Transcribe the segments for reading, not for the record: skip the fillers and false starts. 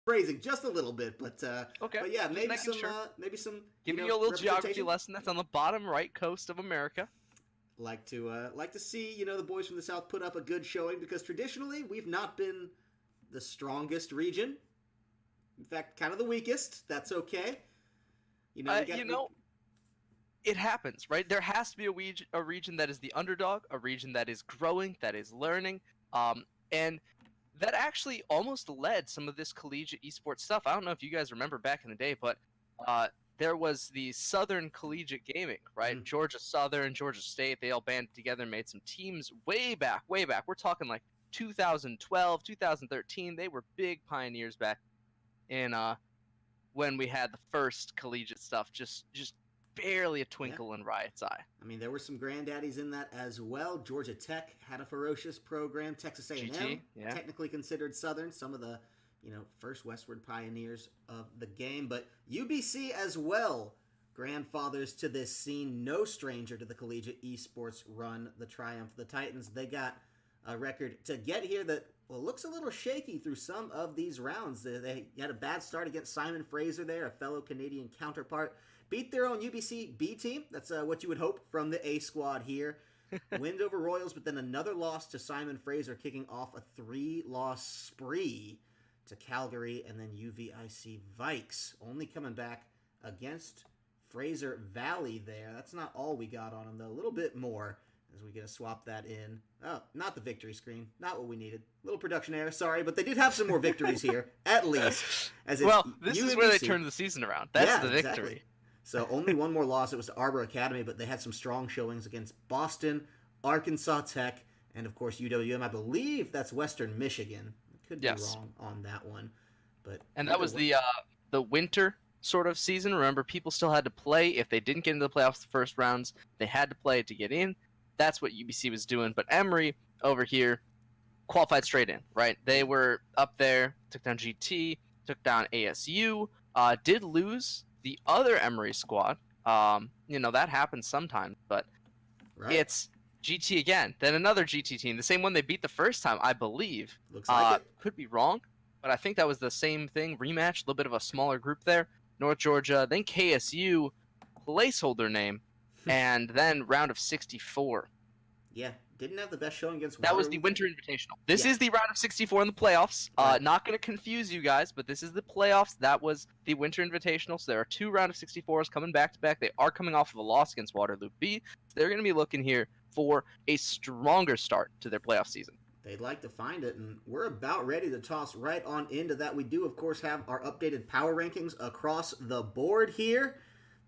phrasing just a little bit, but Okay. but yeah, maybe some sure. giving you a little geography lesson. That's on the bottom right coast of America. Like to see the boys from the South put up a good showing, because traditionally we've not been the strongest region. In fact, kind of the weakest. That's okay. It happens, right? There has to be a region that is the underdog, a region that is growing, that is learning, and that actually almost led some of this collegiate esports stuff. I don't know if you guys remember back in the day, but there was the Southern Collegiate Gaming, right? Georgia Southern, Georgia State, they all banded together and made some teams way back. We're talking like 2012, 2013. They were big pioneers back in when we had the first collegiate stuff, just barely a twinkle in Riot's eye. I mean, there were some granddaddies in that as well. Georgia Tech had a ferocious program. Texas A&M, technically considered Southern, some of the first westward pioneers of the game. But UBC as well, grandfathers to this scene, no stranger to the collegiate esports run, the triumph of the Titans. They got a record to get here that looks a little shaky through some of these rounds. They had a bad start against Simon Fraser there, a fellow Canadian counterpart. Beat their own UBC B team. That's what you would hope from the A squad here. Wins over Royals, but then another loss to Simon Fraser, kicking off a 3-loss spree to Calgary, and then UVIC Vikes only coming back against Fraser Valley there. That's not all we got on them, though. A little bit more as we get to swap that in. Oh, not the victory screen. Not what we needed. Little production error, sorry, but they did have some more victories here, at least. This is where they turned the season around. That's the victory. Exactly. So only one more loss. It was to Arbor Academy, but they had some strong showings against Boston, Arkansas Tech, and of course UWM. I believe that's Western Michigan. I could be wrong on that one, and that was the winter sort of season. Remember, people still had to play if they didn't get into the playoffs the first rounds. They had to play to get in. That's what UBC was doing. But Emory over here qualified straight in. Right? They were up there, took down GT, took down ASU, did lose the other Emory squad. That happens sometimes, but it's GT again, then another GT team, the same one they beat the first time, I believe. Looks like it. Could be wrong, but I think that was the same thing, rematch, a little bit of a smaller group there. North Georgia, then KSU, placeholder name, and then round of 64. Yeah, didn't have the best showing against That was the Winter Invitational. This is the round of 64 in the playoffs. Not going to confuse you guys, but this is the playoffs. That was the Winter Invitational. So there are 2 round of 64s coming back to back. They are coming off of a loss against Waterloo B. So they're going to be looking here for a stronger start to their playoff season. They'd like to find it, and we're about ready to toss right on into that. We do, of course, have our updated power rankings across the board here.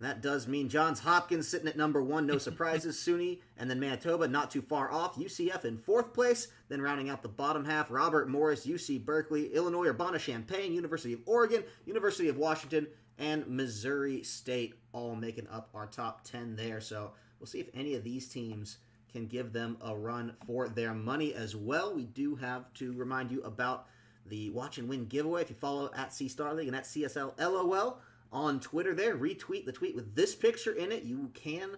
That does mean Johns Hopkins sitting at number 1, no surprises. SUNY, and then Manitoba not too far off. UCF in 4th place. Then rounding out the bottom half, Robert Morris, UC Berkeley, Illinois Urbana-Champaign, University of Oregon, University of Washington, and Missouri State all making up our top 10 there. So we'll see if any of these teams can give them a run for their money as well. We do have to remind you about the Watch and Win giveaway. If you follow at C-Star League and at CSLLOL on Twitter there, retweet the tweet with this picture in it. You can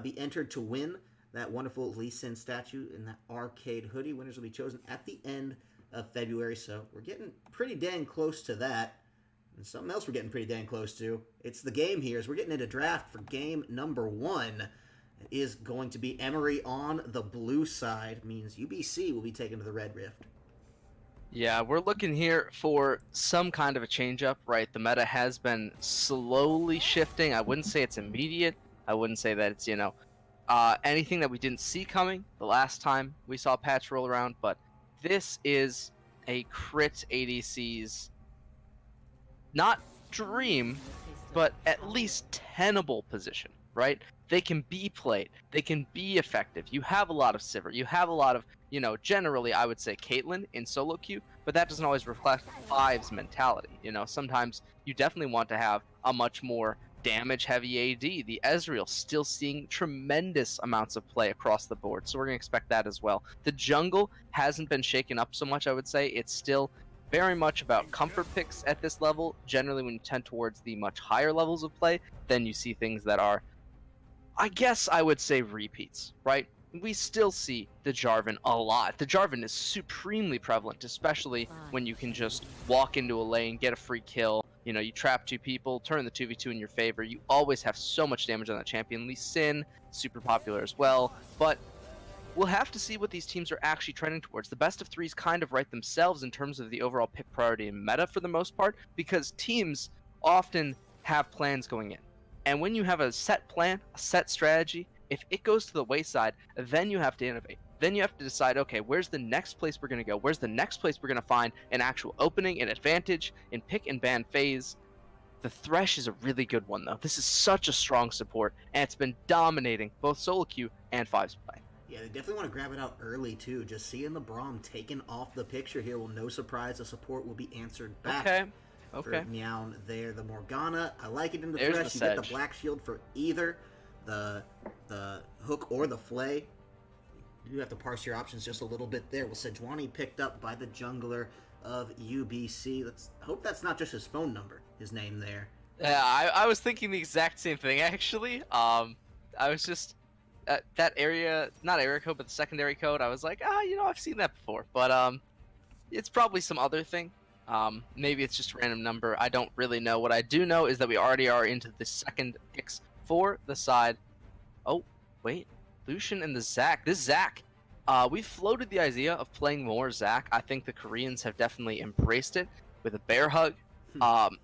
be entered to win that wonderful Lee Sin statue in that arcade hoodie. Winners will be chosen at the end of February, so we're getting pretty dang close to that. And something else we're getting pretty dang close to, it's the game here, as we're getting into draft for game number 1. It is going to be Emory on the blue side. Means UBC will be taken to the Red Rift. Yeah, we're looking here for some kind of a change-up, right? The meta has been slowly shifting. I wouldn't say it's immediate. I wouldn't say that it's, anything that we didn't see coming the last time we saw patch roll around, but this is a crit ADC's not dream, but at least tenable position, right? They can be played. They can be effective. You have a lot of Sivir. You have a lot of, generally I would say Caitlyn in solo queue, but that doesn't always reflect Five's mentality. Sometimes you definitely want to have a much more damage-heavy AD. The Ezreal still seeing tremendous amounts of play across the board, so we're going to expect that as well. The jungle hasn't been shaken up so much, I would say. It's still very much about comfort picks at this level. Generally, when you tend towards the much higher levels of play, then you see things that are, I guess I would say, repeats, right? we still see the Jarvan a lot. The Jarvan is supremely prevalent, especially when you can just walk into a lane, get a free kill. You know, you trap 2 people, turn the 2v2 in your favor. You always have so much damage on that champion. Lee Sin, super popular as well. But we'll have to see what these teams are actually trending towards. The best of threes kind of write themselves in terms of the overall pick priority and meta for the most part, because teams often have plans going in. And when you have a set plan, a set strategy, if it goes to the wayside, then you have to innovate. Then you have to decide, okay, where's the next place we're going to go? Where's the next place we're going to find an actual opening, an advantage in pick and ban phase? The Thresh is a really good one, though. This is such a strong support, and it's been dominating both solo queue and 5's play. Yeah, they definitely want to grab it out early, too. Just seeing the Braum taken off the picture here will no surprise the support will be answered back. Okay. For Meow there. The Morgana, I like it in the There's Thresh. the You get the Sedge. Black Shield for either the hook or the flay. You do have to parse your options just a little bit there. Well, Sejuani picked up by the jungler of UBC. Let's hope that's not just his phone number, his name there. Yeah, I was thinking the exact same thing, actually. I was just... that area, not area code, but the secondary code, I was like, I've seen that before. But it's probably some other thing. Maybe it's just a random number. I don't really know. What I do know is that we already are into the second picks for the side. Oh, wait. Lucian and the Zac. This Zac, we floated the idea of playing more Zac. I think the Koreans have definitely embraced it with a bear hug.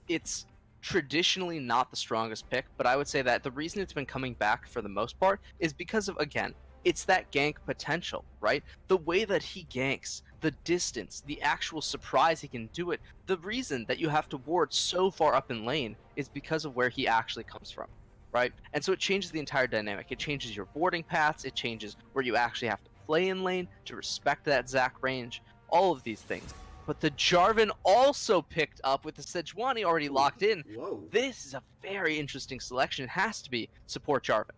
It's traditionally not the strongest pick, but I would say that the reason it's been coming back for the most part is because of, again, it's that gank potential, right? The way that he ganks, the distance, the actual surprise he can do it. The reason that you have to ward so far up in lane is because of where he actually comes from, right? And so it changes the entire dynamic. It changes your warding paths. It changes where you actually have to play in lane to respect that Zac range. All of these things. But the Jarvan also picked up with the Sejuani already locked in. Whoa. This is a very interesting selection. It has to be support Jarvan.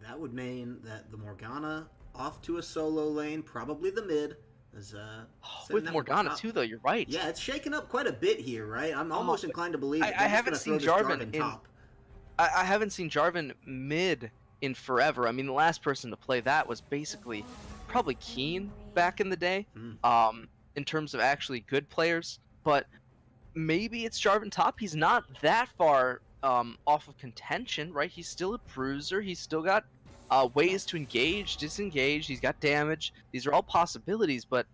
That would mean that the Morgana off to a solo lane, probably the mid. Is, with Morgana too, though, you're right. Yeah, it's shaken up quite a bit here, right? I'm almost inclined to believe I haven't seen Jarvan in top. I haven't seen Jarvan mid in forever. I mean, the last person to play that was basically probably Keen back in the day. In terms of actually good players, but maybe it's Jarvan top. He's not that far off of contention, right? He's still a bruiser. He's still got ways to engage, disengage. He's got damage. These are all possibilities, but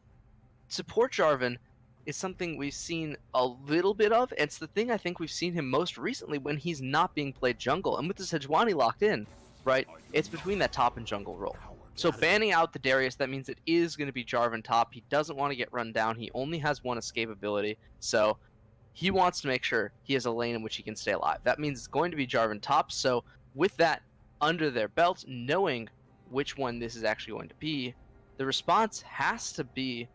support Jarvan is something we've seen a little bit of. It's the thing I think we've seen him most recently when he's not being played jungle. And with the Sejuani locked in, right, it's between that top and jungle role. So banning out the Darius, that means it is going to be Jarvan top. He doesn't want to get run down. He only has one escape ability. So he wants to make sure he has a lane in which he can stay alive. That means it's going to be Jarvan top. So with that under their belt, knowing which one this is actually going to be, the response has to be,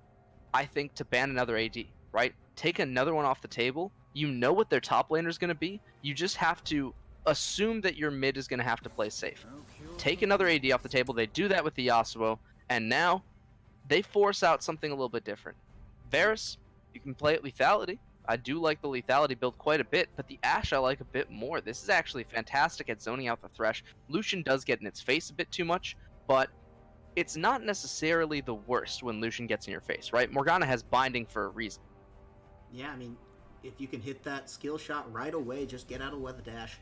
I think, to ban another AD, right? Take another one off the table. You know what their top laner is going to be. You just have to assume that your mid is going to have to play safe. Take another AD off the table. They do that with the Yasuo, and now they force out something a little bit different. Varus, you can play at lethality. I do like the lethality build quite a bit, but the Ashe I like a bit more. This is actually fantastic at zoning out the Thresh. Lucian does get in its face a bit too much, but it's not necessarily the worst when Lucian gets in your face, right? Morgana has binding for a reason. Yeah, I mean, if you can hit that skill shot right away, just get out of weather dash.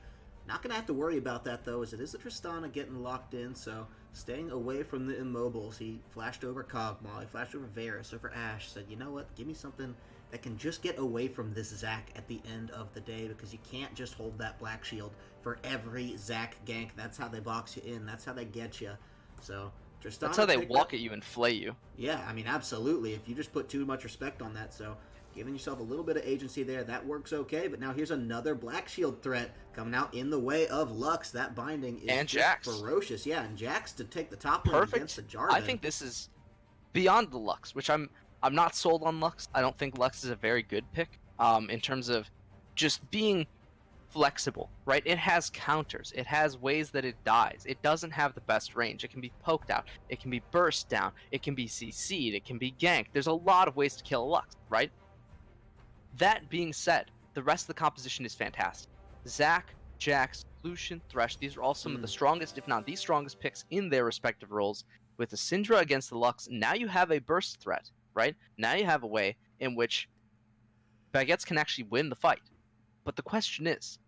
Not going to have to worry about that, though, as it is a Tristana getting locked in, so staying away from the immobiles. He flashed over Kog'Maw, he flashed over Varus, over Ashe, said, you know what, give me something that can just get away from this Zac at the end of the day, because you can't just hold that Black Shield for every Zac gank. That's how they box you in, that's how they get you. So Tristana, that's how they walk at you and flay you. Yeah, I mean, absolutely, if you just put too much respect on that, so giving yourself a little bit of agency there, that works okay. But now here's another Black Shield threat coming out in the way of Lux. That binding is and just Jax. Ferocious. Yeah, and Jax to take the top lane Perfect. against the Jarvan. I think this is beyond the Lux, which I'm not sold on Lux. I don't think Lux is a very good pick in terms of just being flexible, right? It has counters. It has ways that it dies. It doesn't have the best range. It can be poked out. It can be burst down. It can be CC'd. It can be ganked. There's a lot of ways to kill a Lux, right? That being said, the rest of the composition is fantastic. Zac, Jax, Lucian, Thresh, these are all some of the strongest, if not the strongest picks in their respective roles. with the Syndra against the Lux, now you have a burst threat, right? Now you have a way in which Baguettes can actually win the fight. But the question is,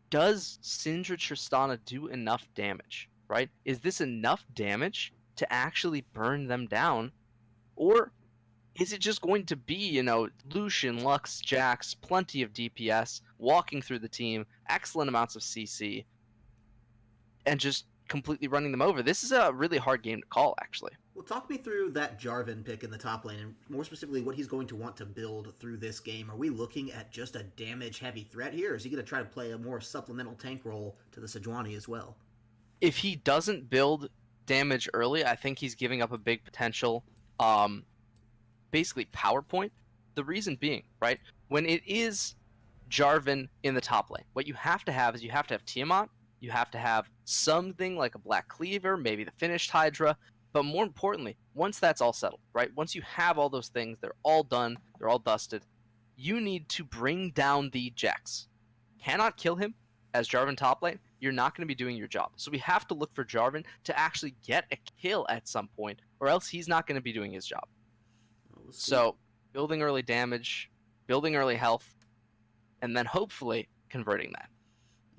does Syndra Tristana do enough damage, right? Is this enough damage to actually burn them down? Or is it just going to be, Lucian, Lux, Jax, plenty of DPS, walking through the team, excellent amounts of CC, and just completely running them over? This is a really hard game to call, actually. Well, talk me through that Jarvan pick in the top lane, and more specifically, what he's going to want to build through this game. Are we looking at just a damage-heavy threat here, or is he going to try to play a more supplemental tank role to the Sejuani as well? If he doesn't build damage early, I think he's giving up a big potential, basically PowerPoint. The reason being, right, when it is Jarvan in the top lane, what you have to have is you have to have Tiamat, you have to have something like a Black Cleaver, maybe the finished Hydra. But more importantly, once that's all settled, right? Once you have all those things, they're all done, they're all dusted, you need to bring down the Jax. Cannot kill him as Jarvan top lane, you're not going to be doing your job. So we have to look for Jarvan to actually get a kill at some point, or else he's not going to be doing his job. So building early damage, building early health, and then hopefully converting that.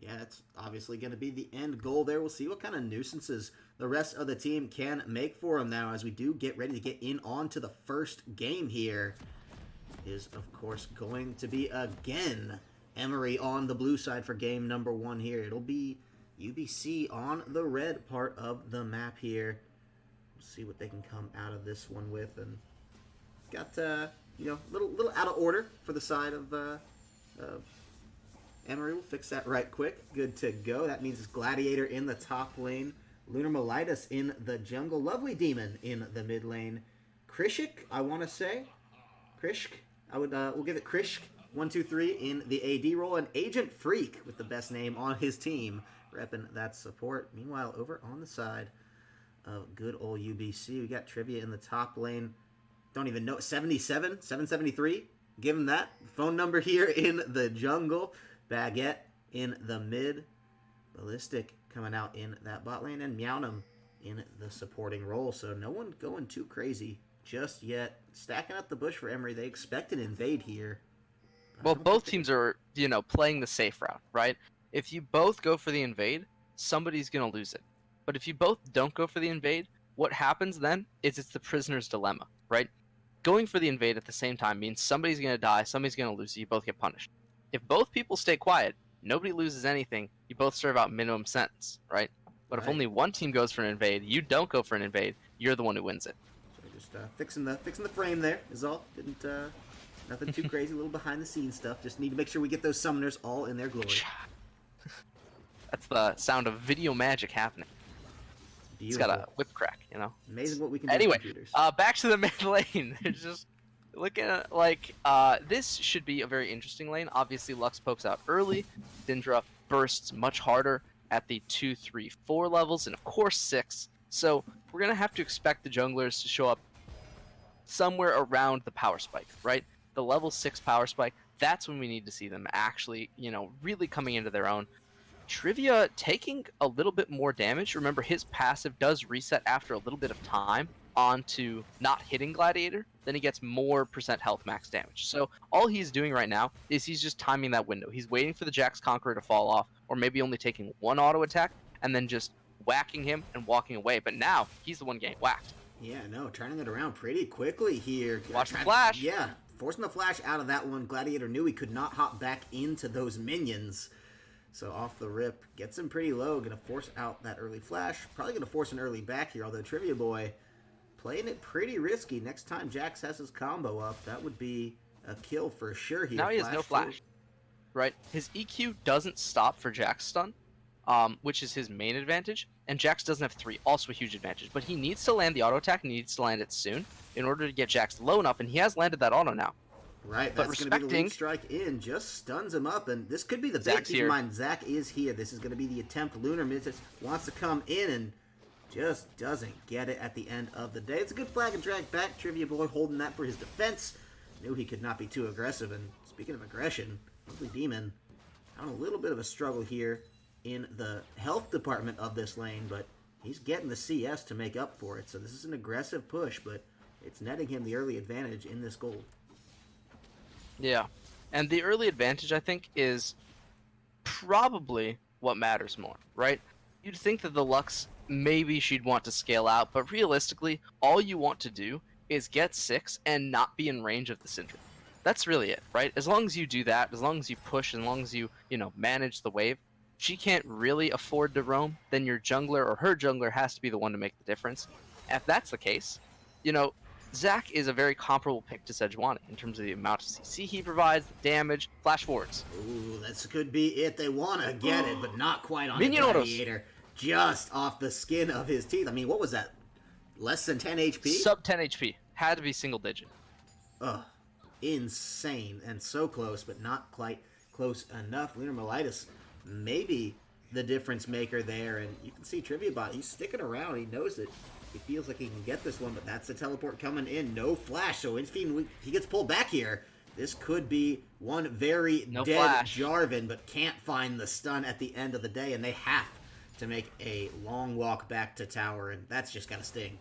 Yeah, it's obviously going to be the end goal there. We'll see what kind of nuisances the rest of the team can make for him now as we do get ready to get in on to the first game here. Is, of course, going to be, again, Emory on the blue side for game number 1 here. It'll be UBC on the red part of the map here. We'll see what they can come out of this one with. And got, little out of order for the side of Emory. Will fix that right quick. Good to go. That means it's Gladiator in the top lane. Lunar Melitus in the jungle. Lovely Demon in the mid lane. Krishik, I want to say. Krishk. We'll give it Krishk. 1, 2, 3 in the AD role. And Agent Freak with the best name on his team. Repping that support. Meanwhile, over on the side of good old UBC, we got Trivia in the top lane. Don't even know. 77? 773? Give him that. Phone number here in the jungle. Baguette in the mid. Ballistic coming out in that bot lane. And Meownum in the supporting role. So no one going too crazy just yet. Stacking up the bush for Emory. They expect an invade here. Well, both teams are, playing the safe route, right? If you both go for the invade, somebody's going to lose it. But if you both don't go for the invade, what happens then is it's the prisoner's dilemma, right? Going for the invade at the same time means somebody's going to die, somebody's going to lose, you both get punished. If both people stay quiet, nobody loses anything, you both serve out minimum sentence, right? But if only one team goes for an invade, you don't go for an invade, you're the one who wins it. So just fixing the frame there is all. Didn't nothing too crazy, a little behind the scenes stuff. Just need to make sure we get those summoners all in their glory. That's the sound of video magic happening. Beautiful. It's got a whip crack, Amazing what we can do anyway, with computers. Back to the mid lane. It's just looking at, this should be a very interesting lane. Obviously, Lux pokes out early. Syndra bursts much harder at the 2, 3, 4 levels, and of course 6. So we're going to have to expect the junglers to show up somewhere around the power spike, right? The level 6 power spike, that's when we need to see them actually, really coming into their own. Trivia taking a little bit more damage. Remember, his passive does reset after a little bit of time onto not hitting Gladiator. Then he gets more % health max damage. So all he's doing right now is he's just timing that window. He's waiting for the Jax Conqueror to fall off, or maybe only taking one auto attack, and then just whacking him and walking away. But now, he's the one getting whacked. Yeah, no, turning it around pretty quickly here. Watch the flash. Yeah, forcing the flash out of that one. Gladiator knew he could not hop back into those minions. So off the rip, gets him pretty low. Going to force out that early flash. Probably going to force an early back here, although Trivia Boy playing it pretty risky. Next time Jax has his combo up, that would be a kill for sure here. Now he has no flash, right? His EQ doesn't stop for Jax stun, which is his main advantage, and Jax doesn't have 3, also a huge advantage. But he needs to land the auto attack, and he needs to land it soon in order to get Jax low enough, and he has landed that auto now. Right, that's going to be the lead strike in, just stuns him up, and this could be the big. Keep in mind, Zach is here. This is going to be the attempt. Lunar Mistress wants to come in and just doesn't get it at the end of the day. It's a good flag and drag back. Trivia Boy holding that for his defense. Knew he could not be too aggressive, and speaking of aggression, Lovely Demon having a little bit of a struggle here in the health department of this lane, but he's getting the CS to make up for it. So this is an aggressive push, but it's netting him the early advantage in this gold. Yeah. And the early advantage, I think, is probably what matters more, right? You'd think that the Lux, maybe she'd want to scale out, but realistically, all you want to do is get 6 and not be in range of the Syndra. That's really it, right? As long as you do that, as long as you push, as long as you, manage the wave, she can't really afford to roam, then your jungler or her jungler has to be the one to make the difference. If that's the case, Zac is a very comparable pick to Sejuani in terms of the amount of CC he provides, the damage, flash forwards. Ooh, that could be it. They want to get it, but not quite on the Minion autos. Gladiator. Just off the skin of his teeth. I mean, what was that? Less than 10 HP? Sub 10 HP. Had to be single digit. Ugh. Insane. And so close, but not quite close enough. Lunar Melitis, maybe the difference maker there. And you can see TriviaBot, he's sticking around. He knows it. He feels like he can get this one, but that's the teleport coming in. No flash, so Infine, he gets pulled back here. This could be one very dead flash. Jarvan, but can't find the stun at the end of the day, and they have to make a long walk back to tower, and that's just gotta sting.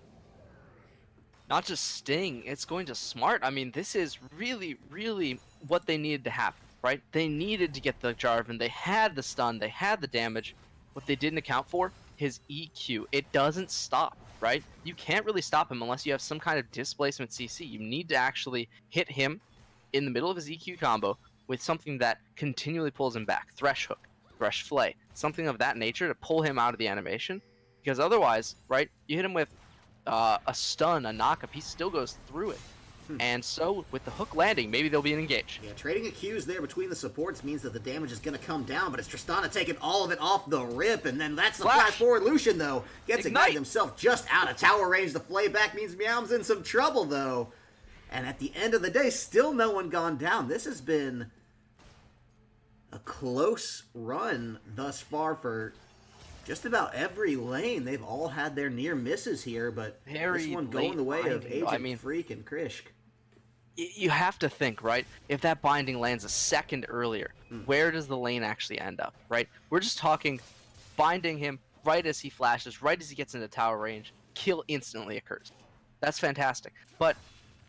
Not just sting, it's going to smart. I mean, this is really, really what they needed to happen, right? They needed to get the Jarvan. They had the stun, they had the damage. What they didn't account for, his EQ. It doesn't stop, right? You can't really stop him unless you have some kind of displacement CC. You need to actually hit him in the middle of his EQ combo with something that continually pulls him back. Thresh Hook, Thresh Flay, something of that nature to pull him out of the animation. Because otherwise, right, you hit him with a stun, a knockup, he still goes through it. And so, with the hook landing, maybe there'll be an engage. Yeah, trading a Qs there between the supports means that the damage is going to come down, but it's Tristana taking all of it off the rip, and then that's the flash forward. Lucian, though, gets Ignite himself just out of tower range. The flay back means Meowm's in some trouble, though. And at the end of the day, still no one gone down. This has been a close run thus far for just about every lane. They've all had their near misses here, but this one going the way of Agent Freak and Krishk. You have to think, right? If that binding lands a second earlier, where does the lane actually end up, right? We're just talking binding him right as he flashes, right as he gets into tower range, kill instantly occurs. That's fantastic. But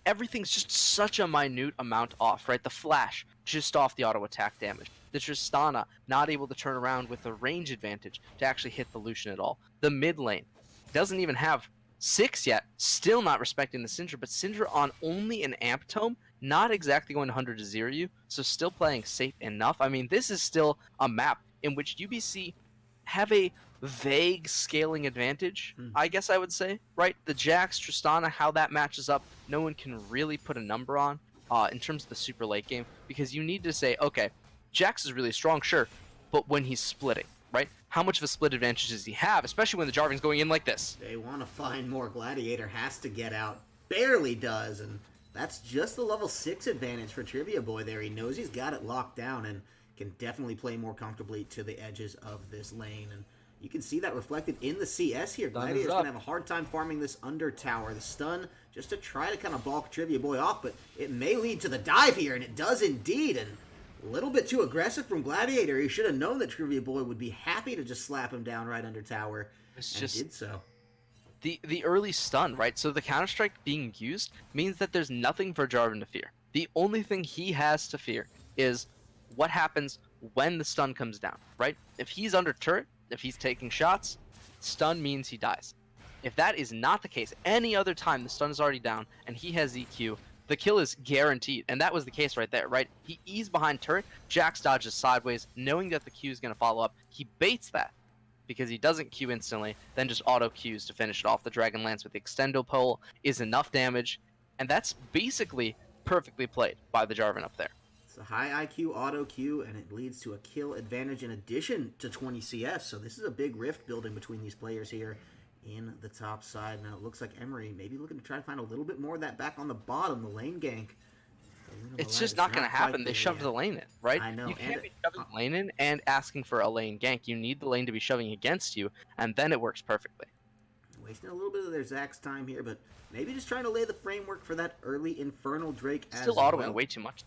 everything's just such a minute amount off, right? The flash, just off the auto attack damage. The Tristana, not able to turn around with the range advantage to actually hit the Lucian at all. The mid lane doesn't even have 6 yet, still not respecting the Syndra, but Syndra on only an Amp Tome, not exactly going 100 to 0 you, so still playing safe enough. I mean, this is still a map in which UBC have a vague scaling advantage, I guess I would say, right? The Jax, Tristana, how that matches up, no one can really put a number on in terms of the super late game, because you need to say, okay, Jax is really strong, sure, but when he's splitting, right? How much of a split advantage does he have, especially when the Jarvan's going in like this? They want to find more. Gladiator has to get out. Barely does, and that's just the level 6 advantage for Trivia Boy there. He knows he's got it locked down and can definitely play more comfortably to the edges of this lane. And you can see that reflected in the CS here. Gladiator's going to have a hard time farming this under tower. The stun just to try to kind of balk Trivia Boy off, but it may lead to the dive here, and it does indeed. And a little bit too aggressive from Gladiator. He should have known that Trivia Boy would be happy to just slap him down right under tower, and did so. The early stun, right? So the Counter-Strike being used means that there's nothing for Jarvan to fear. The only thing he has to fear is what happens when the stun comes down, right? If he's under turret, if he's taking shots, stun means he dies. If that is not the case, any other time the stun is already down and he has EQ, the kill is guaranteed, and that was the case right there, right? He eased behind turret, Jax dodges sideways, knowing that the Q is going to follow up. He baits that, because he doesn't Q instantly, then just auto Qs to finish it off. The Dragon Lance with the Extendo Pole is enough damage, and that's basically perfectly played by the Jarvan up there. It's a high IQ auto Q, and it leads to a kill advantage in addition to 20 CS, so this is a big rift building between these players here in the top side. Now it looks like Emory maybe looking to try to find a little bit more of that back on the bottom, the lane gank. It's just not going to happen. They shoved the lane in, right? I know. You can't be shoving the lane in and asking for a lane gank. You need the lane to be shoving against you, and then it works perfectly. Wasting a little bit of their Zac's time here, but maybe just trying to lay the framework for that early Infernal Drake as well. Still autoing way too much.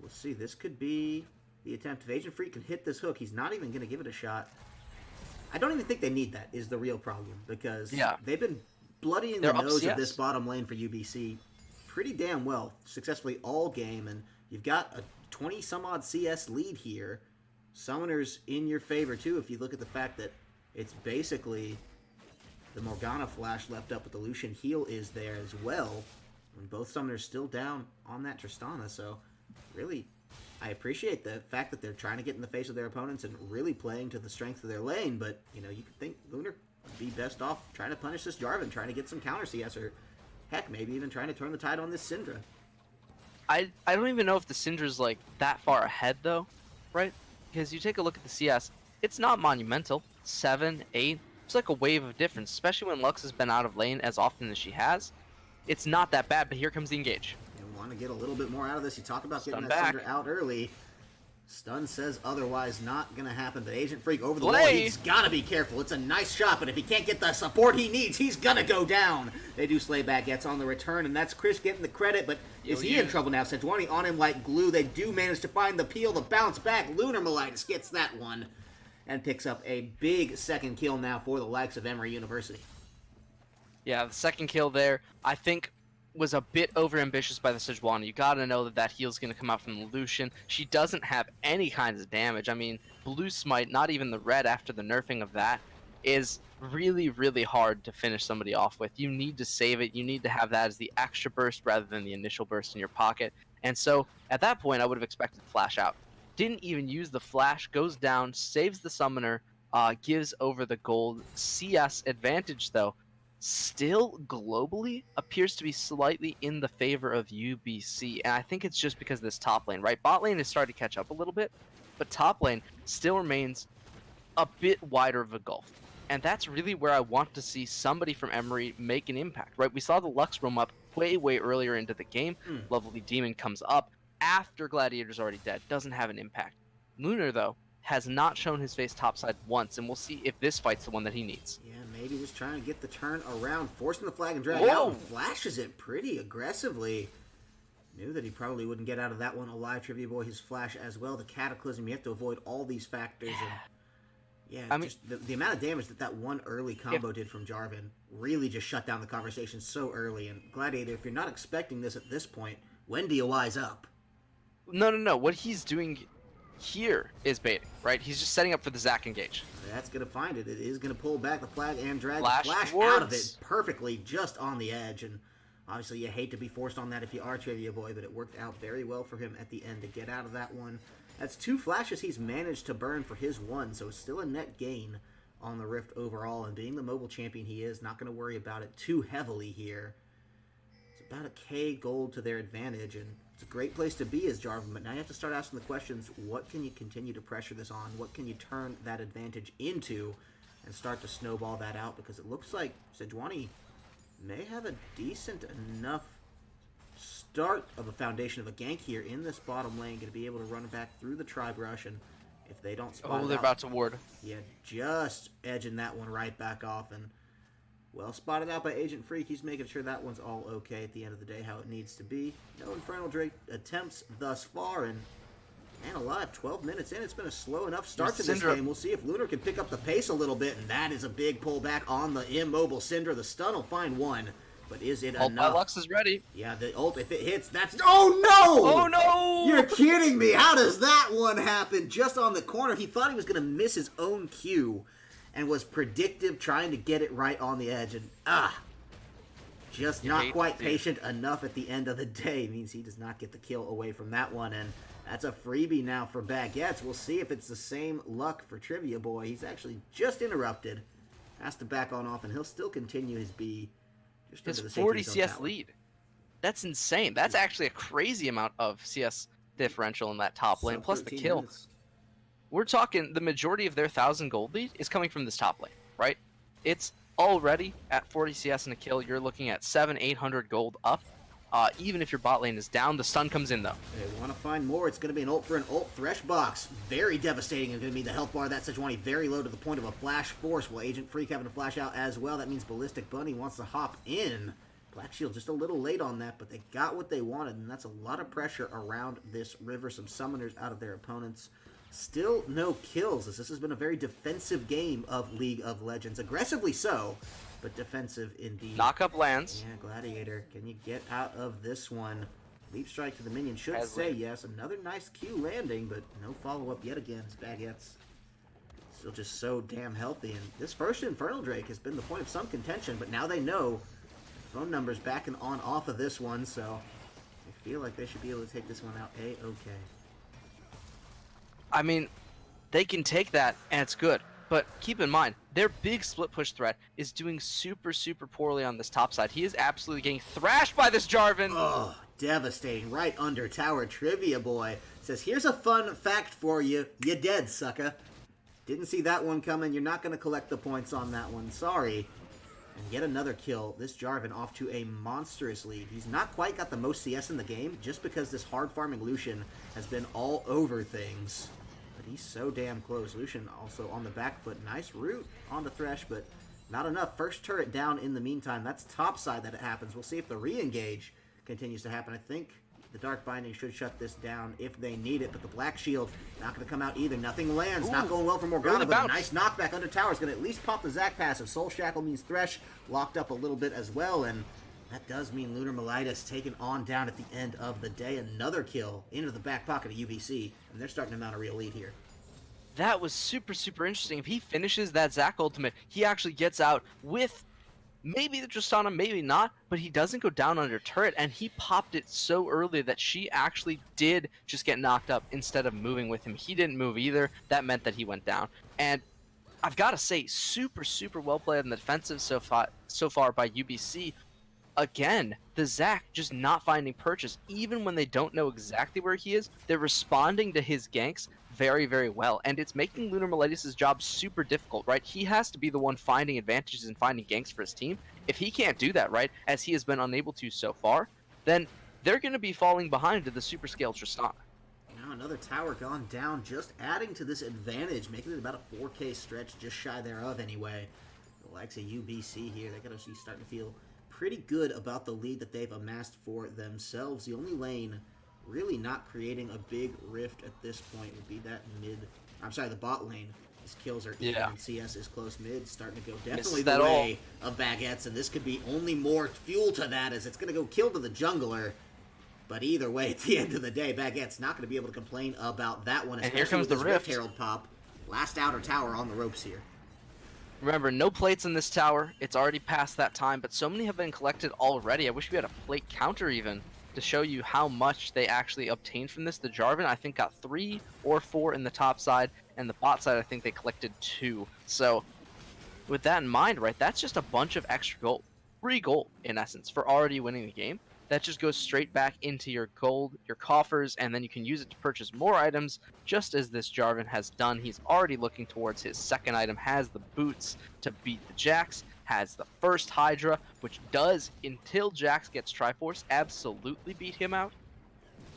We'll see. This could be the attempt. If Agent Freak can hit this hook, he's not even going to give it a shot. I don't even think they need that is the real problem, because Yeah. they've been bloodying They're the up nose of CS. this bottom lane for UBC pretty damn well, successfully all game, and you've got a 20-some-odd CS lead here. Summoners in your favor, too, if you look at the fact that it's basically the Morgana flash left up, but the Lucian heal is there as well, and both Summoners still down on that Tristana, so really, I appreciate the fact that they're trying to get in the face of their opponents and really playing to the strength of their lane, but, you know, you could think Lunar would be best off trying to punish this Jarvan, trying to get some counter CS, or heck, maybe even trying to turn the tide on this Syndra. I don't even know if the Syndra's like that far ahead though, right? Because you take a look at the CS, it's not monumental. 7, 8, it's like a wave of difference, especially when Lux has been out of lane as often as she has. It's not that bad, but here comes the engage. You want to get a little bit more out of this. You talk about getting Stun that back. Syndra out early. Stun says otherwise, not going to happen, but Agent Freak over the Play. wall. He's got to be careful. It's a nice shot, but if he can't get the support he needs, he's going to go down. They do Slayback, gets on the return, and that's Chris getting the credit, but is he in trouble now? Sejuani on him like glue. They do manage to find the peel, the bounce back. Lunar Melitis gets that one and picks up a big second kill now for the likes of Emory University. Yeah, the second kill there, I think, was a bit overambitious by the Sejuani. You gotta know that that heal's gonna come out from the Lucian. She doesn't have any kinds of damage. I mean, Blue Smite, not even the red after the nerfing of that, is really, really hard to finish somebody off with. You need to save it. You need to have that as the extra burst rather than the initial burst in your pocket. And so, at that point, I would have expected to flash out. Didn't even use the flash, goes down, saves the summoner, gives over the gold. CS advantage, though, still globally appears to be slightly in the favor of UBC, and I think it's just because of this top lane, right? Bot lane is starting to catch up a little bit, but top lane still remains a bit wider of a gulf, and that's really where I want to see somebody from Emory make an impact, right? We saw the Lux roam up way earlier into the game. Lovely Demon comes up after Gladiator's already dead, doesn't have an impact. Lunar, though, has not shown his face topside once, and we'll see if this fight's the one that he needs. Yeah, maybe just trying to get the turn around, forcing the flag and drag Whoa. out. Flashes it pretty aggressively. Knew that he probably wouldn't get out of that one alive. Trivia Boy, his flash as well. The Cataclysm, you have to avoid all these factors. And yeah, I mean, just the amount of damage that one early combo did from Jarvan really just shut down the conversation so early. And Gladiator, if you're not expecting this at this point, when do you wise up? No. What he's doing here is baiting, right? He's just setting up for the Zac engage. That's going to find it. It is going to pull back the flag and drag Flash the flash towards. out of it perfectly, just on the edge. And obviously, you hate to be forced on that if you are Trivia Boy, but it worked out very well for him at the end to get out of that one. That's 2 flashes he's managed to burn for his 1, so it's still a net gain on the Rift overall. And being the mobile champion he is, not going to worry about it too heavily here. It's about a K gold to their advantage, and it's a great place to be as Jarvan, but now you have to start asking the questions, what can you continue to pressure this on? What can you turn that advantage into and start to snowball that out? Because it looks like Sejuani may have a decent enough start of a foundation of a gank here in this bottom lane, going to be able to run back through the Tribe Rush, and if they don't spot it They're out, about to ward. yeah, just edging that one right back off, and well spotted out by Agent Freak. He's making sure that one's all okay at the end of the day, how it needs to be. No Infernal Drake attempts thus far, and man alive, 12 minutes in. It's been a slow enough start to this game. We'll see if Lunar can pick up the pace a little bit, and that is a big pullback on the immobile Syndra. The stun will find one, but is it Ult by enough? Lux is ready. Yeah, the ult, if it hits, that's... Oh, no! Oh, no! You're kidding me. How does that one happen? Just on the corner. He thought he was going to miss his own cue and was predictive, trying to get it right on the edge. And, just not quite patient enough at the end of the day. It means he does not get the kill away from that one. And that's a freebie now for Baguettes. We'll see if it's the same luck for Trivia Boy. He's actually just interrupted. Has to back on off, and he'll still continue his B. Just His under the 40 safety zone CS tower. lead. That's insane. That's actually a crazy amount of CS differential in that top lane, Sub plus the 13 kill. minutes. We're talking the majority of their 1,000 gold lead is coming from this top lane, right? It's already at 40 CS and a kill. You're looking at 700-800 gold up. Even if your bot lane is down, the stun comes in though. They want to find more. It's going to be an ult for an ult Thresh box. Very devastating. It's going to be the health bar. That Sejuani very low to the point of a flash force. Will Agent Freak having to flash out as well. That means Ballistic Bunny wants to hop in. Black Shield just a little late on that, but they got what they wanted, and that's a lot of pressure around this river. Some summoners out of their opponents. Still no kills, as this has been a very defensive game of League of Legends. Aggressively so, but defensive indeed. Knockup lands. Yeah, Gladiator, can you get out of this one? Leap strike to the minion should say yes. Another nice Q landing, but no follow-up yet again as Baguette's still just so damn healthy. And this first Infernal Drake has been the point of some contention, but now they know phone numbers backing on off of this one, so they feel like they should be able to take this one out A-okay. I mean, they can take that, and it's good. But keep in mind, their big split push threat is doing super, super poorly on this top side. He is absolutely getting thrashed by this Jarvan. Oh, devastating. Right under tower. Trivia Boy says, here's a fun fact for you. You dead, sucker. Didn't see that one coming. You're not going to collect the points on that one. Sorry. And yet another kill. This Jarvan off to a monstrous lead. He's not quite got the most CS in the game, just because this hard farming Lucian has been all over things. But he's so damn close. Lucian also on the back foot. Nice root on the Thresh, but not enough. First turret down in the meantime. That's top side that it happens. We'll see if the re-engage continues to happen. I think the Dark Binding should shut this down if they need it, but the Black Shield not going to come out either. Nothing lands. Ooh, not going well for Morgana, but a nice knockback under tower is going to at least pop the Zac passive. Soul Shackle means Thresh locked up a little bit as well, and that does mean Lunar Melitis taken on down at the end of the day. Another kill into the back pocket of UBC, and they're starting to mount a real lead here. That was super, super interesting. If he finishes that Zac ultimate, he actually gets out with maybe the Tristana, maybe not, but he doesn't go down under turret, and he popped it so early that she actually did just get knocked up instead of moving with him. He didn't move either. That meant that he went down. And I've got to say, super, super well played on the defensive so far by UBC. Again, the Zac just not finding purchase. Even when they don't know exactly where he is, they're responding to his ganks very, very well. And it's making Lunar Melitis' job super difficult, right? He has to be the one finding advantages and finding ganks for his team. If he can't do that, right, as he has been unable to so far, then they're going to be falling behind to the super scale Tristana. Now another tower gone down, just adding to this advantage, making it about a 4K stretch, just shy thereof anyway. The likes of UBC here, they're going to be starting to feel pretty good about the lead that they've amassed for themselves. The only lane really not creating a big rift at this point would be that the bot lane. His kills are even, and CS is close mid, starting to go definitely the way of Baguettes, and this could be only more fuel to that as it's going to go kill to the jungler. But either way, at the end of the day, Baguette's not going to be able to complain about that one. And here comes the Rift Herald pop. Last outer tower on the ropes here. Remember, no plates in this tower. It's already past that time, but so many have been collected already. I wish we had a plate counter even to show you how much they actually obtained from this. The Jarvan, I think, got 3 or 4 in the top side, and the bot side, I think they collected 2. So with that in mind, right, that's just a bunch of extra gold. Free gold, in essence, for already winning the game. That just goes straight back into your gold, your coffers, and then you can use it to purchase more items, just as this Jarvan has done. He's already looking towards his second item, has the boots to beat the Jax, has the first Hydra, which does, until Jax gets Triforce, absolutely beat him out.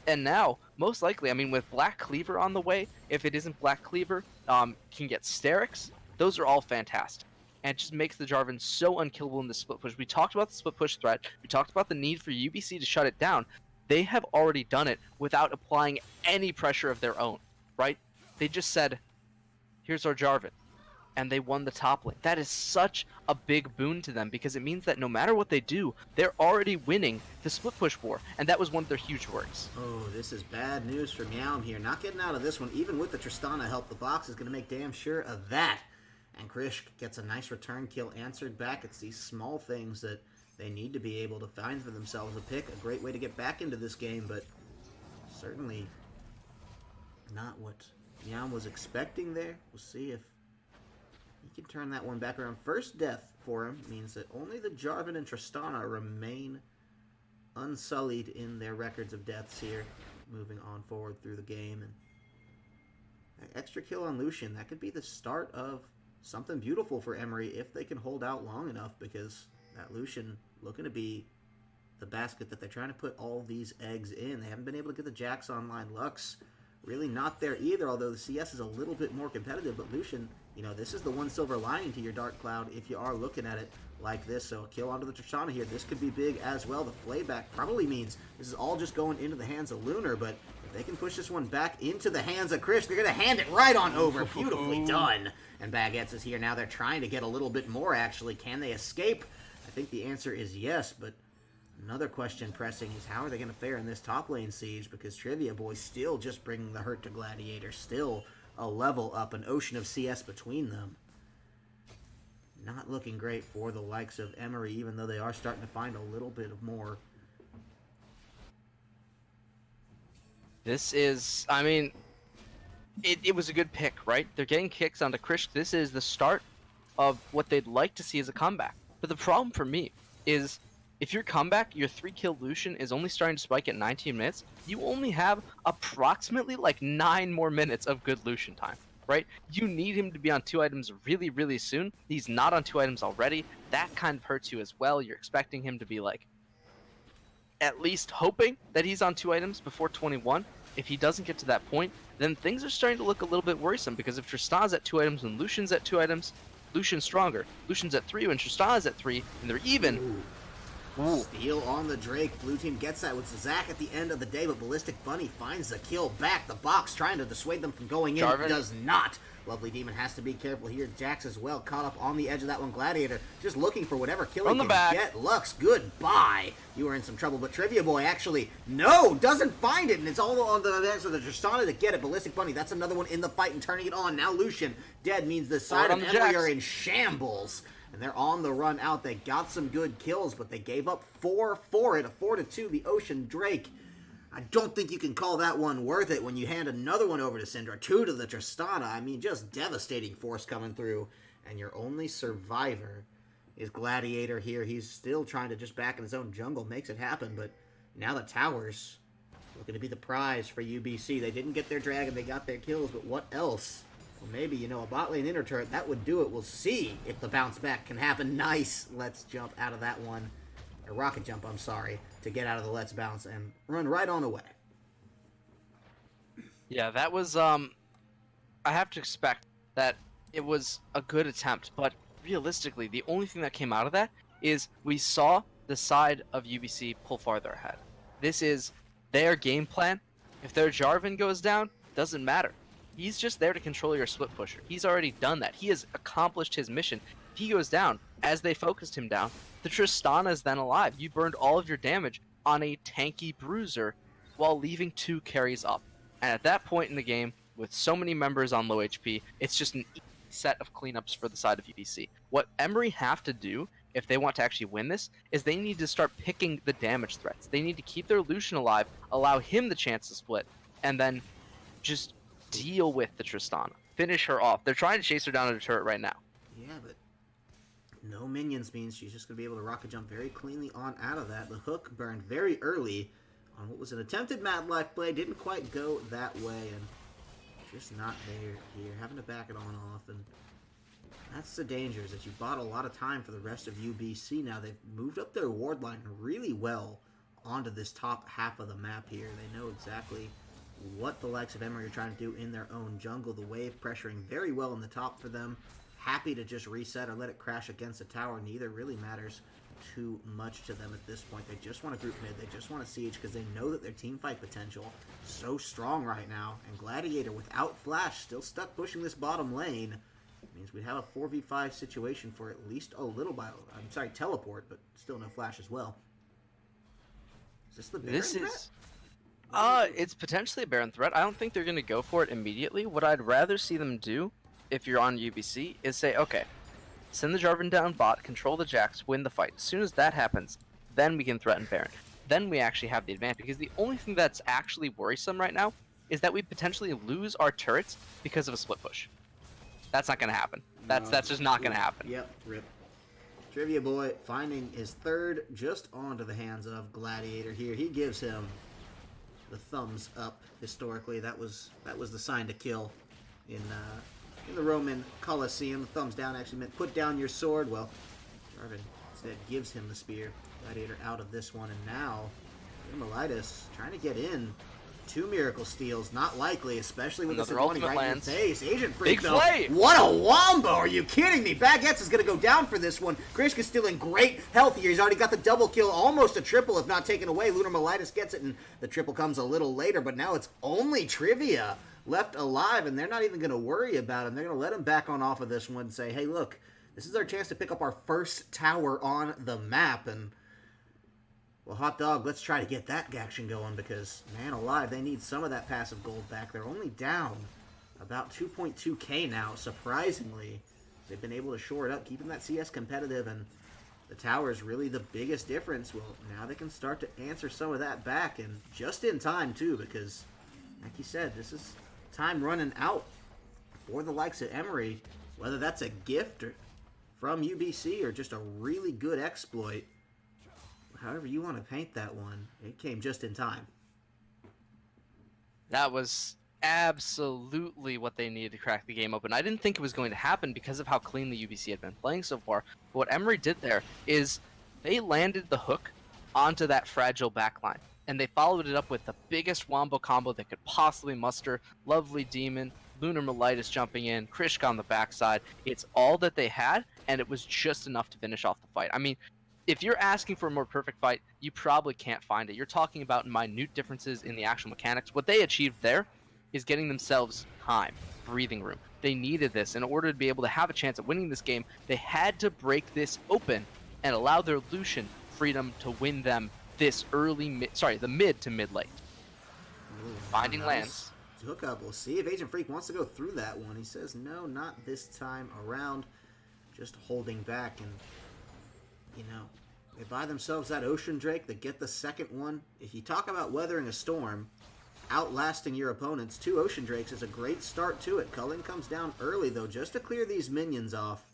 And now, most likely, I mean, with Black Cleaver on the way, if it isn't Black Cleaver, can get Sterix. Those are all fantastic. And it just makes the Jarvan so unkillable in the split push. We talked about the split push threat. We talked about the need for UBC to shut it down. They have already done it without applying any pressure of their own, right? They just said, here's our Jarvan. And they won the top lane. That is such a big boon to them because it means that no matter what they do, they're already winning the split push war. And that was one of their huge works. Oh, this is bad news for Meowm here. Not getting out of this one, even with the Tristana help. The box is going to make damn sure of that. And Krish gets a nice return kill answered back. It's these small things that they need to be able to find for themselves a pick. A great way to get back into this game, but certainly not what Meowm was expecting there. We'll see if he can turn that one back around. First death for him means that only the Jarvan and Tristana remain unsullied in their records of deaths here, moving on forward through the game. And that extra kill on Lucian, that could be the start of something beautiful for Emory if they can hold out long enough, because that Lucian looking to be the basket that they're trying to put all these eggs in. They haven't been able to get the Jax online. Lux really not there either, although the CS is a little bit more competitive. But Lucian, you know, this is the one silver lining to your Dark Cloud if you are looking at it like this. So a kill onto the Tristana here. This could be big as well. The flayback probably means this is all just going into the hands of Lunar, but They can push this one back into the hands of Chris. They're going to hand it right on over. Beautifully done. And Baguettes is here now. They're trying to get a little bit more, actually. Can they escape? I think the answer is yes, but another question pressing is how are they going to fare in this top lane siege? Because Trivia Boy still just bringing the hurt to Gladiator. Still a level up, an ocean of CS between them. Not looking great for the likes of Emory, even though they are starting to find a little bit of more. This is, I mean, it was a good pick, right? They're getting kicks onto Krish. This is the start of what they'd like to see as a comeback. But the problem for me is if your comeback, your 3-kill Lucian is only starting to spike at 19 minutes, you only have approximately like 9 more minutes of good Lucian time, right? You need him to be on 2 items really, really soon. He's not on 2 items already. That kind of hurts you as well. You're expecting him to be like at least hoping that he's on 2 items before 21. If he doesn't get to that point, then things are starting to look a little bit worrisome, because if Tristan's at 2 items and Lucian's at 2 items, Lucian's stronger. Lucian's at 3 when Tristan's at 3, and they're even. Ooh. Steal on the Drake. Blue team gets that with Zach at the end of the day, but Ballistic Bunny finds the kill back. The box trying to dissuade them from going in. Jarvan Does not. Lovely Demon has to be careful here. Jax as well, caught up on the edge of that one. Gladiator just looking for whatever kill he can get. Lux, goodbye. You are in some trouble, but Trivia Boy actually, no, doesn't find it, and it's all on the edge of the Tristana to get it. Ballistic Bunny, that's another one in the fight and turning it on. Now Lucian dead means the side of Emory are in shambles. And they're on the run out. They got some good kills, but they gave up 4 for it. A 4-2, the Ocean Drake. I don't think you can call that one worth it when you hand another one over to Syndra. 2 to the Tristana. I mean, just devastating force coming through. And your only survivor is Gladiator here. He's still trying to just back in his own jungle. Makes it happen, but now the towers looking to be the prize for UBC. They didn't get their dragon. They got their kills, but what else? Well, maybe, you know, a bot lane inner turret, that would do it. We'll see if the bounce back can happen. Nice. Let's jump out of that one. A rocket jump, I'm sorry, to get out of the let's bounce and run right on away. Yeah, that was, I have to expect that it was a good attempt, but realistically, the only thing that came out of that is we saw the side of UBC pull farther ahead. This is their game plan. If their Jarvan goes down, doesn't matter. He's just there to control your split pusher. He's already done that. He has accomplished his mission. If he goes down, as they focused him down, the Tristana is then alive. You burned all of your damage on a tanky bruiser while leaving 2 carries up. And at that point in the game, with so many members on low HP, it's just an easy set of cleanups for the side of UBC. What Emory have to do, if they want to actually win this, is they need to start picking the damage threats. They need to keep their Lucian alive, allow him the chance to split, and then just deal with the Tristana. Finish her off. They're trying to chase her down to the turret right now. Yeah, but no minions means she's just going to be able to rocket jump very cleanly on out of that. The hook burned very early on what was an attempted Mad Life play. Didn't quite go that way, and just not there here. Having to back it on off, and that's the danger, is that you bought a lot of time for the rest of UBC now. They've moved up their ward line really well onto this top half of the map here. They know exactly what the likes of Emory are trying to do in their own jungle. The wave pressuring very well in the top for them. Happy to just reset or let it crash against the tower. Neither really matters too much to them at this point. They just want to group mid. They just want to siege because they know that their team fight potential is so strong right now. And Gladiator, without Flash, still stuck pushing this bottom lane. It means we have a 4v5 situation for at least a little while. I'm sorry, teleport, but still no Flash as well. Is this the Baron threat? It's potentially a Baron threat. I don't think they're going to go for it immediately. What I'd rather see them do, if you're on UBC, is say, okay, send the Jarvan down bot, control the Jax, win the fight. As soon as that happens, then we can threaten Baron. Then we actually have the advantage, because the only thing that's actually worrisome right now is that we potentially lose our turrets because of a split push. That's not going to happen. That's just not going to happen. Yep, rip. Trivia Boy finding his third just onto the hands of Gladiator here. He gives him the thumbs up. Historically, that was the sign to kill in the Roman Colosseum. Thumbs down actually meant put down your sword. Well, Jarvan instead gives him the spear. Gladiator out of this one, and now Emolitis trying to get in. 2 miracle steals, not likely, especially with Another this one ultimate right lands. in your face. Agent Freak, Big though. play! What a wombo! Are you kidding me? Baguettes is going to go down for this one. Grishka's still in great health here. He's already got the double kill, almost a triple if not taken away. Lunar Melitis gets it, and the triple comes a little later, but now it's only Trivia left alive, and they're not even going to worry about him. They're going to let him back on off of this one and say, hey, look, this is our chance to pick up our first tower on the map, and well, Hot Dog, let's try to get that action going because, man alive, they need some of that passive gold back. They're only down about 2.2k now, surprisingly. They've been able to shore it up, keeping that CS competitive, and the tower is really the biggest difference. Well, now they can start to answer some of that back, and just in time, too, because, like you said, this is time running out for the likes of Emory, whether that's a gift from UBC or just a really good exploit. However you want to paint that one, it came just in time. That was absolutely what they needed to crack the game open. I didn't think it was going to happen because of how clean the UBC had been playing so far. But what Emory did there is they landed the hook onto that fragile backline, and they followed it up with the biggest wombo combo they could possibly muster. Lovely Demon, Lunar Melitis jumping in, Krishka on the backside. It's all that they had, and it was just enough to finish off the fight. I mean, if you're asking for a more perfect fight, you probably can't find it. You're talking about minute differences in the actual mechanics. What they achieved there is getting themselves time, breathing room. They needed this in order to be able to have a chance at winning this game. They had to break this open and allow their Lucian freedom to win them this the mid to mid late. Finding lands. Hook up. We'll see if Agent Freak wants to go through that one. He says no, not this time around. Just holding back, and you know, they buy themselves that Ocean Drake. They get the second one. If you talk about weathering a storm, outlasting your opponents, 2 Ocean Drakes is a great start to it. Culling comes down early, though, just to clear these minions off.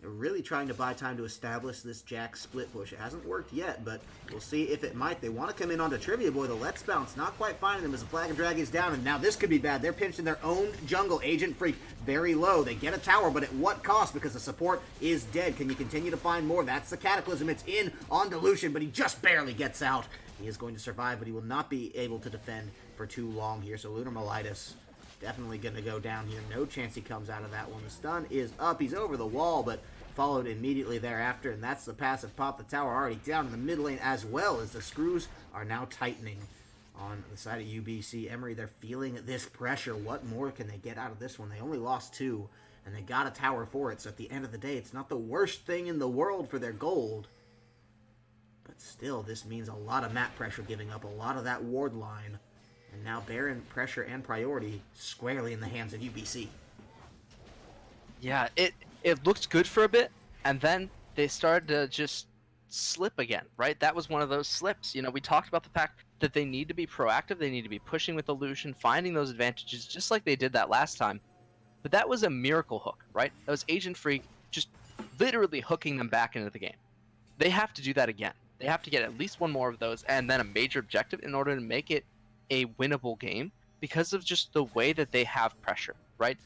They're really trying to buy time to establish this Jack split push. It hasn't worked yet, but we'll see if it might. They want to come in onto Trivia Boy. The Let's Bounce not quite finding them as the Flag and Drag is down, and now this could be bad. They're pinched in their own jungle. Agent Freak very low. They get a tower, but at what cost? Because the support is dead. Can you continue to find more? That's the Cataclysm. It's in on Lucian, but he just barely gets out. He is going to survive, but he will not be able to defend for too long here. So Lunar Melitis definitely going to go down here. No chance he comes out of that one. The stun is up. He's over the wall, but followed immediately thereafter, and that's the passive pop. The tower already down in the mid lane as well, as the screws are now tightening on the side of UBC. Emory, they're feeling this pressure. What more can they get out of this one? They only lost 2, and they got a tower for it, so at the end of the day, it's not the worst thing in the world for their gold. But still, this means a lot of map pressure giving up, a lot of that ward line, and now Baron pressure and priority squarely in the hands of UBC. Yeah, it looked good for a bit, and then they started to just slip again, right? That was one of those slips. You know, we talked about the fact that they need to be proactive, they need to be pushing with Illusion, finding those advantages just like they did that last time. But that was a miracle hook, right? That was Agent Freak just literally hooking them back into the game. They have to do that again. They have to get at least one more of those, and then a major objective in order to make it a winnable game because of just the way that they have pressure, right?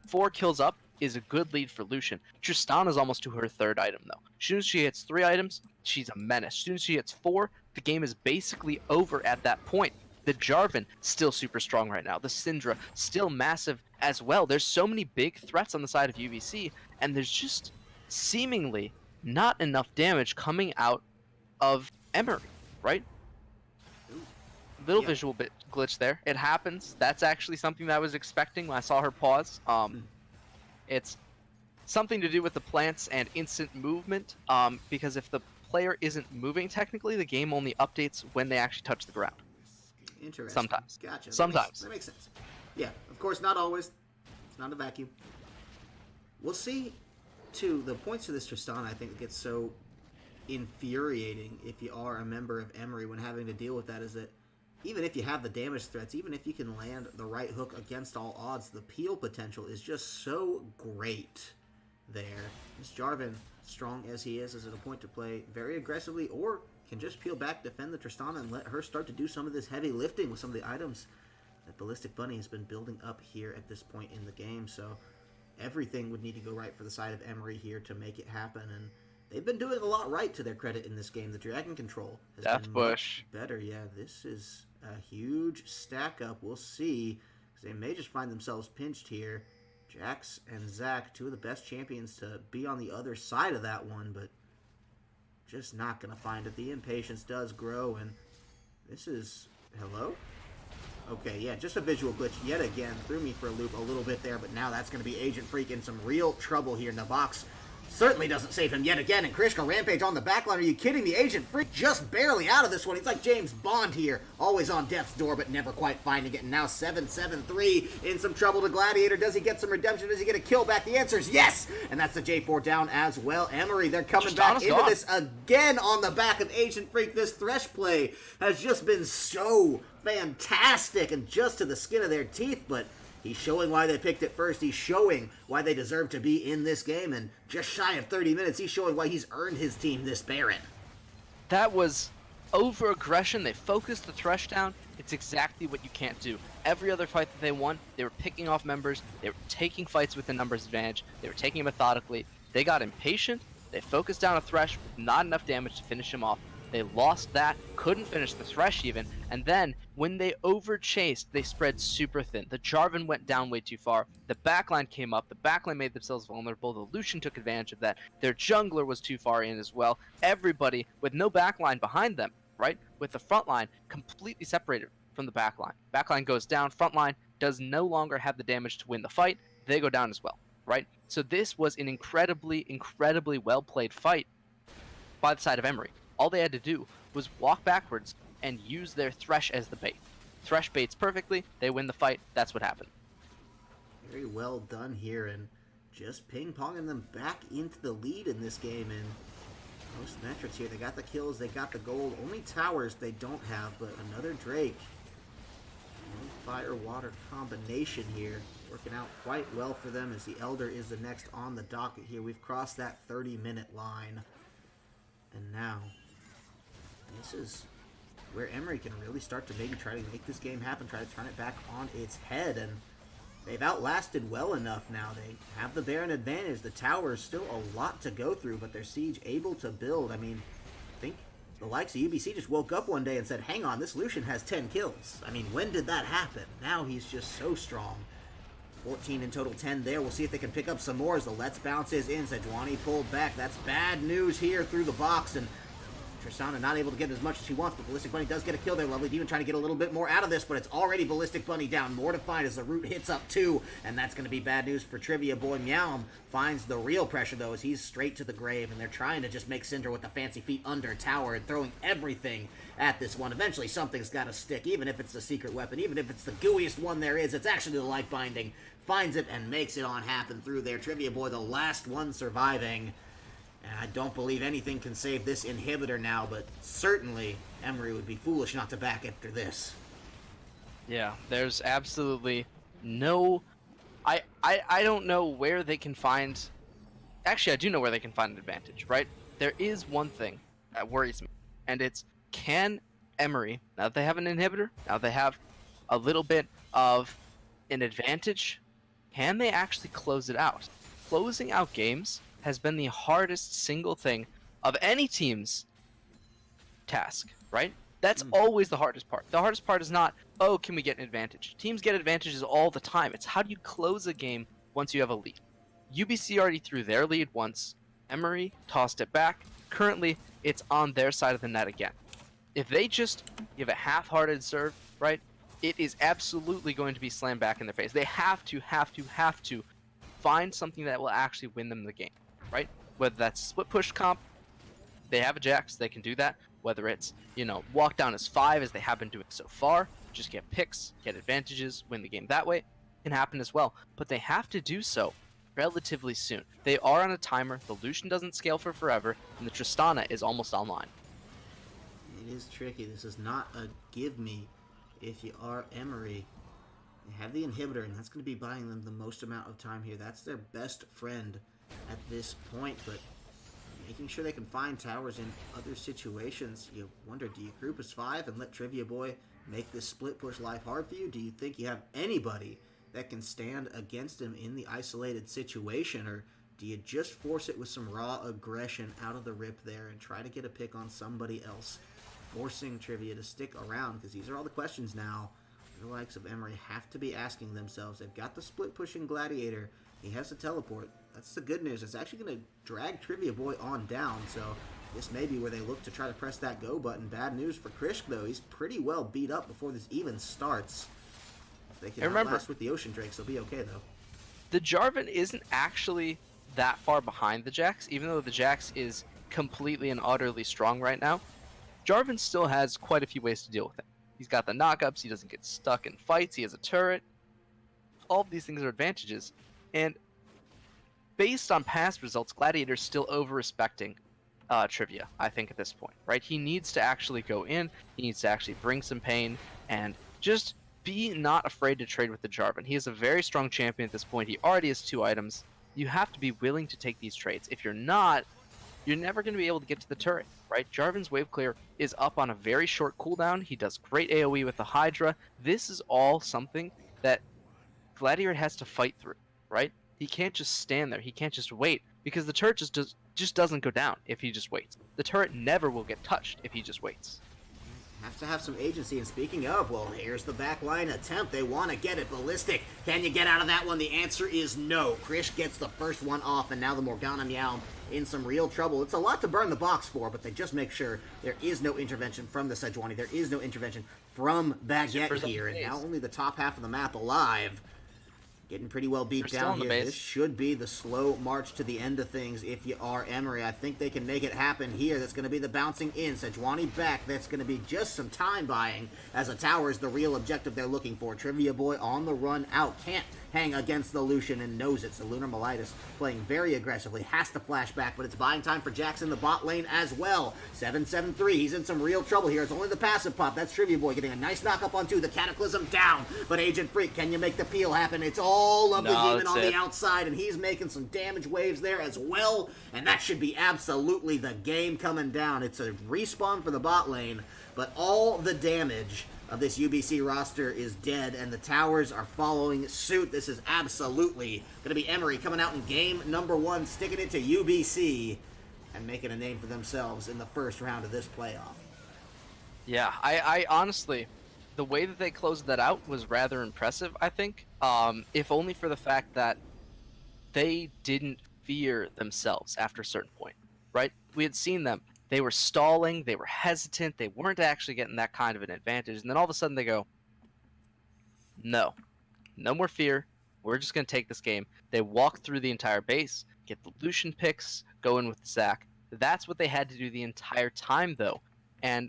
4 kills up is a good lead for Lucian. Tristan is almost to her 3rd item, though. As soon as she hits 3 items, she's a menace. As soon as she hits 4, the game is basically over at that point. The Jarvan, still super strong right now. The Syndra, still massive as well. There's so many big threats on the side of UBC, and there's just seemingly not enough damage coming out of Emory, right? Little visual bit glitch there. It happens. That's actually something that I was expecting when I saw her pause. It's something to do with the plants and instant movement, because if the player isn't moving technically, the game only updates when they actually touch the ground. Interesting. Sometimes. Gotcha. Sometimes. That makes sense. Yeah, of course, not always. It's not a vacuum. We'll see, too, the points to this Tristan, I think, gets so infuriating if you are a member of Emory when having to deal with that, is that even if you have the damage threats, even if you can land the right hook against all odds, the peel potential is just so great there. This Jarvan, strong as he is at a point to play very aggressively, or can just peel back, defend the Tristana, and let her start to do some of this heavy lifting with some of the items that Ballistic Bunny has been building up here at this point in the game. So everything would need to go right for the side of Emory here to make it happen, and they've been doing a lot right to their credit in this game. The Dragon control has been much better. Yeah, this is A huge stack up. We'll see. Because they may just find themselves pinched here. Jax and Zach, two of the best champions to be on the other side of that one, but just not going to find it. The impatience does grow, and this is... Hello? Okay, yeah, just a visual glitch yet again. Threw me for a loop a little bit there, but now that's going to be Agent Freak in some real trouble here. Navox certainly doesn't save him yet again, and Krishna Rampage on the backline. Are you kidding me? Agent Freak just barely out of this one. He's like James Bond here, always on death's door, but never quite finding it. And now 7-7-3 in some trouble to Gladiator. Does he get some redemption? Does he get a kill back? The answer is yes! And that's the J4 down as well. Emory, they're coming back into this again on the back of Agent Freak. This Thresh play has just been so fantastic and just to the skin of their teeth, but he's showing why they picked it first. He's showing why they deserve to be in this game, and just shy of 30 minutes, he's showing why he's earned his team this Baron. That was over-aggression. They focused the Thresh down. It's exactly what you can't do. Every other fight that they won, they were picking off members. They were taking fights with the numbers advantage. They were taking it methodically. They got impatient. They focused down a Thresh with not enough damage to finish him off. They lost that, couldn't finish the Thresh even, and then when they over-chased, they spread super thin. The Jarvan went down way too far, the backline came up, the backline made themselves vulnerable, the Lucian took advantage of that, their jungler was too far in as well, everybody with no backline behind them, right? With the front line completely separated from the backline. Backline goes down, front line does no longer have the damage to win the fight, they go down as well, right? So this was an incredibly, incredibly well-played fight by the side of Emory. All they had to do was walk backwards and use their Thresh as the bait. Thresh baits perfectly, they win the fight, that's what happened. Very well done here, and just ping-ponging them back into the lead in this game, and most metrics here. They got the kills, they got the gold, only towers they don't have, but another Drake. Fire-water combination here, working out quite well for them as the Elder is the next on the docket here. We've crossed that 30-minute line, and now this is where Emory can really start to maybe try to make this game happen, try to turn it back on its head, and they've outlasted well enough now. They have the Baron advantage. The tower is still a lot to go through, but their Siege able to build. I mean, I think the likes of UBC just woke up one day and said, hang on, this Lucian has 10 kills. I mean, when did that happen? Now he's just so strong. 14 in total, 10 there. We'll see if they can pick up some more as the Let's Bounce is in. Sejuani pulled back. That's bad news here through the box, and Tristana not able to get as much as she wants, but Ballistic Bunny does get a kill there. Lovely Demon trying to get a little bit more out of this, but it's already Ballistic Bunny down. More to find as the root hits up too, and that's going to be bad news for Trivia Boy. Meowm finds the real pressure though as he's straight to the grave, and they're trying to just make Cinder with the fancy feet under tower and throwing everything at this one. Eventually something's got to stick, even if it's the secret weapon, even if it's the gooeyest one there is. It's actually the life binding. Finds it and makes it on happen through there. Trivia Boy, the last one surviving. And I don't believe anything can save this inhibitor now, but certainly Emory would be foolish not to back after this. Yeah, there's absolutely no... I don't know where they can find... Actually, I do know where they can find an advantage, right? There is one thing that worries me, and it's, can Emory, now that they have an inhibitor, now that they have a little bit of an advantage, can they actually close it out? Closing out games has been the hardest single thing of any team's task, right? That's always the hardest part. The hardest part is not, oh, can we get an advantage? Teams get advantages all the time. It's how do you close a game once you have a lead? UBC already threw their lead once. Emory tossed it back. Currently, it's on their side of the net again. If they just give a half-hearted serve, right, it is absolutely going to be slammed back in their face. They have to find something that will actually win them the game. Right? Whether that's split push comp, they have a Jax, they can do that. Whether it's, walk down as 5 as they have been doing so far, just get picks, get advantages, win the game that way, can happen as well. But they have to do so relatively soon. They are on a timer, the Lucian doesn't scale for forever, and the Tristana is almost online. It is tricky. This is not a give me if you are Emory. They have the inhibitor, and that's going to be buying them the most amount of time here. That's their best friend at this point, but making sure they can find towers in other situations. You wonder, do you group as 5 and let Trivia Boy make this split push life hard for you? Do you think you have anybody that can stand against him in the isolated situation, or do you just force it with some raw aggression out of the rip there and try to get a pick on somebody else? forcing Trivia to stick around, because these are all the questions now the likes of Emory have to be asking themselves. They've got the split pushing Gladiator. He has to teleport. That's the good news. It's actually going to drag Trivia Boy on down, so this may be where they look to try to press that go button. Bad news for Krishk, though. He's pretty well beat up before this even starts. If they can outlast with the Ocean Drakes, they'll be okay, though. The Jarvan isn't actually that far behind the Jax, even though the Jax is completely and utterly strong right now. Jarvan still has quite a few ways to deal with it. He's got the knockups, he doesn't get stuck in fights, he has a turret. All of these things are advantages. And based on past results, Gladiator's still over-respecting Trivia, I think, at this point, right? He needs to actually go in, he needs to actually bring some pain, and just be not afraid to trade with the Jarvan. He is a very strong champion at this point. He already has 2 items. You have to be willing to take these trades. If you're not, you're never going to be able to get to the turret, right? Jarvan's wave clear is up on a very short cooldown. He does great AoE with the Hydra. This is all something that Gladiator has to fight through, right? He can't just stand there. He can't just wait, because the turret just doesn't go down if he just waits. The turret never will get touched if he just waits. Have to have some agency, and speaking of, well, here's the backline attempt. They want to get it ballistic. Can you get out of that one? The answer is no. Krish gets the first one off, and now the Morgana Meow in some real trouble. It's a lot to burn the box for, but they just make sure there is no intervention from the Sejuani. There is no intervention from Baguette here, and now only the top half of the map alive. Getting pretty well beat down here. This should be the slow march to the end of things if you are Emory. I think they can make it happen here. That's going to be the bouncing in. Sejuani back. That's going to be just some time buying, as a tower is the real objective they're looking for. Trivia Boy on the run out. Can't hang against the Lucian and knows it. So Lunar Melitis playing very aggressively. Has to flash back, but it's buying time for Jax in the bot lane as well. 7-7-3. He's in some real trouble here. It's only the passive pop. That's Trivia Boy getting a nice knock up on 2. The Cataclysm down. But Agent Freak, can you make the peel happen? It's all of the demon on the outside, and he's making some damage waves there as well. And that should be absolutely the game coming down. It's a respawn for the bot lane, but all the damage of this UBC roster is dead, and the towers are following suit. This is absolutely going to be Emory coming out in game number 1, sticking it to UBC, and making a name for themselves in the first round of this playoff. Yeah, I honestly, the way that they closed that out was rather impressive, I think, if only for the fact that they didn't fear themselves after a certain point, right? We had seen them. They were stalling, they were hesitant, they weren't actually getting that kind of an advantage, and then all of a sudden they go, no more fear, we're just going to take this game. They walk through the entire base, get the Lucian picks, go in with the Zac. That's what they had to do the entire time, though, and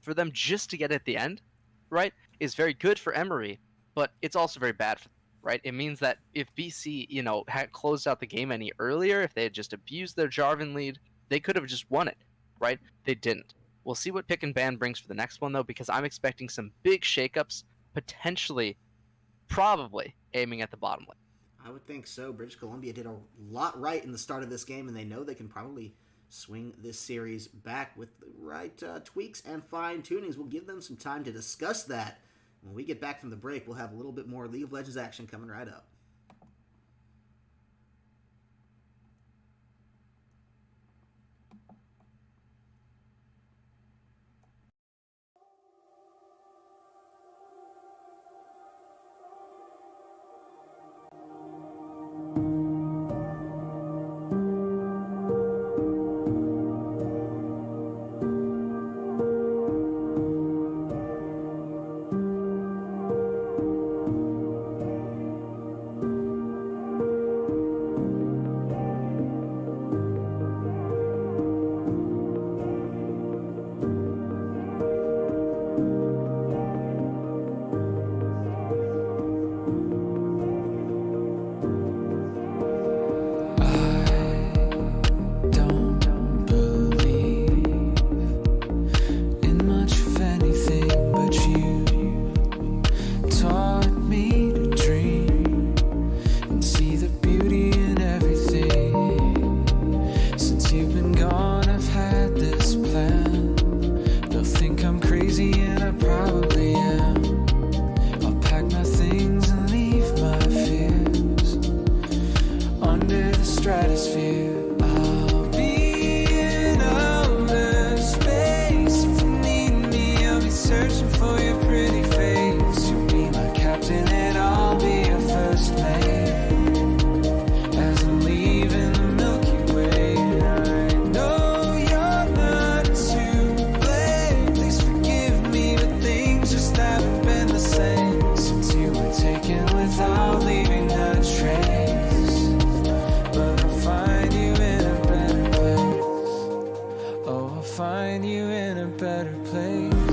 for them just to get at the end, right, is very good for Emory, but it's also very bad for them, right? It means that if BC, had closed out the game any earlier, if they had just abused their Jarvan lead, they could have just won it. Right? They didn't. We'll see what Pick and Ban brings for the next one, though, because I'm expecting some big shakeups, potentially, probably, aiming at the bottom lane. I would think so. British Columbia did a lot right in the start of this game, and they know they can probably swing this series back with the right tweaks and fine-tunings. We'll give them some time to discuss that. When we get back from the break, we'll have a little bit more League of Legends action coming right up. find you in a better place.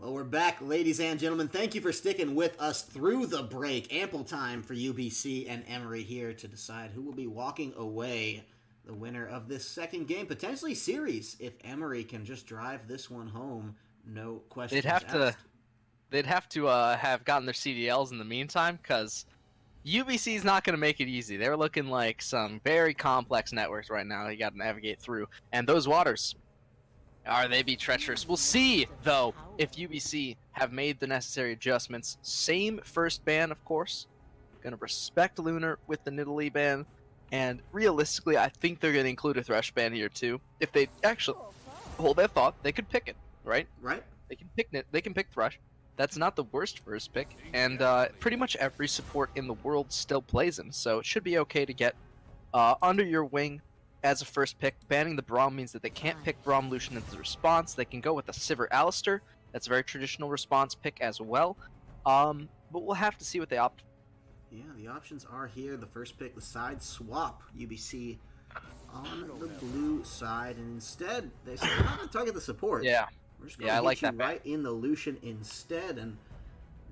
Well, we're back, ladies and gentlemen. Thank you for sticking with us through the break. Ample time for UBC and Emory here to decide who will be walking away the winner of this second game, potentially series, if Emory can just drive this one home. No questions asked. They'd have to have gotten their CDLs in the meantime, because UBC is not going to make it easy. They're looking like some very complex networks right now you got to navigate through. And those waters, are they be treacherous? We'll see, though, if UBC have made the necessary adjustments. Same first ban, of course. Going to respect Lunar with the Nidalee ban. And realistically, I think they're going to include a Thresh ban here, too. If they actually hold that thought, they could pick it, right? Right. They can pick Thresh. That's not the worst first pick. And pretty much every support in the world still plays him. So it should be okay to get under your wing as a first pick. Banning the Braum means that they can't pick Braum Lucian as the response. They can go with a Sivir Alistair. That's a very traditional response pick as well. But we'll have to see what they opt for. Yeah, the options are here. The first pick, the side swap. UBC on the blue side. And instead, they say, we're not going to target the support. Yeah. We're just going to get you right in the Lucian instead. And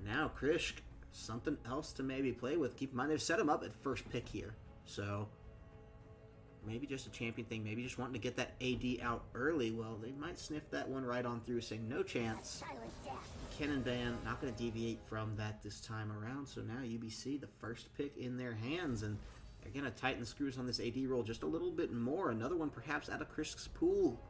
now, Krish, something else to maybe play with. Keep in mind, they've set him up at first pick here. So maybe just a champion thing, maybe just wanting to get that AD out early. Well, they might sniff that one right on through, saying no chance. Kennen Ban not going to deviate from that this time around. So now UBC, the first pick in their hands, and they're going to tighten the screws on this AD roll just a little bit more. Another one perhaps out of Krish's pool.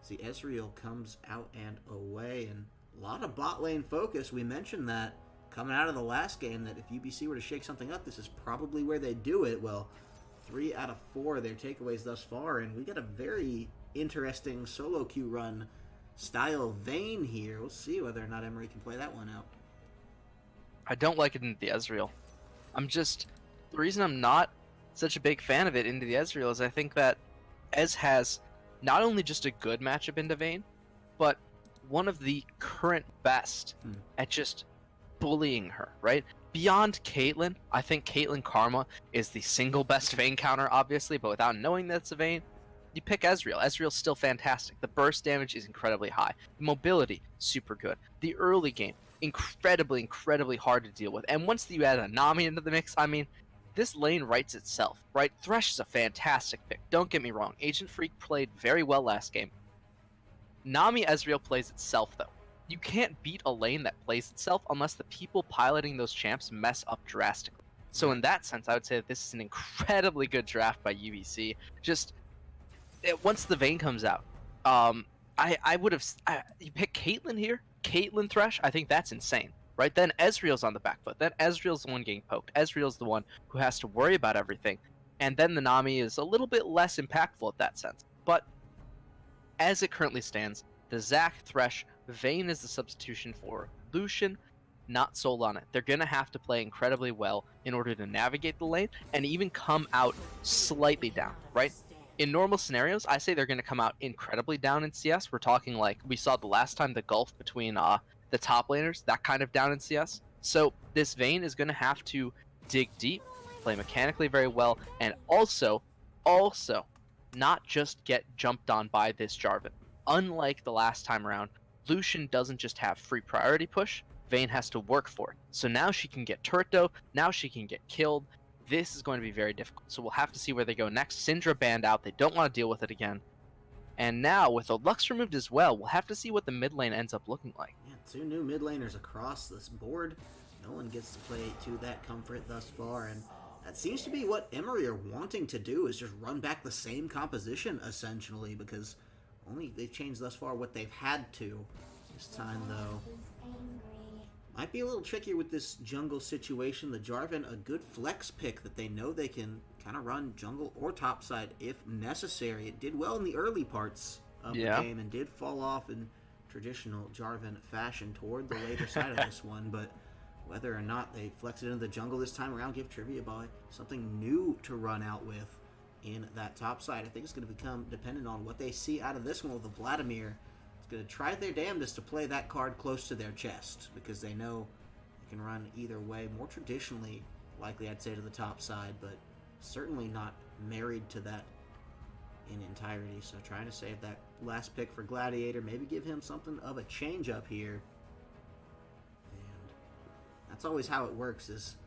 See, Ezreal comes out and away, and a lot of bot lane focus. We mentioned that coming out of the last game, that if UBC were to shake something up, this is probably where they do it. Well, 3 out of 4 of their takeaways thus far, and we got a very interesting solo queue run style Vayne here. We'll see whether or not Emory can play that one out. I don't like it into the Ezreal. The reason I'm not such a big fan of it into the Ezreal is I think that Ez has not only just a good matchup into Vayne, but one of the current best at just bullying her, right? Beyond Caitlyn, I think Caitlyn Karma is the single best Vayne counter, obviously, but without knowing that's a Vayne, you pick Ezreal. Ezreal's still fantastic. The burst damage is incredibly high. The mobility, super good. The early game, incredibly hard to deal with. And once you add a Nami into the mix, I mean, this lane writes itself, right? Thresh is a fantastic pick. Don't get me wrong. Agent Freak played very well last game. Nami Ezreal plays itself, though. You can't beat a lane that plays itself unless the people piloting those champs mess up drastically. So in that sense, I would say that this is an incredibly good draft by UBC. Once the Vayne comes out, I would have you pick Caitlyn here, Caitlyn Thresh. I think that's insane, right? Then Ezreal's on the back foot. Then Ezreal's the one getting poked. Ezreal's the one who has to worry about everything, and then the Nami is a little bit less impactful at that sense. But as it currently stands, the Zac Thresh Vayne is the substitution for Lucian, not sold on it. They're gonna have to play incredibly well in order to navigate the lane and even come out slightly down, right? In normal scenarios, I say they're going to come out incredibly down in CS. We're talking like we saw the last time, the gulf between the top laners, that kind of down in CS. So this Vayne is going to have to dig deep, play mechanically very well, and also not just get jumped on by this Jarvan. Unlike the last time around, Lucian doesn't just have free priority push, Vayne has to work for it. So now she can get turret, now she can get killed. This is going to be very difficult, so we'll have to see where they go next. Syndra banned out, they don't want to deal with it again. And now, with the Lux removed as well, we'll have to see what the mid lane ends up looking like. Yeah, 2 new mid laners across this board. No one gets to play to that comfort thus far, and that seems to be what Emory are wanting to do, is just run back the same composition, essentially, because only they've changed thus far what they've had to. This time, though, might be a little trickier with this jungle situation. The Jarvan, a good flex pick that they know they can kind of run jungle or topside if necessary. It did well in the early parts of the game and did fall off in traditional Jarvan fashion toward the later side of this one, but whether or not they flex it into the jungle this time around, give Trivia Boy something new to run out with in that top side. I think it's going to become dependent on what they see out of this one with the Vladimir. It's going to try their damnedest to play that card close to their chest, because they know they can run either way. More traditionally, likely I'd say to the top side, but certainly not married to that in entirety. So trying to save that last pick for Gladiator, maybe give him something of a change up here. And that's always how it works, is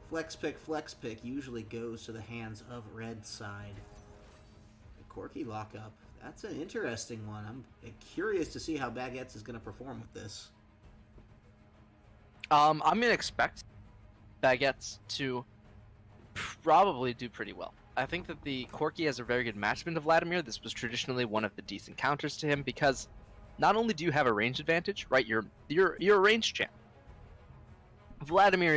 flex pick usually goes to the hands of red side. The Corki lockup, that's an interesting one. I'm curious to see how Baguettes is going to perform with this. I'm going to expect Baguettes to probably do pretty well. I think that the Corki has a very good matchman to Vladimir. This was traditionally one of the decent counters to him, because not only do you have a range advantage, right? You're a range champ. Vladimir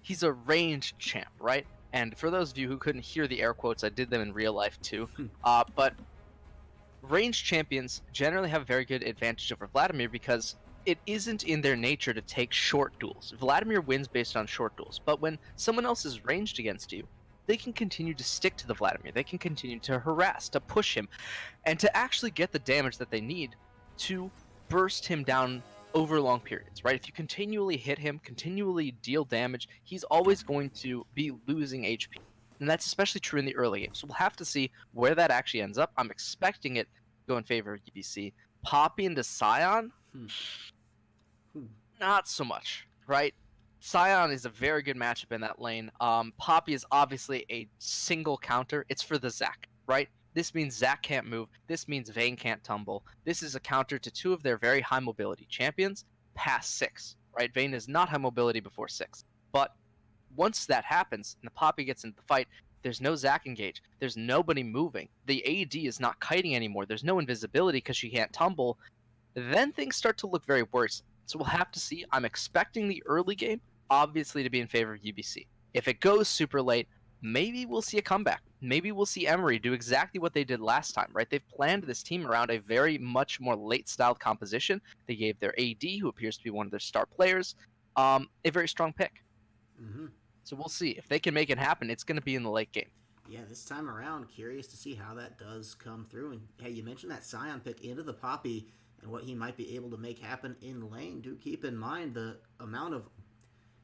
he's a ranged champ, right? And for those of you who couldn't hear the air quotes, I did them in real life too. But ranged champions generally have a very good advantage over Vladimir, because it isn't in their nature to take short duels. Vladimir wins based on short duels, but when someone else is ranged against you, they can continue to stick to the Vladimir. They can continue to harass, to push him, and to actually get the damage that they need to burst him down over long periods, right? If you continually hit him, continually deal damage, he's always going to be losing HP. And that's especially true in the early game. So we'll have to see where that actually ends up. I'm expecting it to go in favor of UBC. Poppy into Scion? Not so much, right? Scion is a very good matchup in that lane. Poppy is obviously a single counter. It's for the Zac, right? This means Zac can't move. This means Vayne can't tumble. This is a counter to 2 of their very high mobility champions past 6, right? Vayne is not high mobility before 6. But once that happens and the Poppy gets into the fight, there's no Zac engage. There's nobody moving. The AD is not kiting anymore. There's no invisibility because she can't tumble. Then things start to look very worse. So we'll have to see. I'm expecting the early game, obviously, to be in favor of UBC. If it goes super late, maybe we'll see a comeback. Maybe we'll see Emory do exactly what they did last time, right? They've planned this team around a very much more late-styled composition. They gave their AD, who appears to be one of their star players, a very strong pick. Mm-hmm. So we'll see. If they can make it happen, it's going to be in the late game. Yeah, this time around, curious to see how that does come through. And hey, you mentioned that Scion pick into the Poppy and what he might be able to make happen in lane. Do keep in mind the amount of,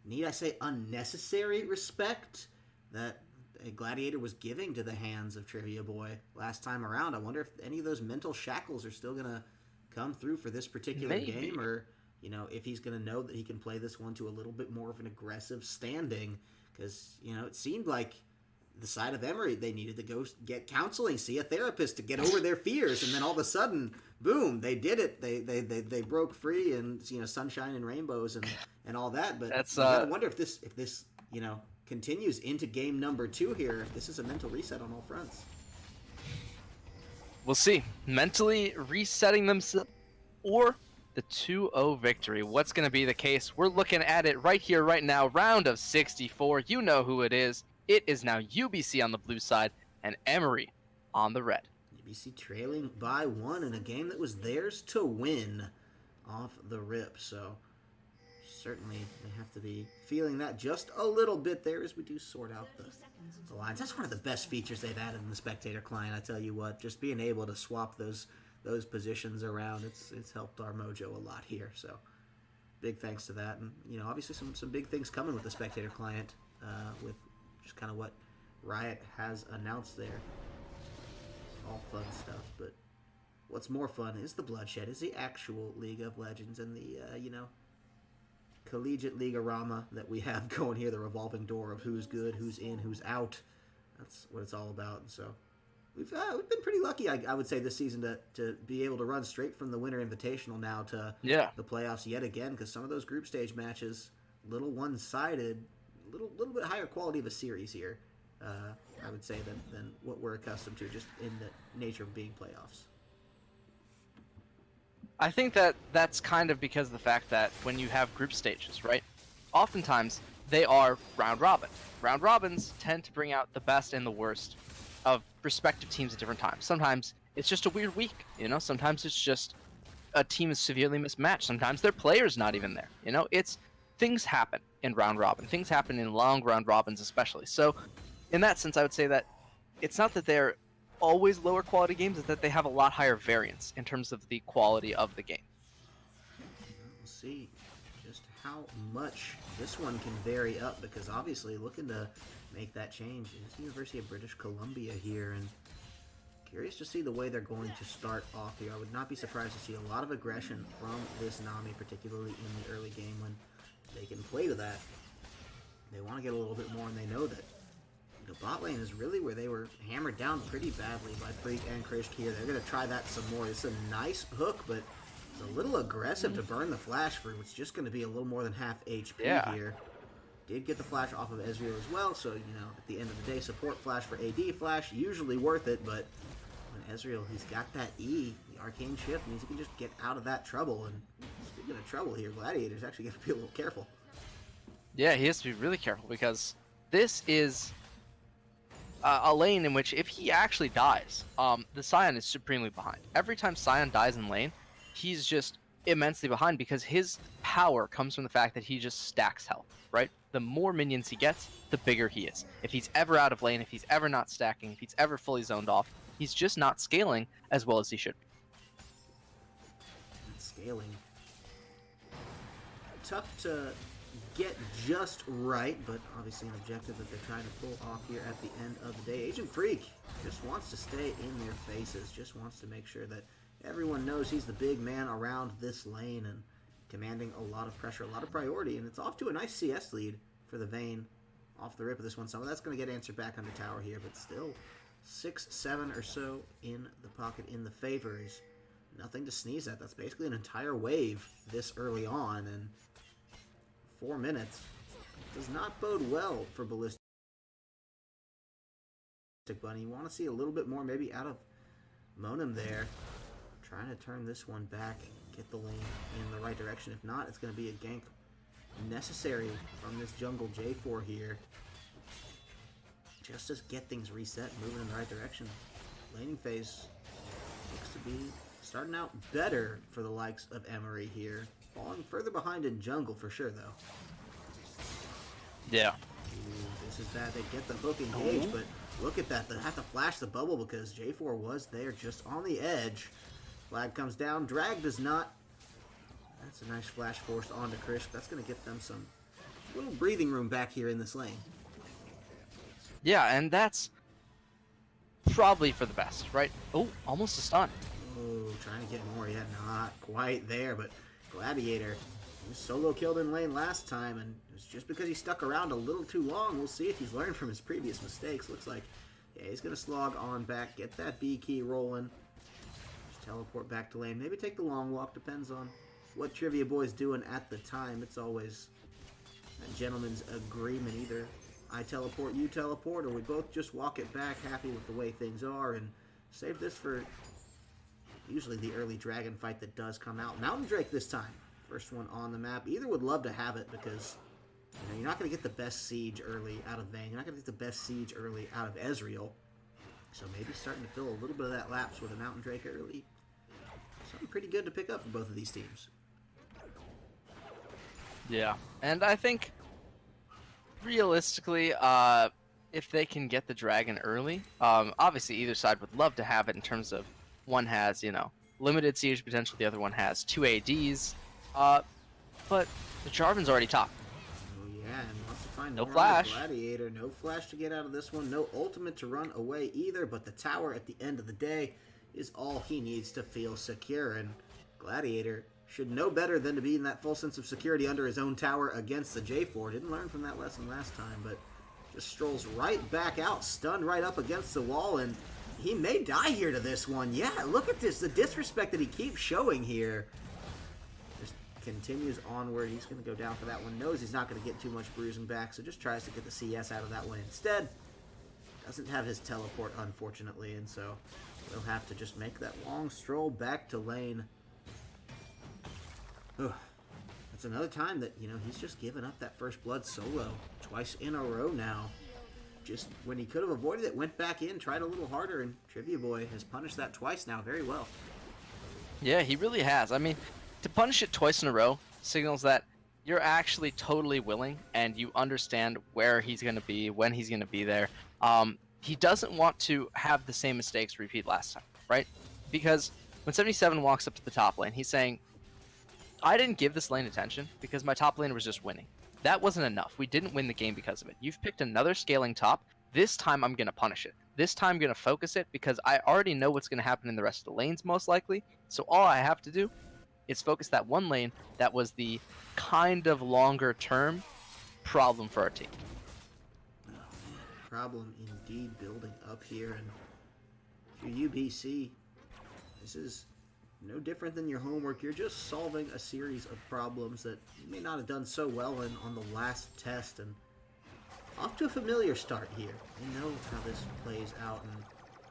need I say, unnecessary respect that a Gladiator was giving to the hands of Trivia Boy last time around. I wonder if any of those mental shackles are still going to come through for this particular game, or, you know, if he's going to know that he can play this one to a little bit more of an aggressive standing. Because, you know, it seemed like the side of Emory, they needed to go get counseling, see a therapist to get over their fears, and then all of a sudden, boom, they did it. They broke free, and, you know, sunshine and rainbows and all that. But that's I wonder if this you know, continues into game number 2 here. If this is a mental reset on all fronts. We'll see. Mentally resetting themselves or the 2-0 victory. What's going to be the case? We're looking at it right here, right now. Round of 64. You know who it is. It is now UBC on the blue side and Emory on the red. UBC trailing by 1 in a game that was theirs to win off the rip. So certainly they have to be feeling that just a little bit there as we do sort out the lines. That's one of the best features they've added in the spectator client. I tell you what, just being able to swap those positions around, it's helped our mojo a lot here. So big thanks to that. And, you know, obviously some big things coming with the spectator client with just kind of what Riot has announced there. All fun stuff, but what's more fun is the bloodshed, is the actual League of Legends and the, you know, collegiate league-orama that we have going here, the revolving door of who's good, who's in, who's out. That's what it's all about. And so we've been pretty lucky, I would say, this season to be able to run straight from the Winter Invitational now to the playoffs yet again, because some of those group stage matches, little one-sided, little bit higher quality of a series here, I would say, than what we're accustomed to just in the nature of being playoffs. I think that's kind of because of the fact that when you have group stages, right? Oftentimes they are round robin. Round robins tend to bring out the best and the worst of respective teams at different times. Sometimes it's just a weird week, you know? Sometimes it's just a team is severely mismatched. Sometimes their player's not even there, you know? Things happen in round robin. Things happen in long round robins especially. So in that sense, I would say that it's not that they're always lower quality games, is that they have a lot higher variance in terms of the quality of the game. We'll see just how much this one can vary up, because obviously looking to make that change is University of British Columbia here, and curious to see the way they're going to start off here. I would not be surprised to see a lot of aggression from this Nami, particularly in the early game when they can play to that. They want to get a little bit more, and they know that the bot lane is really where they were hammered down pretty badly by Freak and Krish here. They're going to try that some more. It's a nice hook, but it's a little aggressive to burn the flash for what's just going to be a little more than half HP here. Did get the flash off of Ezreal as well, so, you know, at the end of the day, support flash for AD flash, usually worth it, but when Ezreal, he's got that E, the arcane shift, means he can just get out of that trouble. And speaking of trouble here, Gladiator's actually going to be a little careful. Yeah, he has to be really careful, because this is a lane in which if he actually dies, the Scion is supremely behind. Every time Scion dies in lane, he's just immensely behind, because his power comes from the fact that he just stacks health, right? The more minions he gets, the bigger he is. If he's ever out of lane, if he's ever not stacking, if he's ever fully zoned off, he's just not scaling as well as he should be. Scaling. Tough to get just right, but obviously an objective that they're trying to pull off here at the end of the day. Agent Freak just wants to stay in their faces, just wants to make sure that everyone knows he's the big man around this lane and commanding a lot of pressure, a lot of priority, and it's off to a nice CS lead for the Vayne off the rip of this one. Some of that's going to get answered back under tower here, but still 6-7 or so in the pocket in the favor is nothing to sneeze at. That's basically an entire wave this early on, and 4 minutes does not bode well for Ballistic Bunny. You want to see a little bit more maybe out of Monum there, trying to turn this one back, get the lane in the right direction. If not, it's going to be a gank necessary from this jungle J4 here. just to get things reset, moving in the right direction. Laning phase looks to be starting out better for the likes of Emory here. Falling further behind in jungle for sure, though. Yeah. Ooh, this is bad. They get the hook engaged, but look at that. They have to flash the bubble because J4 was there just on the edge. Flag comes down. Drag does not. That's a nice flash forced onto Krish. That's going to get them some little breathing room back here in this lane. Yeah, and that's probably for the best, right? Oh, almost a stun. Oh, trying to get more. Yeah, not quite there, but Gladiator was solo killed in lane last time, and it was just because he stuck around a little too long. We'll see if he's learned from his previous mistakes. Looks like, yeah, he's going to slog on back, get that B key rolling, just teleport back to lane. Maybe take the long walk, depends on what Trivia Boy's doing at the time. It's always a gentleman's agreement. Either I teleport, you teleport, or we both just walk it back, happy with the way things are, and save this for usually the early dragon fight that does come out. Mountain Drake this time. First one on the map. Either would love to have it because you're not going to get the best siege early out of Vayne. You're not going to get the best siege early out of Ezreal. So maybe starting to fill a little bit of that lapse with a Mountain Drake early. Something pretty good to pick up for both of these teams. Yeah, and I think realistically, if they can get the dragon early, obviously either side would love to have it in terms of one has, limited siege potential, the other one has 2 ADs, but the Jarvan's already top. Oh yeah, and wants to find No more flash. on the Gladiator. No flash to get out of this one. No ultimate to run away either, but the tower at the end of the day is all he needs to feel secure, and Gladiator should know better than to be in that full sense of security under his own tower against the J4. Didn't learn from that lesson last time, but just strolls right back out, stunned right up against the wall, and he may die here to this one. Yeah, look at this, the disrespect that he keeps showing here. Just continues onward. He's going to go down for that one. Knows he's not going to get too much bruising back, so just tries to get the CS out of that one instead. Doesn't have his teleport, unfortunately, and so he'll have to just make that long stroll back to lane. Ugh. That's another time that, he's just given up that first blood solo twice in a row now. Just when he could have avoided it, went back in, tried a little harder, and Trivia Boy has punished that twice now very well. Yeah, he really has. I mean, to punish it twice in a row signals that you're actually totally willing and you understand where he's going to be, when he's going to be there. He doesn't want to have the same mistakes repeat last time, right? Because when 77 walks up to the top lane, he's saying, I didn't give this lane attention because my top lane was just winning. That wasn't enough. We didn't win the game because of it. You've picked another scaling top. This time I'm going to punish it. This time I'm going to focus it because I already know what's going to happen in the rest of the lanes most likely. So all I have to do is focus that one lane that was the kind of longer term problem for our team. Oh, man. Problem indeed building up here. And for UBC, this is no different than your homework. You're just solving a series of problems that you may not have done so well in on the last test, and off to a familiar start here. They know how this plays out, and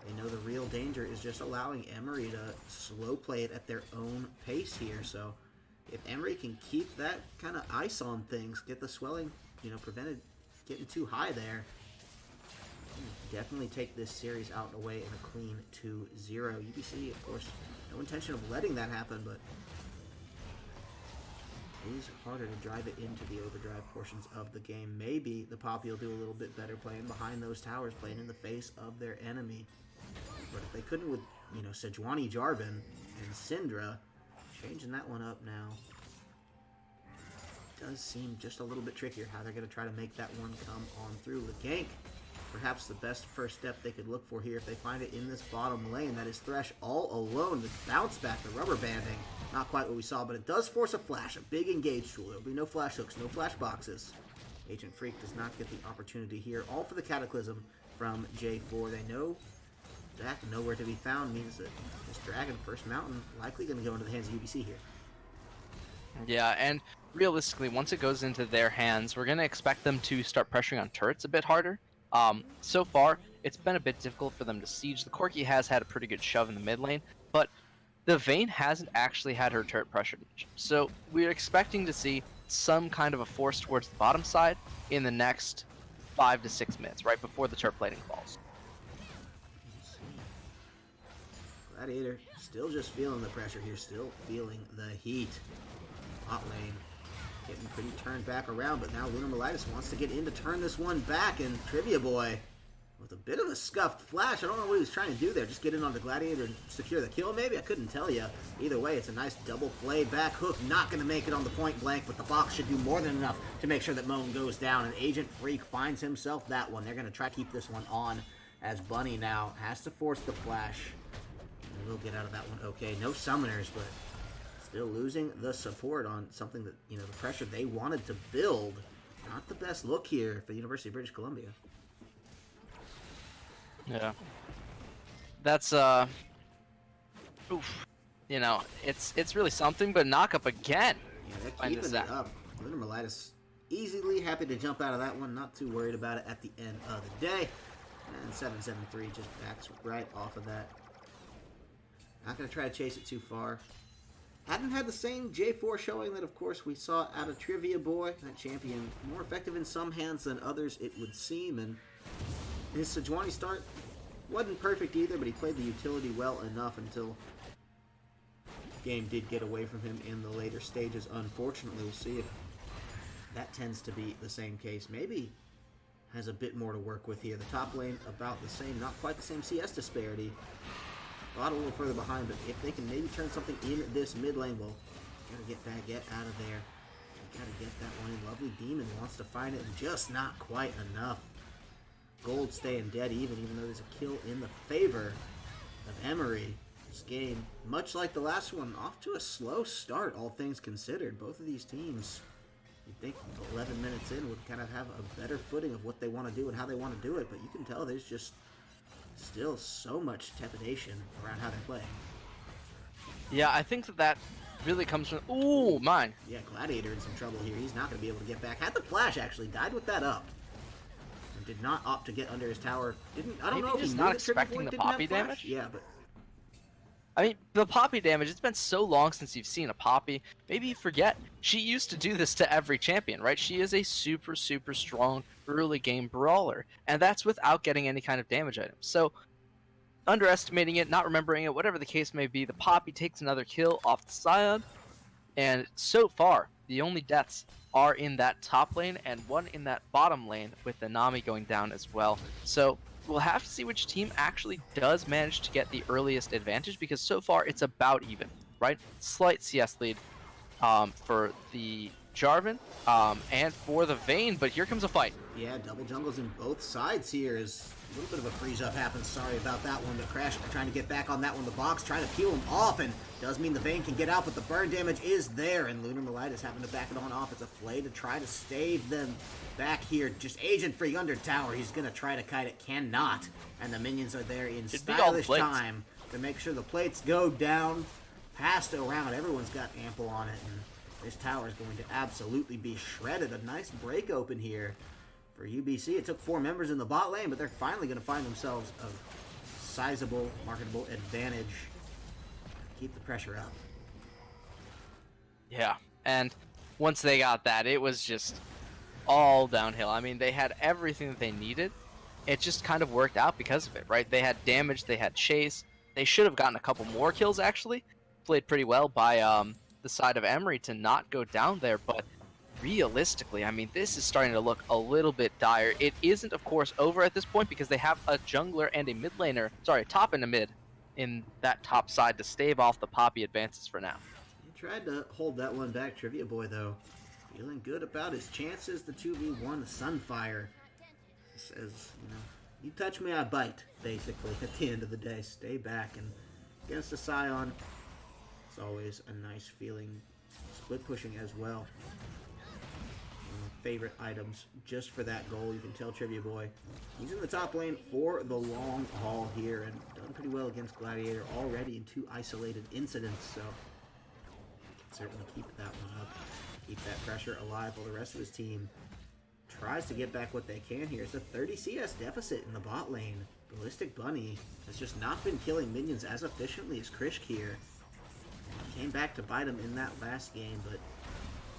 they know the real danger is just allowing Emory to slow play it at their own pace here. So if Emory can keep that kind of ice on things, get the swelling, prevented getting too high there, definitely take this series out and away in a clean 2-0. UBC, of course, no intention of letting that happen, but it is harder to drive it into the overdrive portions of the game. Maybe the Poppy will do a little bit better playing behind those towers, playing in the face of their enemy. But if they couldn't with, Sejuani Jarvan and Syndra, changing that one up now does seem just a little bit trickier how they're going to try to make that one come on through. The gank, perhaps the best first step they could look for here if they find it in this bottom lane. That is Thresh all alone. The bounce back, the rubber banding, not quite what we saw, but it does force a flash, a big engage tool. There'll be no flash hooks, no flash boxes. Agent Freak does not get the opportunity here. All for the Cataclysm from J4. They know that nowhere to be found means that this Dragon First Mountain likely going to go into the hands of UBC here. Yeah, and realistically, once it goes into their hands, we're going to expect them to start pressuring on turrets a bit harder. So far, it's been a bit difficult for them to siege. The Corki has had a pretty good shove in the mid lane, but the Vayne hasn't actually had her turret pressured much. So we're expecting to see some kind of a force towards the bottom side in the next 5 to 6 minutes, right before the turf plating falls. Gladiator still just feeling the pressure here, still feeling the heat. Bot lane getting pretty turned back around, but now Lunar Melitis wants to get in to turn this one back, and Trivia Boy with a bit of a scuffed flash. I don't know what he was trying to do there. Just get in on the Gladiator and secure the kill, maybe? I couldn't tell you. Either way, it's a nice double play back hook. Not going to make it on the point blank, but the box should do more than enough to make sure that Moan goes down, and Agent Freak finds himself that one. They're going to try to keep this one on, as Bunny now has to force the flash. And we'll get out of that one okay. No summoners, but still losing the support on something that, the pressure they wanted to build. Not the best look here for the University of British Columbia. Yeah. That's oof. It's really something, but knock up again. Yeah, they're keeping it up. Lunar Melitis easily happy to jump out of that one, not too worried about it at the end of the day. And 773 just backs right off of that. Not going to try to chase it too far. Hadn't had the same J4 showing that, of course, we saw out of Trivia Boy. That champion more effective in some hands than others, it would seem. And his Sejuani start wasn't perfect either, but he played the utility well enough until the game did get away from him in the later stages. Unfortunately, we'll see if that tends to be the same case. Maybe has a bit more to work with here. The top lane about the same, not quite the same CS disparity. Bot a little further behind, but if they can maybe turn something in this mid lane, well, gotta get Baguette out of there. Gotta get that one in. Lovely Demon wants to find it, and just not quite enough. Gold staying dead even though there's a kill in the favor of Emory. This game, much like the last one, off to a slow start, all things considered. Both of these teams, you'd think 11 minutes in would kind of have a better footing of what they want to do and how they want to do it, but you can tell there's just still so much trepidation around how they're playing. Yeah, I think that really comes from... Ooh, mine. Yeah, Gladiator in some trouble here. He's not going to be able to get back. Had the flash, actually. Died with that up. And did not opt to get under his tower. I don't know if he's not expecting the poppy damage? Yeah, but... I mean, the poppy damage, it's been so long since you've seen a poppy. Maybe you forget. She used to do this to every champion, right? She is a super, super strong early game brawler. And that's without getting any kind of damage items. So, underestimating it, not remembering it, whatever the case may be, the poppy takes another kill off the Scion. And so far, the only deaths are in that top lane and one in that bottom lane with the Nami going down as well. So, we'll have to see which team actually does manage to get the earliest advantage, because so far it's about even, right? Slight CS lead for the Jarvan and for the Vayne, but here comes a fight. Yeah, double jungles in both sides here as a little bit of a freeze up happens. Sorry about that one, but Crash trying to get back on that one. The box trying to peel him off, and does mean the Vayne can get out, but the burn damage is there, and Lunar Melitis having to back it on off. It's a play to try to stave them back here. Just Agent Freak under tower. He's going to try to kite it. Cannot. And the minions are there in stylish time to make sure the plates go down. Passed around. Everyone's got ample on it. And this tower is going to absolutely be shredded. A nice break open here for UBC. It took 4 members in the bot lane, but they're finally going to find themselves a sizable, marketable advantage. Keep the pressure up. Yeah. And once they got that, it was just all downhill. I mean, they had everything that they needed. It just kind of worked out because of it, right? They had damage, they had chase. They should have gotten a couple more kills, actually. Played pretty well by the side of Emory to not go down there, but realistically, I mean, this is starting to look a little bit dire. It isn't, of course, over at this point because they have a jungler and a mid laner, sorry, top and a mid in that top side to stave off the poppy advances for now. He tried to hold that one back, Trivia Boy, though. Feeling good about his chances. The 2v1 Sunfire says, you touch me, I bite, basically, at the end of the day. Stay back, and against the Scion, it's always a nice feeling. Split pushing as well. One of my favorite items just for that goal. You can tell Trivia Boy, he's in the top lane for the long haul here, and done pretty well against Gladiator already in 2 isolated incidents, so can certainly keep that one up. Keep that pressure alive while the rest of his team tries to get back what they can here. It's a 30 CS deficit in the bot lane. Ballistic Bunny has just not been killing minions as efficiently as Krishk here. Came back to bite him in that last game, but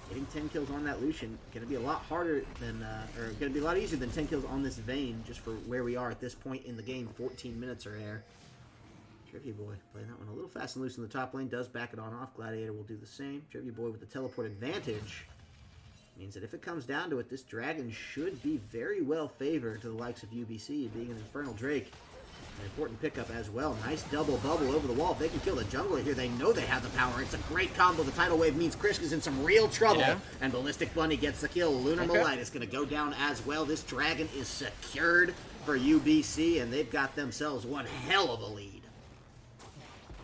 Getting 10 kills on that Lucian going to be a lot harder than, or going to be a lot easier than 10 kills on this Vayne, just for where we are at this point in the game. 14 minutes or there. Trivia Boy playing that one a little fast and loose in the top lane, does back it on off. Gladiator will do the same. Trivia Boy with the teleport advantage means that if it comes down to it, this dragon should be very well favored to the likes of UBC, being an Infernal Drake. An important pickup as well. Nice double bubble over the wall. If they can kill the jungler here, they know they have the power. It's a great combo. The tidal wave means Krish is in some real trouble. Yeah. And Ballistic Bunny gets the kill. Lunar Malite is going to go down as well. This dragon is secured for UBC, and they've got themselves one hell of a lead.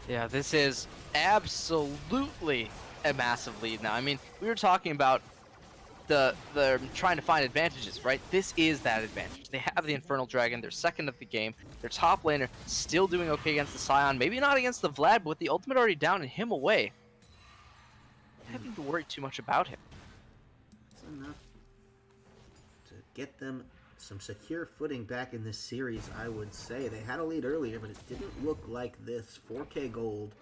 Yeah, this is absolutely a massive lead now. I mean, we were talking about the trying to find advantages, right? This is that advantage. They have the Infernal Dragon. They're second of the game. Their top laner still doing okay against the Scion. Maybe not against the Vlad, but with the ultimate already down and him away, not having to worry too much about him. That's enough to get them some secure footing back in this series, I would say. They had a lead earlier, but it didn't look like this. 4K gold,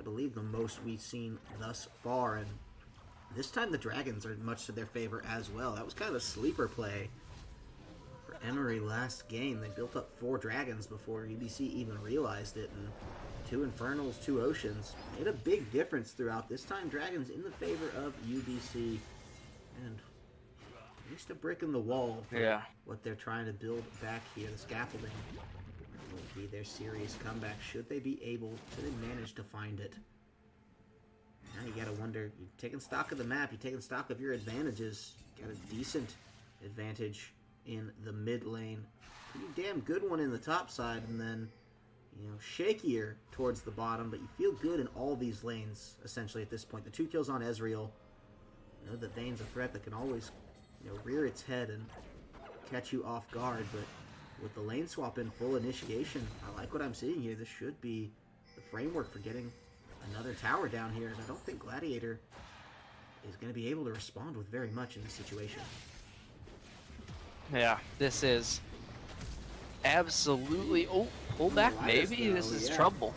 I believe the most we've seen thus far, and this time the Dragons are much to their favor as well. That was kind of a sleeper play for Emory last game. They built up 4 Dragons before UBC even realized it, and 2 Infernals, 2 Oceans. Made a big difference throughout. This time Dragons in the favor of UBC, and at least a brick in the wall for what they're trying to build back here. The scaffolding will be their serious comeback should they be able to manage to find it. Now you gotta wonder, you're taking stock of the map, you're taking stock of your advantages. Got a decent advantage in the mid lane. Pretty damn good one in the top side, and then, you know, shakier towards the bottom, but you feel good in all these lanes, essentially, at this point. The 2 kills on Ezreal. You know that Vayne's a threat that can always, you know, rear its head and catch you off guard, but with the lane swap in full initiation, I like what I'm seeing here. This should be the framework for getting another tower down here, and I don't think Gladiator is going to be able to respond with very much in this situation. Yeah, this is absolutely... Oh, pull back maybe? This is trouble.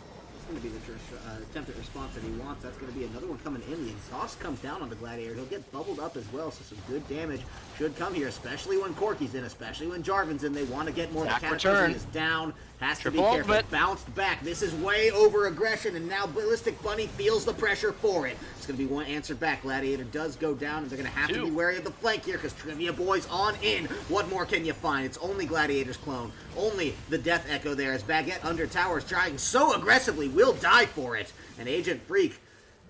Going to be the attempted response that he wants. That's going to be another one coming in. The exhaust comes down on the Gladiator. He'll get bubbled up as well, so some good damage should come here, especially when Corky's in, especially when Jarvan's in. They want to get more. Back the return is down. Has Triple to be careful. ultimate. Bounced back. This is way over aggression, and now Ballistic Bunny feels the pressure for it. It's going to be one answer back. Gladiator does go down, and they're going to have to be wary of the flank here because Trivia Boy's on in. What more can you find? It's only Gladiator's clone. Only the Death Echo there as Baguette under towers trying so aggressively will die for it. And Agent Freak,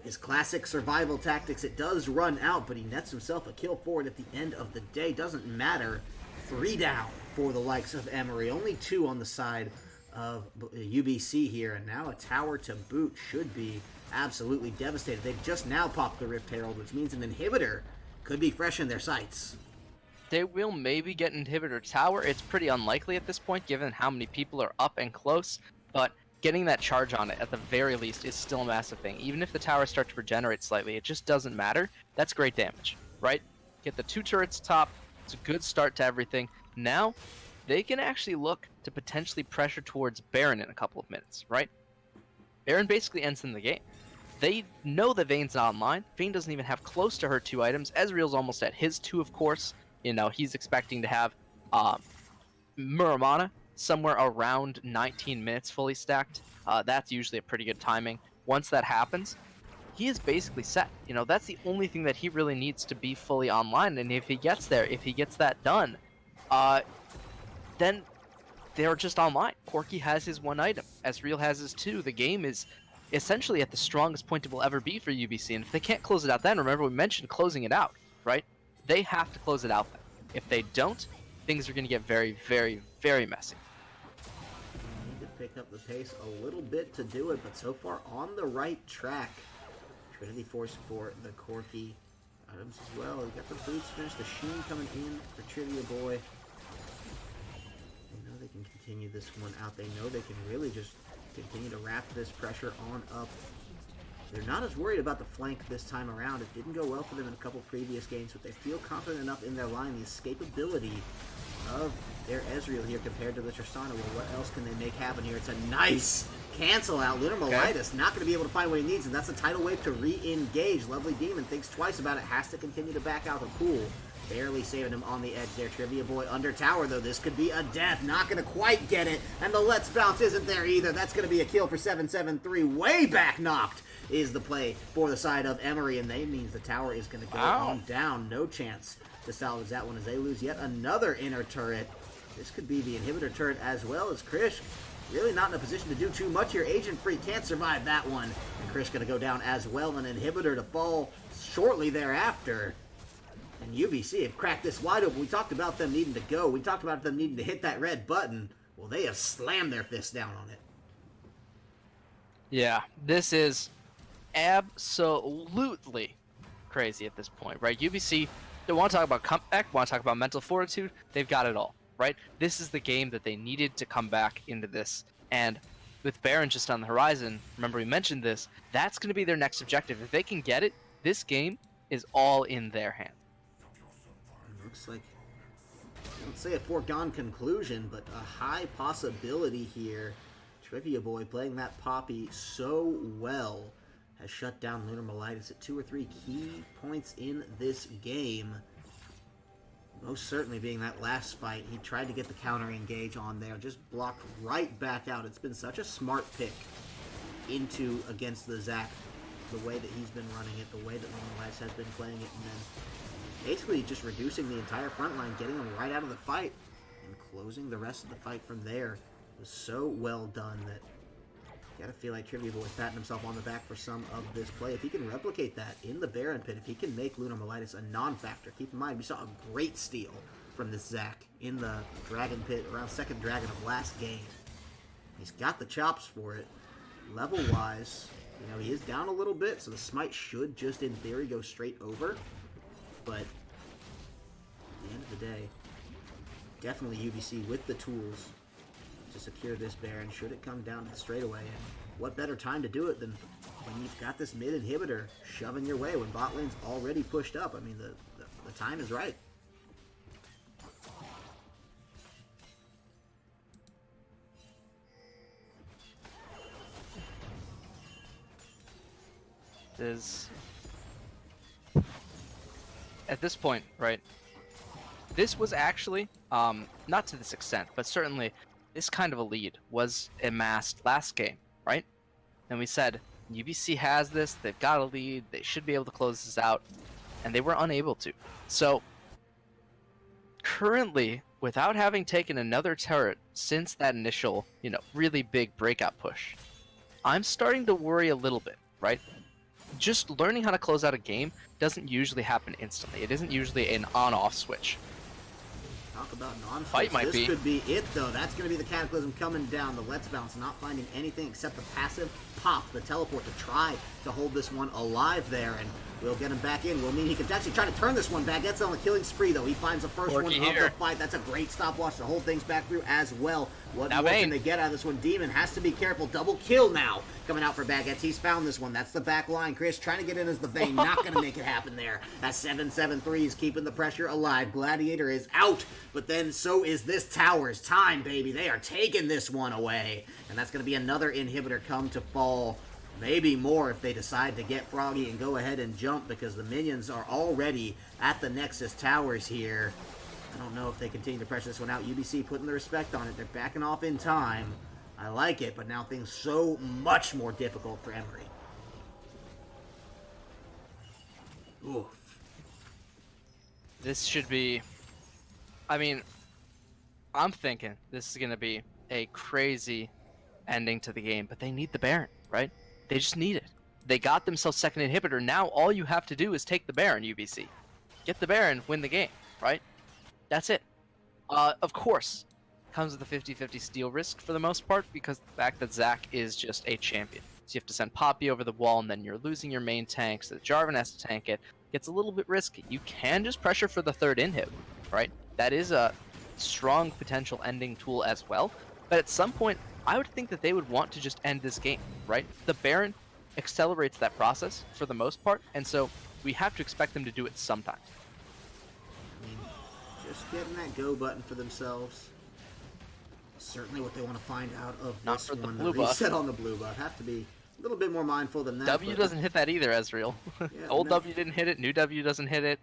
his classic survival tactics, it does run out, but he nets himself a kill for it at the end of the day. Doesn't matter. 3 down for the likes of Emory. Only 2 on the side of UBC here, and now a tower to boot should be absolutely devastated. They've just now popped the Rift Herald, which means an inhibitor could be fresh in their sights. They will maybe get an inhibitor tower. It's pretty unlikely at this point, given how many people are up and close, but getting that charge on it, at the very least, is still a massive thing. Even if the towers start to regenerate slightly, it just doesn't matter. That's great damage, right? Get the 2 turrets top. It's a good start to everything. Now, they can actually look to potentially pressure towards Baron in a couple of minutes, right? Baron basically ends in the game. They know that Vayne's not online. Vayne doesn't even have close to her 2 items. Ezreal's almost at his 2, of course. You know, he's expecting to have Muramana somewhere around 19 minutes fully stacked. That's usually a pretty good timing. Once that happens, he is basically set. You know, that's the only thing that he really needs to be fully online, and if he gets there, if he gets that done, then they're just online. Corky has his 1 item. Ezreal has his 2. The game is essentially at the strongest point it will ever be for UBC, and if they can't close it out then, remember we mentioned closing it out, right? They have to close it out then. If they don't, things are going to get very, very, very messy. Need to pick up the pace a little bit to do it, but so far on the right track. Trinity Force for the Corky items as well. We got the boots finished, the Sheen coming in for Trivia Boy. They know they can continue this one out. They know they can really just continue to wrap this pressure on up. They're not as worried about the flank this time around. It didn't go well for them in a couple previous games, but they feel confident enough in their line. The escapability of their Ezreal here compared to the Tristana. Well, what else can they make happen here? It's a nice cancel out. Lunar Melitis not going to be able to find what he needs, and that's a tidal wave to re-engage. Lovely Demon thinks twice about it, has to continue to back out the pool. Barely saving him on the edge there. Trivia Boy under tower, though. This could be a death. Not going to quite get it. And the Let's Bounce isn't there either. That's going to be a kill for 773. Way back knocked is the play for the side of Emory, and that means the tower is going to go on down. No chance to salvage that one as they lose yet another inner turret. This could be the inhibitor turret as well as Krish. Really not in a position to do too much here. Agent Free can't survive that one. And Krish going to go down as well. An inhibitor to fall shortly thereafter. And UBC have cracked this wide open. We talked about them needing to go. We talked about them needing to hit that red button. Well, they have slammed their fist down on it. Yeah, this is absolutely crazy at this point, right? UBC, they want to talk about comeback, want to talk about mental fortitude. They've got it all, right? This is the game that they needed to come back into this. And with Baron just on the horizon, remember we mentioned this, that's going to be their next objective. If they can get it, this game is all in their hands. Looks like, I won't say a foregone conclusion, but a high possibility here. Trivia Boy playing that Poppy so well has shut down Lunar Melitis at 2 or 3 key points in this game. Most certainly being that last fight. He tried to get the counter engage on there, just blocked right back out. It's been such a smart pick into against the Zac, the way that he's been running it, the way that Lunar Melitis has been playing it, and then basically just reducing the entire front line, getting them right out of the fight, and closing the rest of the fight from there. It was so well done that you gotta feel like Trivia Boy's patting himself on the back for some of this play. If he can replicate that in the Baron Pit, if he can make Lunar Melitis a non-factor, keep in mind, we saw a great steal from this Zac in the Dragon Pit around second Dragon of last game. He's got the chops for it. Level-wise, you know, he is down a little bit, so the smite should just, in theory, go straight over. But at the end of the day, definitely UBC with the tools to secure this Baron should it come down to the straightaway. And what better time to do it than when you've got this mid inhibitor shoving your way when bot lane's already pushed up. I mean, the time is right. Is at this point, right? This was actually, not to this extent, but certainly this kind of a lead was amassed last game, right? And we said, UBC has this, they've got a lead, they should be able to close this out, and they were unable to. So, currently, without having taken another turret since that initial, really big breakout push, I'm starting to worry a little bit, right? Just learning how to close out a game doesn't usually happen instantly. It isn't usually an on-off switch. Talk about non-switch. Fight might be. This could be it, though. That's going to be the Cataclysm coming down. The Let's Bounce not finding anything except the passive pop, the teleport to try to hold this one alive there, and we'll get him back in. Will mean he can actually try to turn this one back. That's on the killing spree, though. He finds the first one of the fight. That's a great stopwatch to hold things back through as well. What more can they get out of this one? Demon has to be careful. Double kill now coming out for Baguettes. He's found this one. That's the back line. Chris trying to get in as the Vayne. Not going to make it happen there. That 7-7-3 is keeping the pressure alive. Gladiator is out, but then so is this tower's time, baby. They are taking this one away. And that's going to be another inhibitor come to fall. Maybe more if they decide to get Froggy and go ahead and jump, because the minions are already at the Nexus towers here. I don't know if they continue to pressure this one out. UBC putting the respect on it. They're backing off in time. I like it, but now things so much more difficult for Emory. Oof. This should be... I mean, I'm thinking this is going to be a crazy ending to the game, but they need the Baron, right? They just need it. They got themselves second inhibitor. Now all you have to do is take the Baron, UBC. Get the Baron, win the game, right? That's it. Of course, comes with a 50-50 steal risk for the most part, because the fact that Zac is just a champion. So you have to send Poppy over the wall, and then you're losing your main tank, so Jarvan has to tank it. Gets a little bit risky. You can just pressure for the third inhib, right? That is a strong potential ending tool as well. But at some point, I would think that they would want to just end this game, right? The Baron accelerates that process for the most part, and so we have to expect them to do it sometime. I mean, just getting that go button for themselves. certainly what they want to find out of Not this for the one. blue The buff. reset on the blue buff. Have to be a little bit more mindful than that. W but- doesn't hit that either, Ezreal. Yeah, Old no. W didn't hit it. New W doesn't hit it.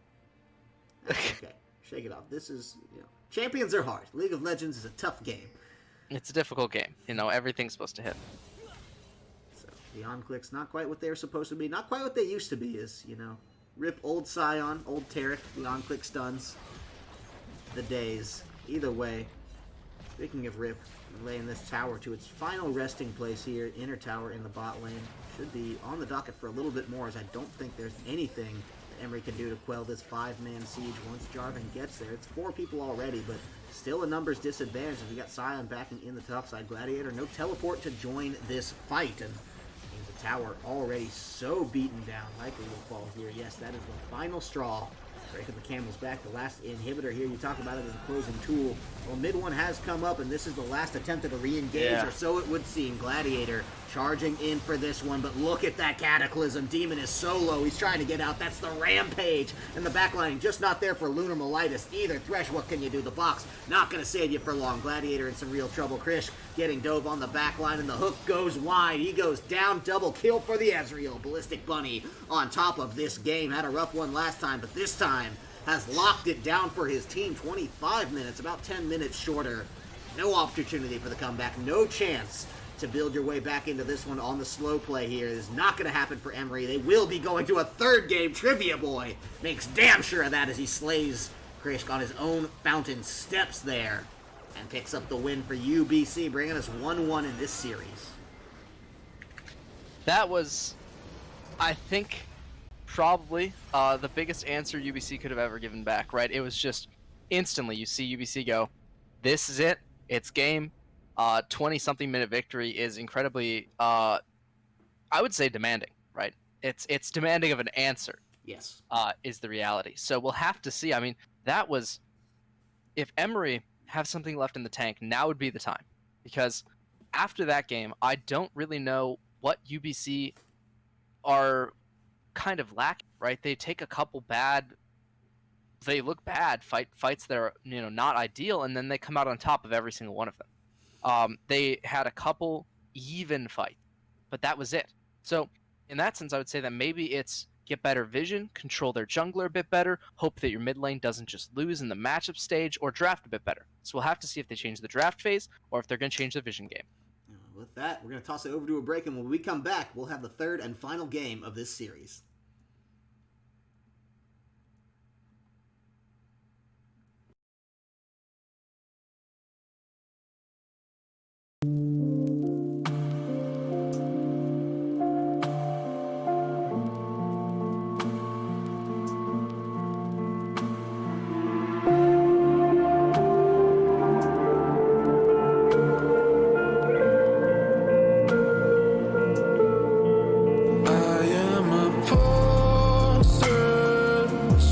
Okay, shake it off. This is, champions are hard. League of Legends is a tough game. It's a difficult game. Everything's supposed to hit. So the on-clicks, not quite what they're supposed to be. Not quite what they used to be is, rip old Scion, old Taric, the on-click stuns. The days. Either way, speaking of rip, laying this tower to its final resting place here, inner tower in the bot lane. Should be on the docket for a little bit more, as I don't think there's anything that Emory can do to quell this 5-man siege once Jarvan gets there. It's 4 people already, but still a numbers disadvantage as we got Scion backing in the topside. Gladiator, no teleport to join this fight, and the tower already so beaten down. Likely will fall here. Yes, that is the final straw. Breaking the camel's back, the last inhibitor here. You talk about it as a closing tool. Well, mid one has come up, and this is the last attempt at a re-engage, or so it would seem. Gladiator charging in for this one, but look at that Cataclysm. Demon is solo. He's trying to get out. That's the Rampage. And the backline just not there for Lunar Melitis either. Thresh, what can you do? The box not going to save you for long. Gladiator in some real trouble. Krish getting dove on the backline, and the hook goes wide. He goes down. Double kill for the Ezreal. Ballistic Bunny on top of this game. Had a rough one last time, but this time has locked it down for his team. 25 minutes, about 10 minutes shorter. No opportunity for the comeback. No chance to build your way back into this one on the slow play here. It is not going to happen for Emory. They will be going to a third game. Trivia Boy makes damn sure of that as he slays Krish on his own fountain steps there and picks up the win for UBC, bringing us 1-1 in this series. That was, I think, probably the biggest answer UBC could have ever given back, right? It was just instantly you see UBC go, this is it, it's game. 20-something minute victory is incredibly, I would say, demanding, right? It's demanding of an answer. Yes. Is the reality. So we'll have to see. I mean, that was, if Emory have something left in the tank, now would be the time. Because after that game, I don't really know what UBC are kind of lacking, right? They take a couple bad, they look bad, fights that are, not ideal, and then they come out on top of every single one of them. They had a couple even fights, but that was it. So in that sense, I would say that maybe it's get better vision, control their jungler a bit better, hope that your mid lane doesn't just lose in the matchup stage, or draft a bit better. So we'll have to see if they change the draft phase or if they're going to change the vision game. With that, we're going to toss it over to a break, and when we come back, we'll have the third and final game of this series. I am a poor surgeon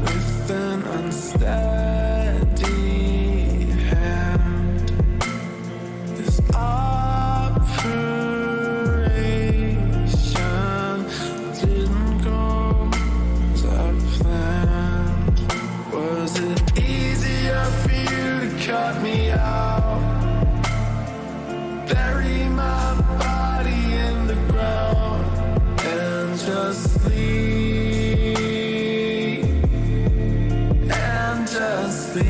with an unsteady hand. This operation didn't go as I planned. Was it easier for you to cut me out? Bury my body in the ground and just leave, and just leave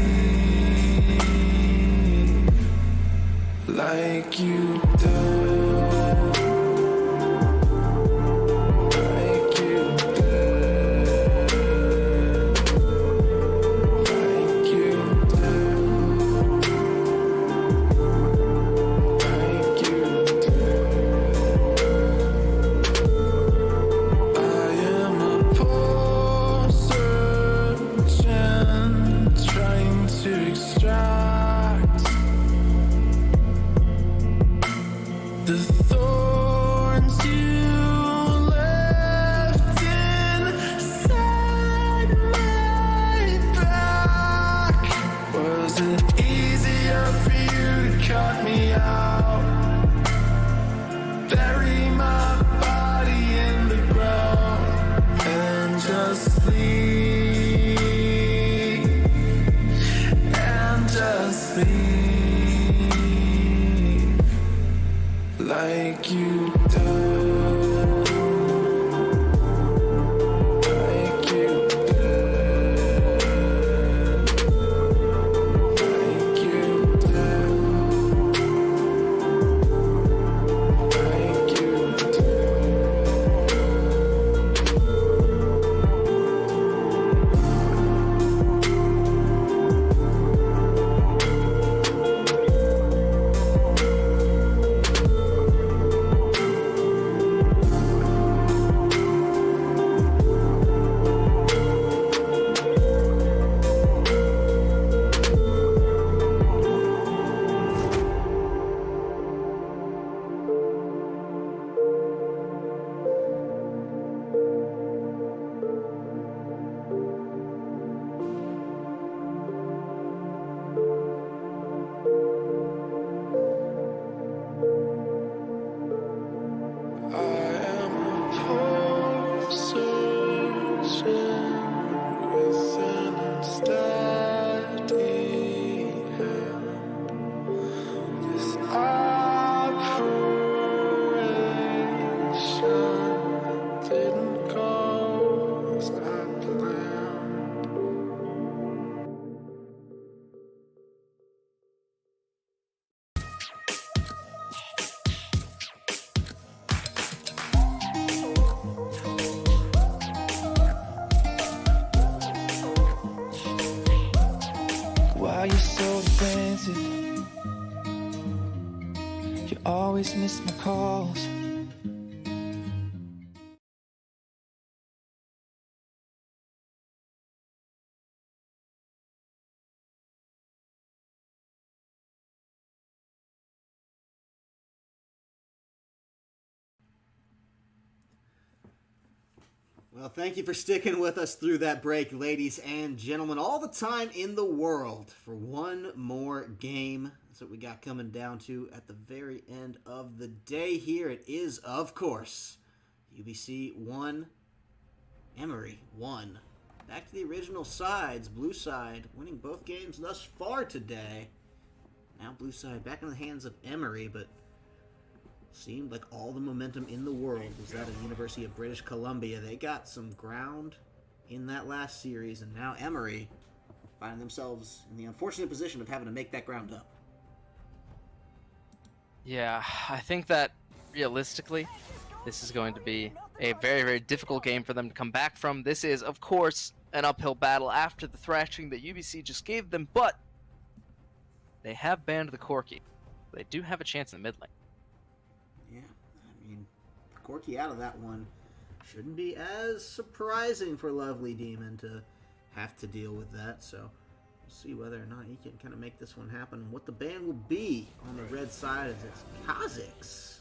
like you do. Like you do. Like you do. Like you do. I am a poor surgeon trying to extract the thorns you left inside my back. Was it easier for you to cut me out? Bury my body in the ground and just leave, and just leave. like you do. Like you do. Like you do. Like you do. I am a poor surgeon with an unsteady hand. This operation didn't go as I planned. Why you so defensive? You always miss my calls. Well, thank you for sticking with us through that break, ladies and gentlemen. All the time in the world for one more game. That's what we got coming down to at the very end of the day here. It is, of course, UBC 1, Emory 1. Back to the original sides. Blue side winning both games thus far today. Now blue side back in the hands of Emory, but seemed like all the momentum in the world was that of the University of British Columbia. They got some ground in that last series, and now Emory find themselves in the unfortunate position of having to make that ground up. Yeah, I think that realistically, this is going to be a very, very difficult game for them to come back from. This is, of course, an uphill battle after the thrashing that UBC just gave them, but they have banned the Corki. They do have a chance in the mid lane. Yeah, I mean, Corky out of that one shouldn't be as surprising for Lovely Demon to have to deal with that, so we'll see whether or not he can kind of make this one happen. What the ban will be on the red side is it's Kha'Zix.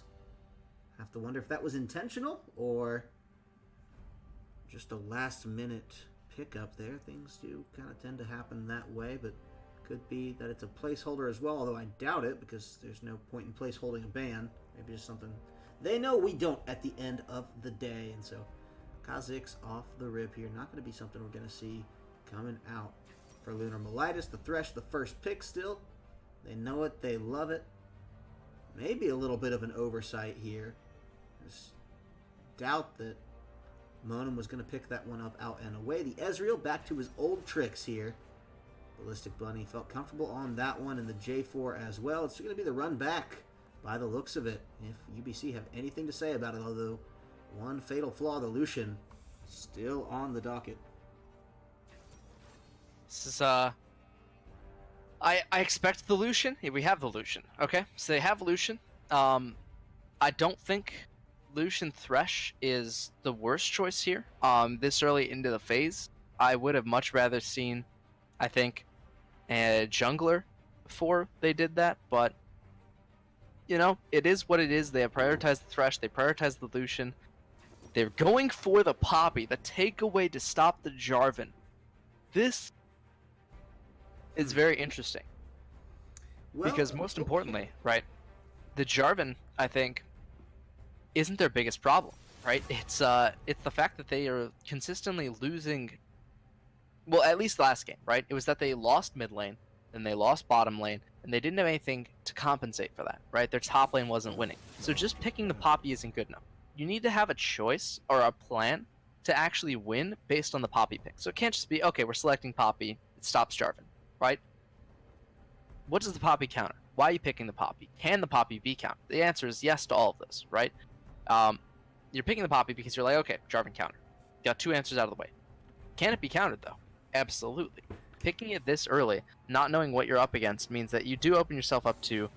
Have to wonder if that was intentional or just a last-minute pickup there. Things do kind of tend to happen that way, but could be that it's a placeholder as well, although I doubt it because there's no point in placeholding a ban. Maybe just something they know we don't at the end of the day. And so Kha'Zix off the rip here. Not going to be something we're going to see coming out for Lunar Melitis. The Thresh, the first pick still. They know it. They love it. Maybe a little bit of an oversight here. Just doubt that Monum was going to pick that one up out and away. The Ezreal back to his old tricks here. Ballistic Bunny felt comfortable on that one, and the J4 as well. It's going to be the run back by the looks of it, if UBC have anything to say about it, although one fatal flaw, the Lucian, still on the docket. This is, I expect the Lucian. Yeah, we have the Lucian, okay? So they have Lucian. I don't think Lucian Thresh is the worst choice here, this early into the phase. I would have much rather seen, I think, a jungler before they did that, but you know, it is what it is. They have prioritized the Thresh, they prioritized the Lucian. They're going for the Poppy, the takeaway to stop the Jarvan. This is very interesting. Well, Because most importantly, right, the Jarvan, I think, isn't their biggest problem, right? It's the fact that they are consistently losing. Well, at least last game, right? It was that they lost mid lane, then they lost bottom lane, and they didn't have anything to compensate for that, right? Their top lane wasn't winning. So just picking the Poppy isn't good enough. You need to have a choice or a plan to actually win based on the Poppy pick. So it can't just be, okay, we're selecting Poppy, it stops Jarvan, right? What does the Poppy counter? Why are you picking the Poppy? Can the Poppy be countered? The answer is yes to all of this, right? You're picking the Poppy because you're like, okay, Jarvan counter. Got 2 answers out of the way. Can it be countered, though? Absolutely. Picking it this early, not knowing what you're up against, means that you do open yourself up to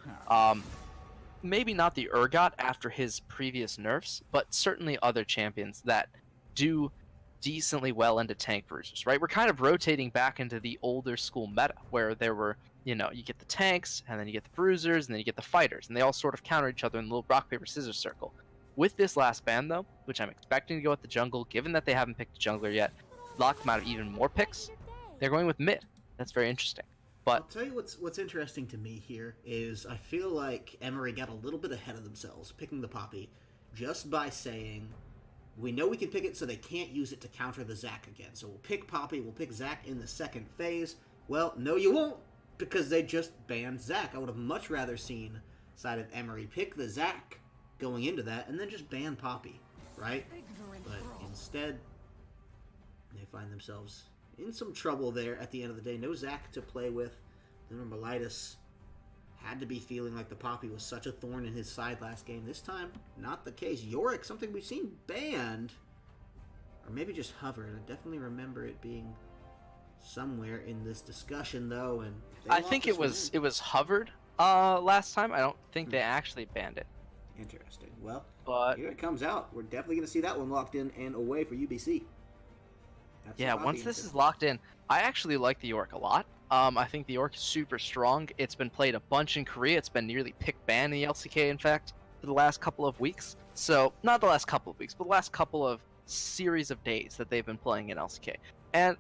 maybe not the Urgot after his previous nerfs, but certainly other champions that do decently well into tank bruisers, right? We're kind of rotating back into the older school meta where there were, you get the tanks, and then you get the bruisers, and then you get the fighters, and they all sort of counter each other in the little rock, paper, scissors circle. With this last ban, though, which I'm expecting to go with the jungle, given that they haven't picked a jungler yet, lock them out of even more picks, they're going with mid. That's very interesting. But I'll tell you what's interesting to me here is I feel like Emory got a little bit ahead of themselves picking the Poppy just by saying, we know we can pick it so they can't use it to counter the Zac again. So we'll pick Poppy, we'll pick Zac in the second phase. Well, no you won't, because they just banned Zac. I would have much rather seen side of Emory pick the Zac going into that and then just ban Poppy, right? But instead, they find themselves in some trouble there at the end of the day. No Zac to play with. Remember, Miletus had to be feeling like the Poppy was such a thorn in his side last game. This time, not the case. Yorick, something we've seen banned, or maybe just hovered. I definitely remember it being somewhere in this discussion, though. And I think it was hovered last time. I don't think they actually banned it. Interesting. Well, but here it comes out. We're definitely going to see that one locked in and away for UBC. That's yeah, once this is locked in, I actually like the Yorick a lot. I think the Yorick is super strong. It's been played a bunch in Korea. It's been nearly pick ban in the LCK, in fact, for the last couple of weeks. So, not the last couple of weeks, but the last couple of series of days that they've been playing in LCK. And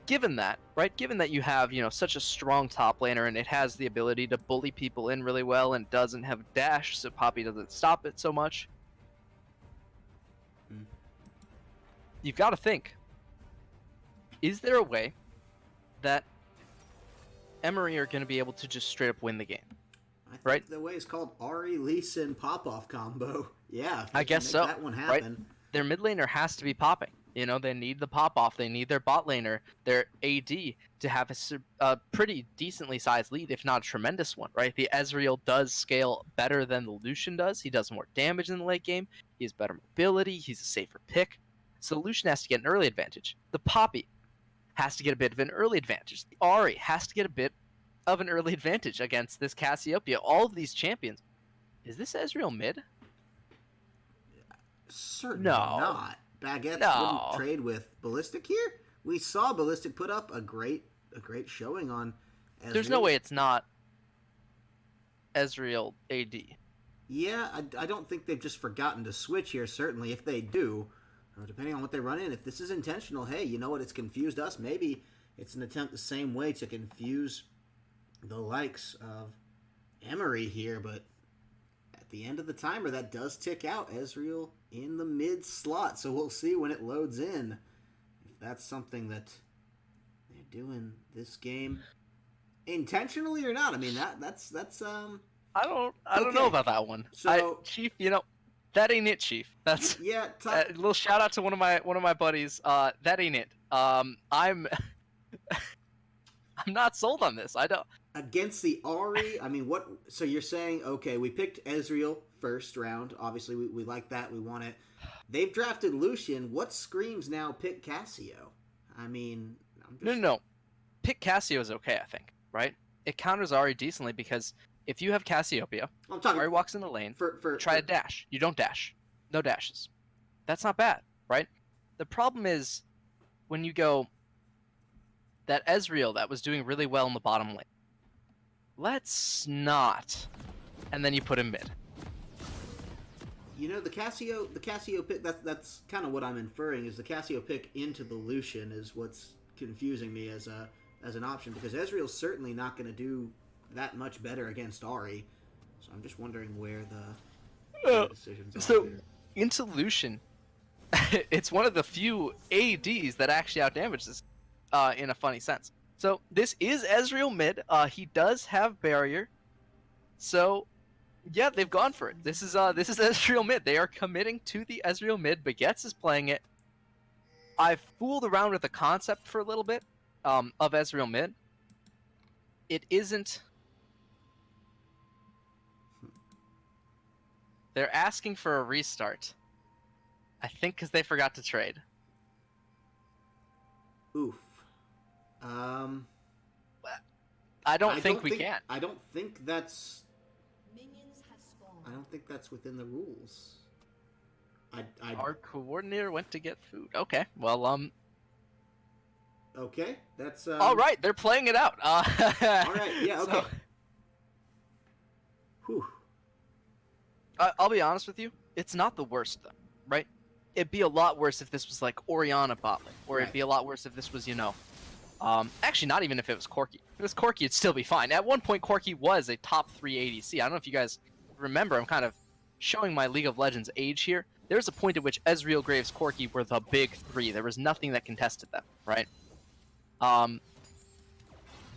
given that, right, given that you have, such a strong top laner and it has the ability to bully people in really well and doesn't have dash, so Poppy doesn't stop it so much, you've got to think, is there a way that Emory are going to be able to just straight up win the game? I think right? The way is called Ari, Lee Sin, Pop-Off combo. Yeah, I guess so. That one happen. Right? Their mid laner has to be popping. They need the pop-off. They need their bot laner, their AD, to have a pretty decently sized lead, if not a tremendous one, right? The Ezreal does scale better than the Lucian does. He does more damage in the late game. He has better mobility. He's a safer pick. So the Lucian has to get an early advantage. The Poppy has to get a bit of an early advantage. The Ahri has to get a bit of an early advantage against this Cassiopeia. All of these champions. Is this Ezreal mid? Certainly No. not. Baguette wouldn't trade with Ballistic here. We saw Ballistic put up a great showing on Ezreal. There's no way it's not Ezreal AD. Yeah, I don't think they've just forgotten to switch here, certainly. If they do, depending on what they run in, if this is intentional, hey, you know what, it's confused us. Maybe it's an attempt the same way to confuse the likes of Emory here, but at the end of the timer, that does tick out. Ezreal in the mid slot, so we'll see when it loads in if that's something that they're doing this game intentionally or not. I mean, that's I don't know about that one. So Chief, that ain't it, Chief. That's yeah. a little shout out to one of my buddies. That ain't it. I'm not sold on this. I don't. Against the Ahri, I mean, what? So you're saying, okay, we picked Ezreal first round. Obviously, we like that. We want it. They've drafted Lucian. What screams now pick Cassio? I mean, No. Pick Cassio is okay, I think. Right? It counters Ahri decently because if you have Cassiopeia, Ahri walks in the lane, try to dash. You don't dash. No dashes. That's not bad, right? The problem is when you go that Ezreal that was doing really well in the bottom lane. Let's not. And then you put him mid. The Cassio pick, that's kind of what I'm inferring, is the Cassio pick into the Lucian is what's confusing me as an option, because Ezreal's certainly not going to do that much better against Ahri. So I'm just wondering where the decisions are. So, into Lucian, it's one of the few ADs that actually outdamages in a funny sense. So this is Ezreal mid. He does have barrier. So yeah, they've gone for it. This is Ezreal mid. They are committing to the Ezreal mid. Baguettes is playing it. I fooled around with the concept for a little bit of Ezreal mid. It isn't. They're asking for a restart. I think because they forgot to trade. Oof. I don't think we can. I don't think that's. I don't think that's within the rules. Our coordinator went to get food. Okay, well, Okay, that's. All right, they're playing it out. All right, yeah, okay. So, Whew. I'll be honest with you. It's not the worst, though, right? It'd be a lot worse if this was like Orianna bot lane, or it'd be a lot worse if this was, actually not even if it was Corki. If it was Corki, it'd still be fine. At one point, Corki was a top 3 ADC. I don't know if you guys remember. I'm kind of showing my League of Legends age here. There was a point at which Ezreal, Graves, Corki were the big 3. There was nothing that contested them, right?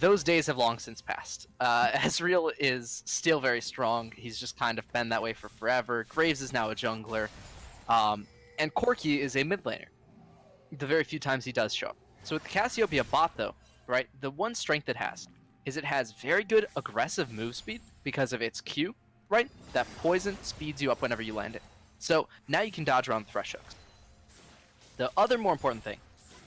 Those days have long since passed. Ezreal is still very strong. He's just kind of been that way for forever. Graves is now a jungler. And Corki is a mid laner. The very few times he does show up. So with the Cassiopeia bot, though, right, the one strength it has is it has very good aggressive move speed because of its Q, right? That poison speeds you up whenever you land it. So now you can dodge around thresh hooks. The other more important thing,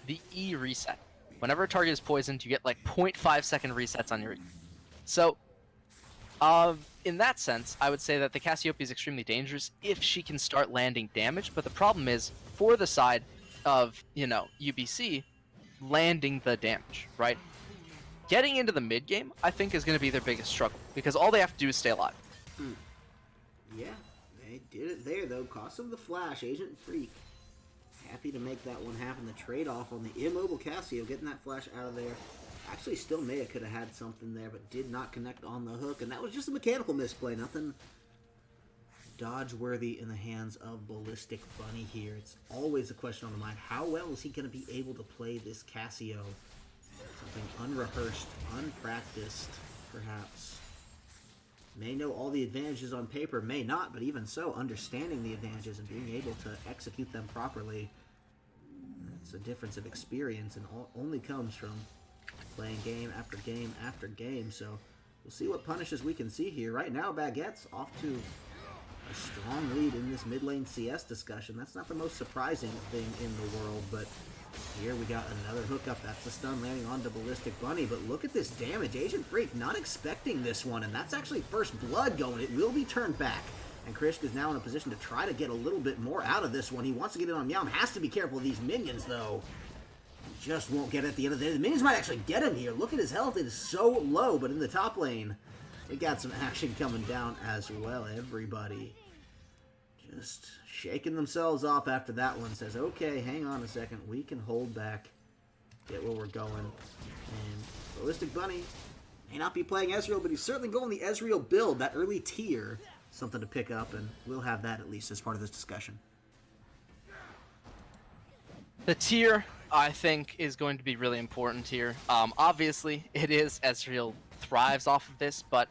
the E reset. Whenever a target is poisoned, you get like 0.5 second resets on your E. So, in that sense, I would say that the Cassiopeia is extremely dangerous if she can start landing damage, but the problem is, for the side of, UBC, landing the damage, right? Getting into the mid game, I think, is going to be their biggest struggle, because all they have to do is stay alive. Yeah, they did it there, though. Cost them the flash, Agent Freak. Happy to make that one happen. The trade-off on the immobile Cassio, getting that flash out of there. Actually, still Maya could have had something there, but did not connect on the hook, and that was just a mechanical misplay. Nothing dodge-worthy in the hands of Ballistic Bunny here. It's always a question on the mind. How well is he going to be able to play this Cassio? Something unrehearsed, unpracticed, perhaps. May know all the advantages on paper, may not, but even so, understanding the advantages and being able to execute them properly, it's a difference of experience and only comes from playing game after game after game. So we'll see what punishes we can see here. Right now, Baguette's off to a strong lead in this mid lane CS discussion. That's not the most surprising thing in the world, but here we got another hookup. That's the stun landing onto Ballistic Bunny, but look at this damage. Agent Freak not expecting this one, and that's actually first blood going. It will be turned back, and Krishk is now in a position to try to get a little bit more out of this one. He wants to get it on Meowm. Has to be careful of these minions, though. He just won't get it at the end of the day. The minions might actually get him here. Look at his health. It is so low, but in the top lane, we got some action coming down as well. Everybody just shaking themselves off after that one. Says, okay, hang on a second. We can hold back, get where we're going. And Ballistic Bunny may not be playing Ezreal, but he's certainly going the Ezreal build. That early tier, something to pick up, and we'll have that at least as part of this discussion. The tier, I think, is going to be really important here. Obviously, it is. Ezreal thrives off of this, but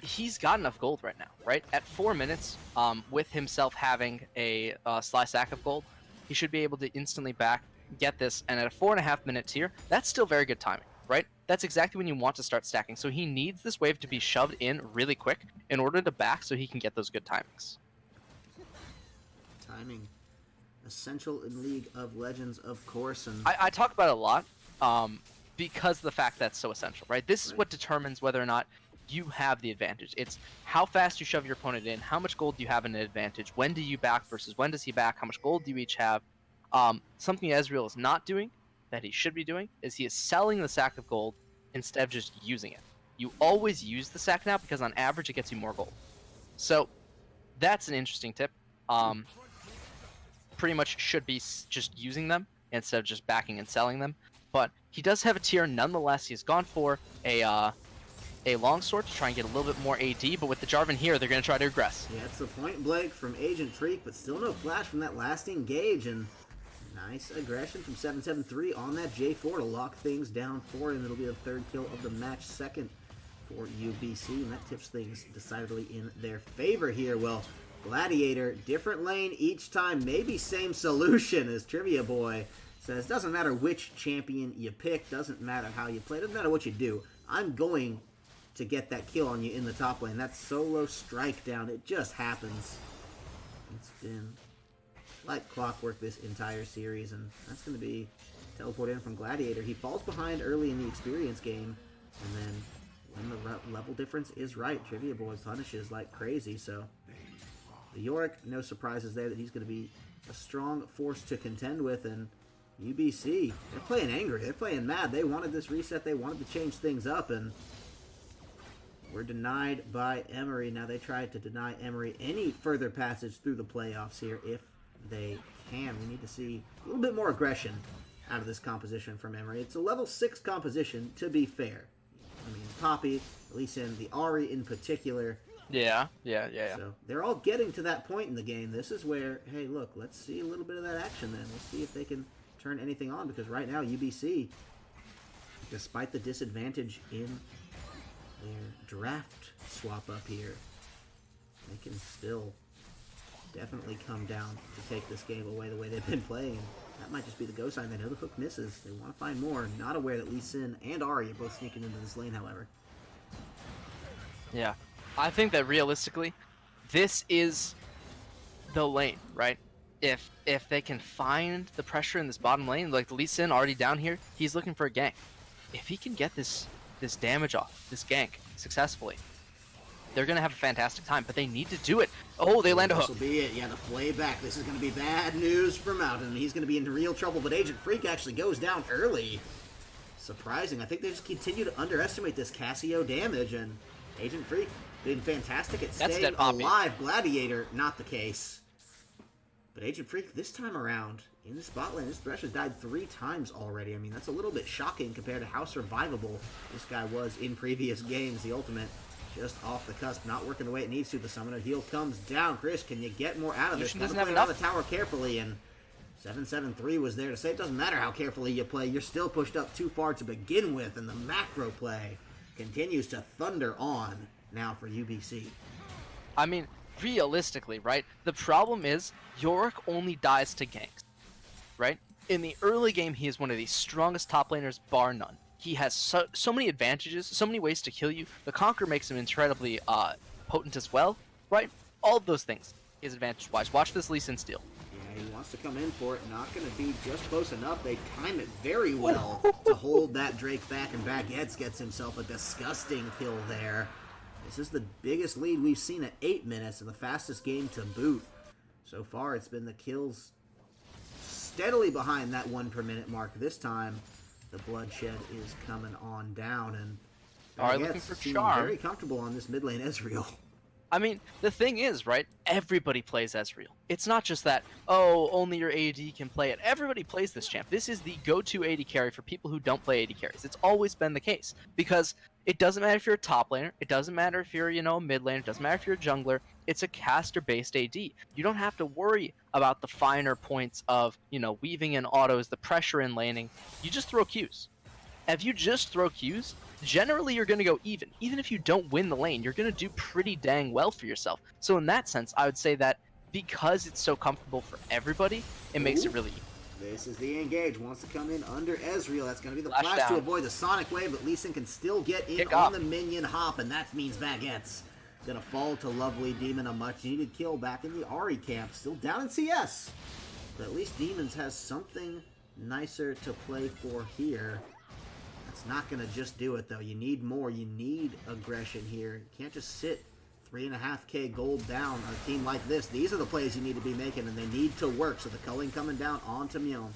he's got enough gold right now, right? At 4 minutes, with himself having a Sly Sack of gold, he should be able to instantly get this, and at a 4.5 minute tier, that's still very good timing, right? That's exactly when you want to start stacking. So he needs this wave to be shoved in really quick in order to back so he can get those good timings. Timing. Essential in League of Legends, of course. And I talk about it a lot because of the fact that's so essential, right? This is what determines whether or not you have the advantage. It's how fast you shove your opponent in, how much gold do you have in an advantage, when do you back versus when does he back, how much gold do you each have. Something Ezreal is not doing, that he should be doing, is he is selling the sack of gold instead of just using it. You always use the sack now because on average it gets you more gold. So that's an interesting tip. Pretty much should be just using them instead of just backing and selling them. But he does have a tier nonetheless. He's gone for a longsword to try and get a little bit more AD, but with the Jarvan here, they're going to try to regress. Yeah, it's a point blank from Agent Freak, but still no flash from that last engage, and Nice aggression from 773 on that J4 to lock things down for him. It'll be the third kill of the match, second for UBC, and that tips things decidedly in their favor here. Well, Gladiator, different lane each time, maybe same solution, as Trivia Boy says. Doesn't matter which champion you pick, doesn't matter how you play, doesn't matter what you do. I'm going to get that kill on you in the top lane. That solo strike down, it just happens. It's been like clockwork this entire series, and that's going to be teleported in from Gladiator. He falls behind early in the experience game, and then when the level difference is right, Trivia Boy punishes like crazy. So the Yorick, no surprises there that he's going to be a strong force to contend with. And UBC, they're playing angry, they're playing mad. They wanted this reset, they wanted to change things up, and we're denied by Emory. Now they tried to deny Emory any further passage through the playoffs here if they can. We need to see a little bit more aggression out of this composition from Emory. It's a level 6 composition, to be fair. I mean, Poppy, Lee Sin, the Ahri in particular. Yeah. So they're all getting to that point in the game. This is where, hey, look, let's see a little bit of that action then. Let's see if they can turn anything on, because right now UBC, despite the disadvantage in their draft swap up here, they can still definitely come down to take this game away the way they've been playing. That might just be the go sign. They know the hook misses. They want to find more. Not aware that Lee Sin and Ahri are both sneaking into this lane, however. Yeah. I think that realistically, this is the lane, right? If they can find the pressure in this bottom lane, like Lee Sin already down here, he's looking for a gank. If he can get this damage off, this gank, successfully, they're going to have a fantastic time, but they need to do it. Oh, they land a hook. This will be it. Yeah, the play back. This is going to be bad news for Mountain. He's going to be in real trouble, but Agent Freak actually goes down early. Surprising. I think they just continue to underestimate this Cassio damage, and Agent Freak being fantastic at staying alive. Gladiator, not the case. But Agent Freak, this time around, in the spot lane, this Thresh has died 3 times already. I mean, that's a little bit shocking compared to how survivable this guy was in previous games. The ultimate just off the cusp, not working the way it needs to. The summoner heal comes down. Chris, can you get more out of this? Doesn't play have enough. the tower carefully, and 773 was there to say it doesn't matter how carefully you play. You're still pushed up too far to begin with, and the macro play continues to thunder on now for UBC. I mean, realistically, right? The problem is Yorick only dies to ganks, right? In the early game, he is one of the strongest top laners, bar none. He has so many advantages, so many ways to kill you. The Conqueror makes him incredibly potent as well, right? All of those things is advantage-wise. Watch this Lee Sin steal. Yeah, he wants to come in for it. Not going to be just close enough. They time it very well to hold that Drake back, and Baguettes gets himself a disgusting kill there. This is the biggest lead we've seen at 8 minutes and the fastest game to boot. So far, it's been the kills steadily behind that 1 per minute mark. This time, the bloodshed is coming on down, and Alright, looking for charm. Very comfortable on this mid lane Ezreal. I mean, the thing is, right? Everybody plays Ezreal. It's not just that, oh, only your AD can play it. Everybody plays this champ. This is the go-to AD carry for people who don't play AD carries. It's always been the case. Because it doesn't matter if you're a top laner. It doesn't matter if you're, a mid laner. It doesn't matter if you're a jungler. It's a caster-based AD. You don't have to worry about the finer points of, weaving in autos, the pressure in laning. You just throw Qs. If you just throw Qs, generally you're going to go even. Even if you don't win the lane, you're going to do pretty dang well for yourself. So in that sense, I would say that because it's so comfortable for everybody, it makes it really easy. This is the engage. Wants to come in under Ezreal. That's going to be the Flash flash down. to avoid the Sonic Wave, but Lee Sin can still get in Kick on off. the minion hop, and that means Baguettes going to fall to Lovely Demon. A much-needed kill back in the Ahri camp. Still down in CS, but at least Demons has something nicer to play for here. It's not going to just do it, though. You need more. You need aggression here. You can't just sit 3.5k gold down on a team like this. These are the plays you need to be making, and they need to work. So the culling coming down onto Myeon.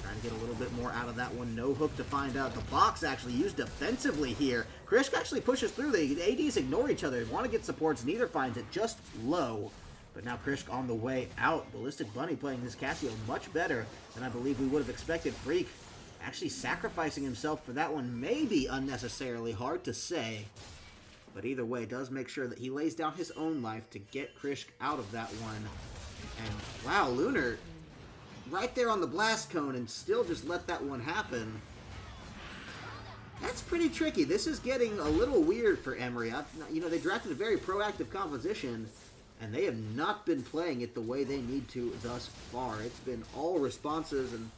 Trying to get a little bit more out of that one. No hook to find out. The box actually used defensively here. Krish actually pushes through. The ADs ignore each other. They want to get supports. Neither finds it. Just low. But now Krish on the way out. Ballistic Bunny playing this Cassio much better than I believe we would have expected. Freak actually sacrificing himself for that one may be unnecessarily, hard to say. But either way, does make sure that he lays down his own life to get Krish out of that one. And wow, Lunar right there on the blast cone and still just let that one happen. That's pretty tricky. This is getting a little weird for Emory. They drafted a very proactive composition, and they have not been playing it the way they need to thus far. It's been all responses, and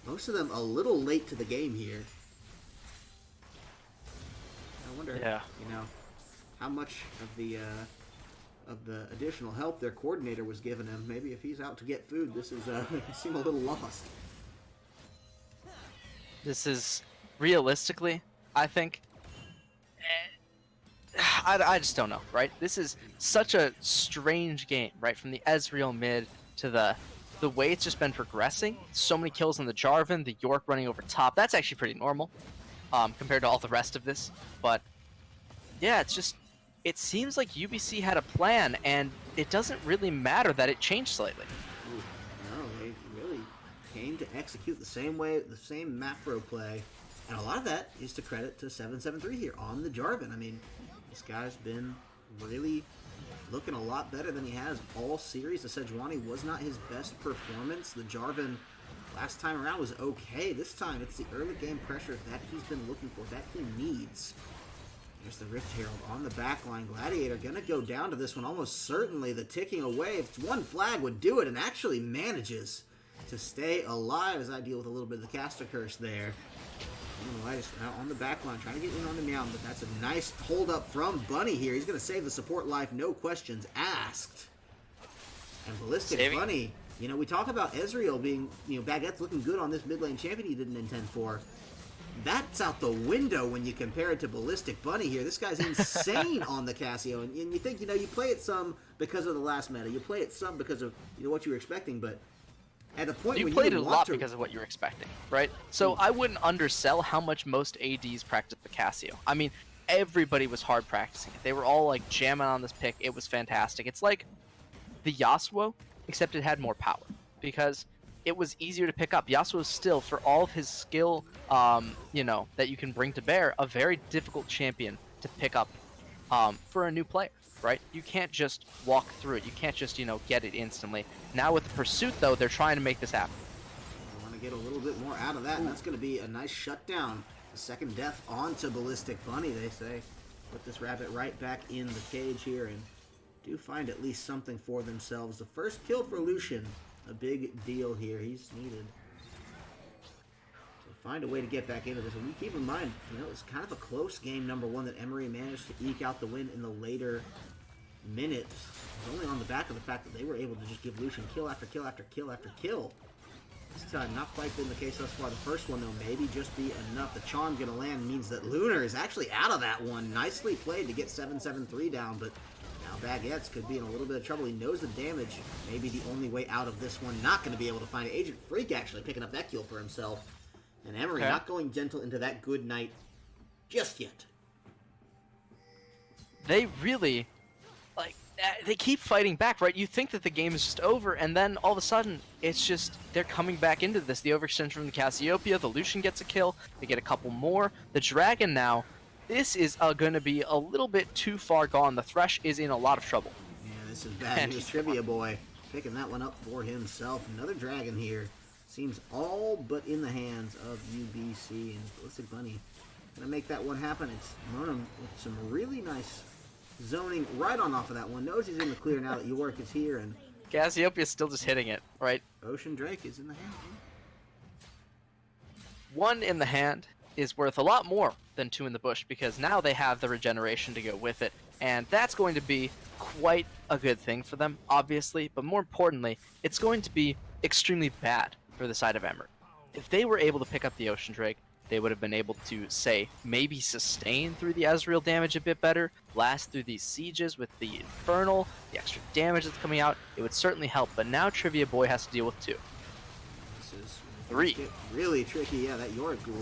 most of them a little late to the game here. I wonder, how much of the additional help their coordinator was giving him. Maybe if he's out to get food, this is seem a little lost. This is realistically, I think. I just don't know, right? This is such a strange game, right? From the Ezreal mid to the way it's just been progressing. So many kills on the Jarvan, the York running over top. That's actually pretty normal compared to all the rest of this. But yeah, it seems like UBC had a plan, and it doesn't really matter that it changed slightly. Ooh, no, they really came to execute the same way, the same macro play. And a lot of that is to credit to 773 here on the Jarvan. I mean, this guy's been really looking a lot better than he has all series. The Sejuani was not his best performance. The Jarvan last time around was okay. This time it's the early game pressure that he's been looking for, that he needs. There's the Rift Herald on the backline. Gladiator gonna go down to this one. Almost certainly the ticking away. If one flag would do it, and actually manages to stay alive as I deal with a little bit of the caster curse there. Just out on the back line, trying to get in on the Meow, but that's a nice hold up from Bunny here. He's going to save the support life, no questions asked. And Ballistic Bunny, we talk about Ezreal being, Baguette's looking good on this mid lane champion he didn't intend for. That's out the window when you compare it to Ballistic Bunny here. This guy's insane on the Casio, and you think, you play it some because of the last meta. You play it some because of, what you were expecting, but at a point you played it a lot because of what you were expecting, right? So I wouldn't undersell how much most ADs practice the Casio. I mean, everybody was hard practicing it. They were all like jamming on this pick. It was fantastic. It's like the Yasuo, except it had more power because it was easier to pick up. Yasuo is still, for all of his skill, that you can bring to bear, a very difficult champion to pick up for a new player. Right? You can't just walk through it. You can't just, get it instantly. Now with the pursuit, though, they're trying to make this happen. I want to get a little bit more out of that, and that's going to be a nice shutdown. The second death onto Ballistic Bunny, they say. Put this rabbit right back in the cage here, and do find at least something for themselves. The first kill for Lucian, a big deal here. He's needed to find a way to get back into this. And we keep in mind, it's kind of a close game, number one, that Emory managed to eke out the win in the later minutes. It was only on the back of the fact that they were able to just give Lucian kill after kill after kill after kill. This time, not quite been the case thus far. The first one, though, maybe just be enough. The charm gonna land means that Lunar is actually out of that one. Nicely played to get 773 down, but now Baguettes could be in a little bit of trouble. He knows the damage. Maybe the only way out of this one. Not going to be able to find it. Agent Freak actually picking up that kill for himself. And Emory not going gentle into that good night just yet. They really, they keep fighting back, right? You think that the game is just over, and then all of a sudden, it's just, they're coming back into this. The overextension from the Cassiopeia, the Lucian gets a kill, they get a couple more. The Dragon now, this is going to be a little bit too far gone. The Thresh is in a lot of trouble. Yeah, this is bad news. Trivia Boy picking that one up for himself. Another Dragon here. Seems all but in the hands of UBC, and Ballistic Bunny gonna make that one happen. It's Monum with some really nice zoning right on off of that one. Knows he's in the clear now that York is here, and Cassiopeia is still just hitting it, right? Ocean Drake is in the hand. One in the hand is worth a lot more than two in the bush, because now they have the regeneration to go with it, and that's going to be quite a good thing for them, obviously, but more importantly, it's going to be extremely bad for the side of Emory. If they were able to pick up the Ocean Drake, they would have been able to, say, maybe sustain through the Ezreal damage a bit better, last through these sieges with the Infernal, the extra damage that's coming out. It would certainly help, but now Trivia Boy has to deal with two. This is Three. Really tricky. Yeah, that York ghoul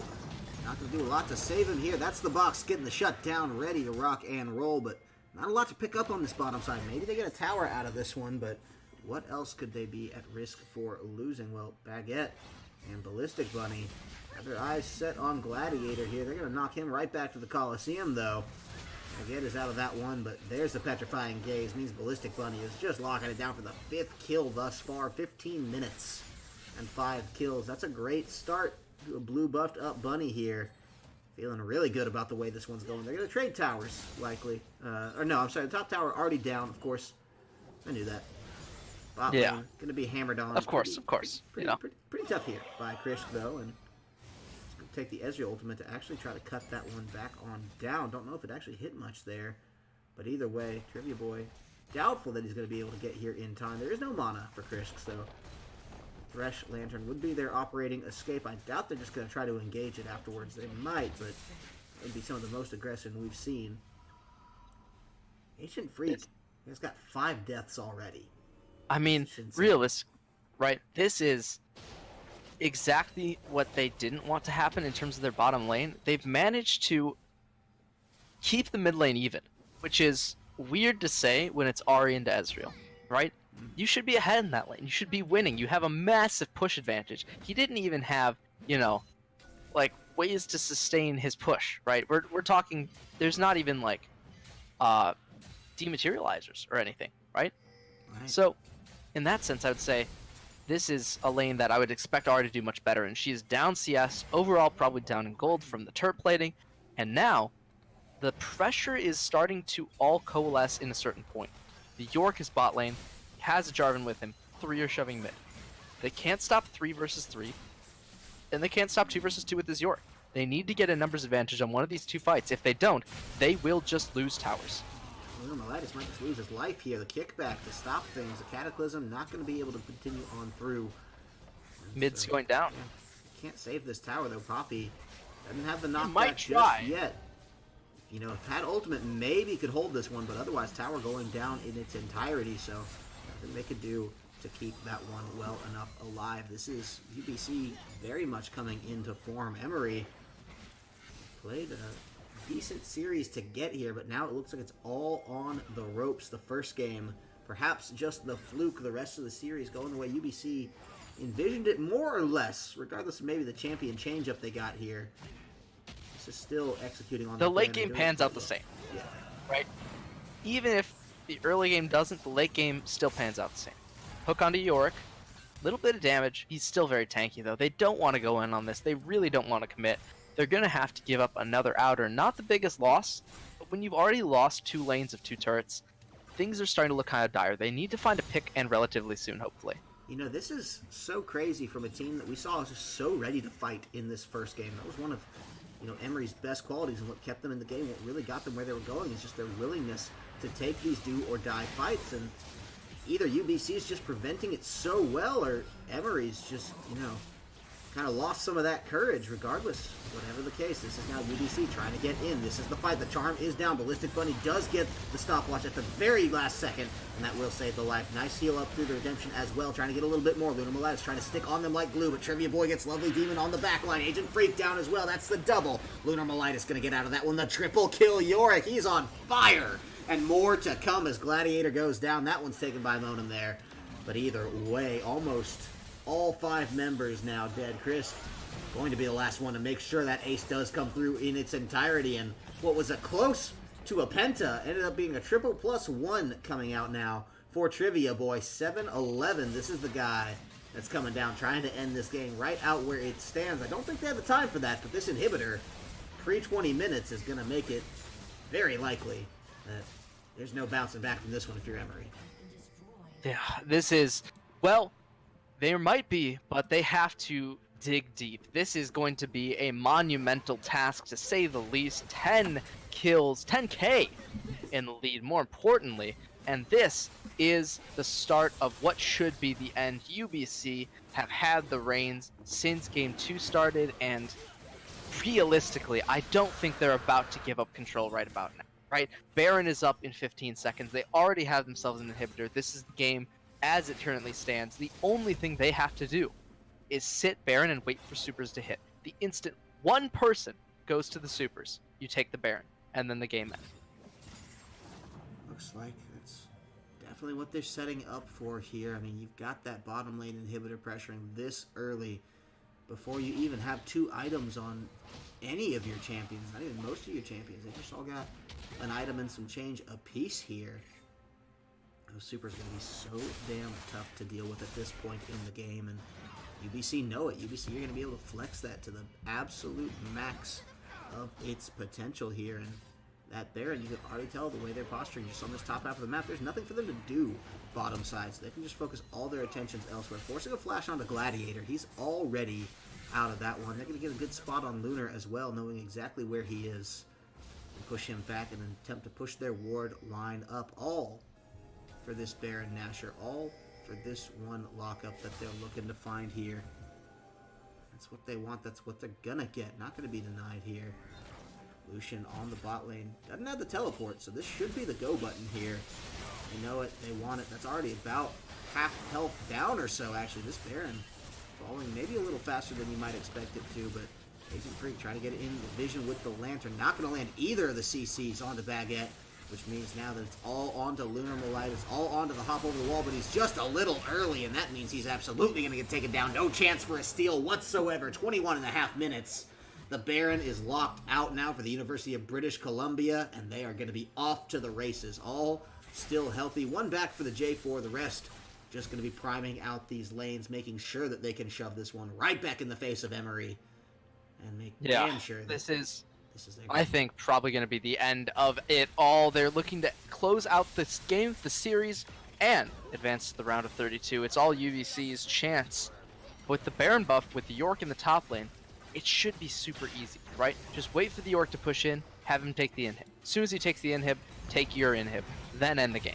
not going to do a lot to save him here. That's the box getting the shutdown ready to rock and roll, but not a lot to pick up on this bottom side. Maybe they get a tower out of this one, but what else could they be at risk for losing? Well, Baguette and Ballistic Bunny have their eyes set on Gladiator here. They're going to knock him right back to the Coliseum, though. Baguette is out of that one, but there's the Petrifying Gaze. Means Ballistic Bunny is just locking it down for the 5th kill thus far. 15 minutes and 5 kills. That's a great start to a blue buffed up Bunny here. Feeling really good about the way this one's going. They're going to trade towers, likely. Or no, I'm sorry, the top tower already down, of course. I knew that. Bot Yeah. lane, going to be hammered on. Of course. Pretty, You know. pretty tough here by Krish, though, and it's going to take the Ezreal ultimate to actually try to cut that one back on down. Don't know if it actually hit much there, but either way, Trivia Boy, doubtful that he's going to be able to get here in time. There is no mana for Krish, so Thresh Lantern would be their operating escape. I doubt they're just going to try to engage it afterwards. They might, but it would be some of the most aggressive we've seen. Ancient Freak has got 5 deaths already. I mean, realistic, right? This is exactly what they didn't want to happen in terms of their bottom lane. They've managed to keep the mid lane even, which is weird to say when it's Ahri into Ezreal, right? You should be ahead in that lane. You should be winning. You have a massive push advantage. He didn't even have, you know, like ways to sustain his push, right? We're talking. There's not even like dematerializers or anything, right? So, in that sense, I would say this is a lane that I would expect Ahri to do much better, and she is down CS, overall probably down in gold from the turret plating, and now the pressure is starting to all coalesce in a certain point. The York is bot lane, he has a Jarvan with him, 3 are shoving mid. They can't stop 3 versus 3, and they can't stop 2 versus 2 with this York. They need to get a numbers advantage on one of these 2 fights. If they don't, they will just lose towers. Miletus might just lose his life here. The kickback to stop things. The Cataclysm not going to be able to continue on through. Mid's going down. Yeah, can't save this tower though. Poppy doesn't have the knockback might just try. yet. You know, if had ultimate, maybe could hold this one, but otherwise tower going down in its entirety. So nothing they could do to keep that one well enough alive. This is UBC very much coming into form. Emory played a decent series to get here, but now it looks like it's all on the ropes. The first game, perhaps just the fluke. The rest of the series going the way UBC envisioned it, more or less, regardless of maybe the champion change-up they got here. This is still executing on the late plan. game pans out the same, Yeah. right? Even if the early game doesn't, the late game still pans out the same. Hook onto Yorick, little bit of damage. He's still very tanky though. They don't want to go in on this. They really don't want to commit. They're going to have to give up another outer. Not the biggest loss, but when you've already lost 2 lanes of 2 turrets, things are starting to look kind of dire. They need to find a pick and relatively soon, hopefully. You know, this is so crazy from a team that we saw was just so ready to fight in this first game. That was one of, you know, Emory's best qualities and what kept them in the game. What really got them where they were going is just their willingness to take these do-or-die fights. And either UBC is just preventing it so well, or Emory's just, you know, kind of lost some of that courage. Regardless, whatever the case, this is now UBC trying to get in. This is the fight. The charm is down. Ballistic Bunny does get the stopwatch at the very last second, and that will save the life. Nice heal up through the redemption as well, trying to get a little bit more. Lunar Miletus trying to stick on them like glue, but Trivia Boy gets Lovely Demon on the back line. Agent Freak down as well. That's the double. Lunar Miletus going to get out of that one. The triple kill. Yorick, he's on fire. And more to come as Gladiator goes down. That one's taken by Monum there. But either way, almost all 5 members now dead. Chris going to be the last one to make sure that ace does come through in its entirety. And what was a close to a penta ended up being a triple plus 1 coming out now for Trivia Boy. 7-11. This is the guy that's coming down, trying to end this game right out where it stands. I don't think they have the time for that, but this inhibitor, pre-20 minutes, is going to make it very likely that there's no bouncing back from this one if you're Emory. Yeah, this is, well, there might be, but they have to dig deep. This is going to be a monumental task, to say the least. 10 kills, 10k in the lead, more importantly. And this is the start of what should be the end. UBC have had the reins since Game 2 started, and realistically, I don't think they're about to give up control right about now. Right? Baron is up in 15 seconds. They already have themselves an inhibitor. This is the game as it currently stands. The only thing they have to do is sit Baron and wait for supers to hit. The instant one person goes to the supers, you take the Baron, and then the game ends. Looks like that's definitely what they're setting up for here. I mean, you've got that bottom lane inhibitor pressuring this early before you even have 2 items on any of your champions, not even most of your champions. They just all got an item and some change apiece here. Those supers are going to be so damn tough to deal with at this point in the game, and UBC know it. UBC, you're going to be able to flex that to the absolute max of its potential here. And that Baron, you can already tell the way they're posturing just on this top half of the map. There's nothing for them to do bottom side, so they can just focus all their attentions elsewhere. Forcing a flash onto Gladiator. He's already out of that one. They're going to get a good spot on Lunar as well, knowing exactly where he is. And push him back and attempt to push their ward line up. All for this Baron Nashor. All for this one lockup that they're looking to find here. That's what they want. That's what they're going to get. Not going to be denied here. Lucian on the bot lane. Doesn't have the teleport, so this should be the go button here. They know it. They want it. That's already about half health down or so, actually. This Baron falling maybe a little faster than you might expect it to, but Agent Freak trying to get it in the vision with the Lantern. Not going to land either of the CCs onto Baguette, which means now that it's all onto Lunar Malite. It's all onto the hop over the wall, but he's just a little early, and that means he's absolutely going to get taken down. No chance for a steal whatsoever. 21 and a half minutes. The Baron is locked out now for the University of British Columbia, and they are going to be off to the races. All still healthy. One back for the J4. The rest just going to be priming out these lanes, making sure that they can shove this one right back in the face of Emory and make damn sure that this is their I think, probably going to be the end of it all. They're looking to close out this game, the series, and advance to the round of 32. It's all UBC's chance. With the Baron buff, with the York in the top lane, it should be super easy, right? Just wait for the York to push in, have him take the inhib. As soon as he takes the inhib, take your inhib, then end the game.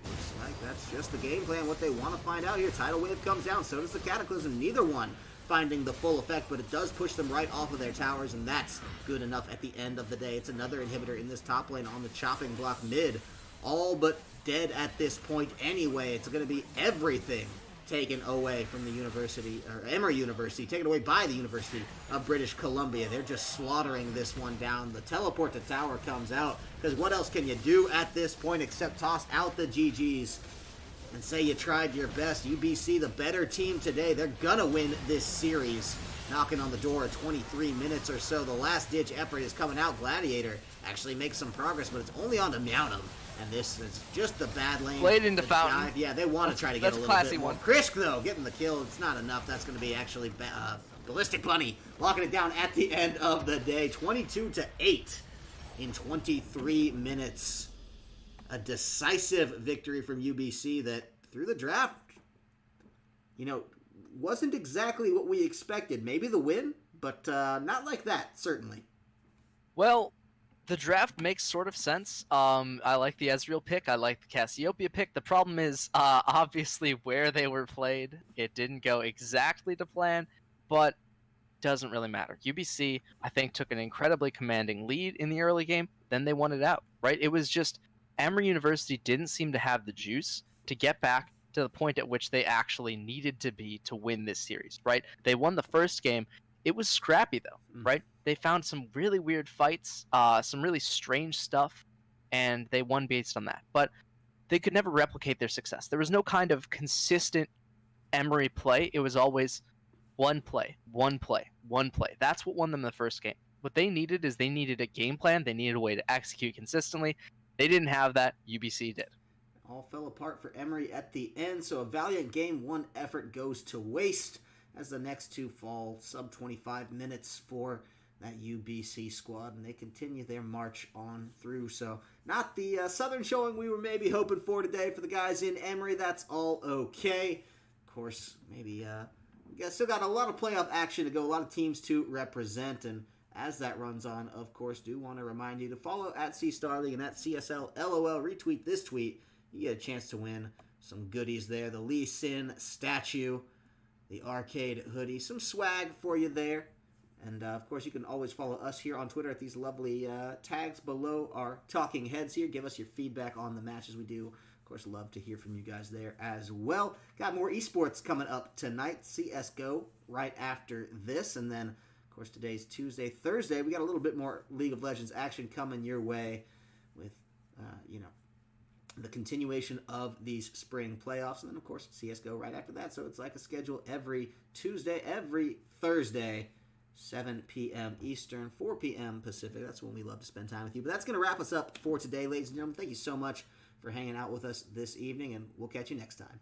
Looks like that's just the game plan, what they want to find out here. Tidal Wave comes down, so does the Cataclysm. Neither one finding the full effect, but it does push them right off of their towers, and that's good enough at the end of the day. It's another inhibitor in this top lane on the chopping block mid. All but dead at this point anyway. It's going to be everything taken away from the University, or Emory University, taken away by the University of British Columbia. They're just slaughtering this one down. The teleport to tower comes out, because what else can you do at this point except toss out the GGs and say you tried your best? UBC, the better team today. They're gonna win this series. Knocking on the door at 23 minutes or so. The last-ditch effort is coming out. Gladiator actually makes some progress, but it's only on to Meowdom. And this is just the bad lane. Played into The Fountain. dive. Yeah, they want to try to get a little classy bit more. one. Krisk, though, getting the kill. It's not enough. That's going to be actually Ballistic Bunny locking it down at the end of the day. 22-8 in 23 minutes. A decisive victory from UBC that, through the draft, wasn't exactly what we expected. Maybe the win, but not like that, certainly. Well, the draft makes sort of sense. I like the Ezreal pick. I like the Cassiopeia pick. The problem is, obviously, where they were played. It didn't go exactly to plan, but doesn't really matter. UBC, I think, took an incredibly commanding lead in the early game. Then they won it out, right? It was just Emory University didn't seem to have the juice to get back to the point at which they actually needed to be to win this series, right? They won the first game. It was scrappy, though, right? They found some really weird fights, some really strange stuff, and they won based on that. But they could never replicate their success. There was no kind of consistent Emory play. It was always one play, one play, one play. That's what won them the first game. What they needed is they needed a game plan. They needed a way to execute consistently. They didn't have that. UBC did. All fell apart for Emory at the end, so a valiant game one effort goes to waste as the next two fall. Sub 25 minutes for that UBC squad, and they continue their march on through. So not the Southern showing we were maybe hoping for today for the guys in Emory. That's all okay. Of course, maybe still got a lot of playoff action to go, a lot of teams to represent, and as that runs on, of course, do want to remind you to follow at CStarLeague and at CSL LOL. Retweet this tweet. You get a chance to win some goodies there. The Lee Sin statue, the arcade hoodie, some swag for you there. And, of course, you can always follow us here on Twitter at these lovely tags below our talking heads here. Give us your feedback on the matches we do. Of course, love to hear from you guys there as well. Got more esports coming up tonight. CSGO right after this. And then, of course, today's Tuesday. Thursday, we got a little bit more League of Legends action coming your way with, the continuation of these spring playoffs. And then, of course, CSGO right after that. So it's like a schedule every Tuesday, every Thursday, 7 p.m. Eastern, 4 p.m. Pacific. That's when we love to spend time with you. But that's going to wrap us up for today, ladies and gentlemen. Thank you so much for hanging out with us this evening, and we'll catch you next time.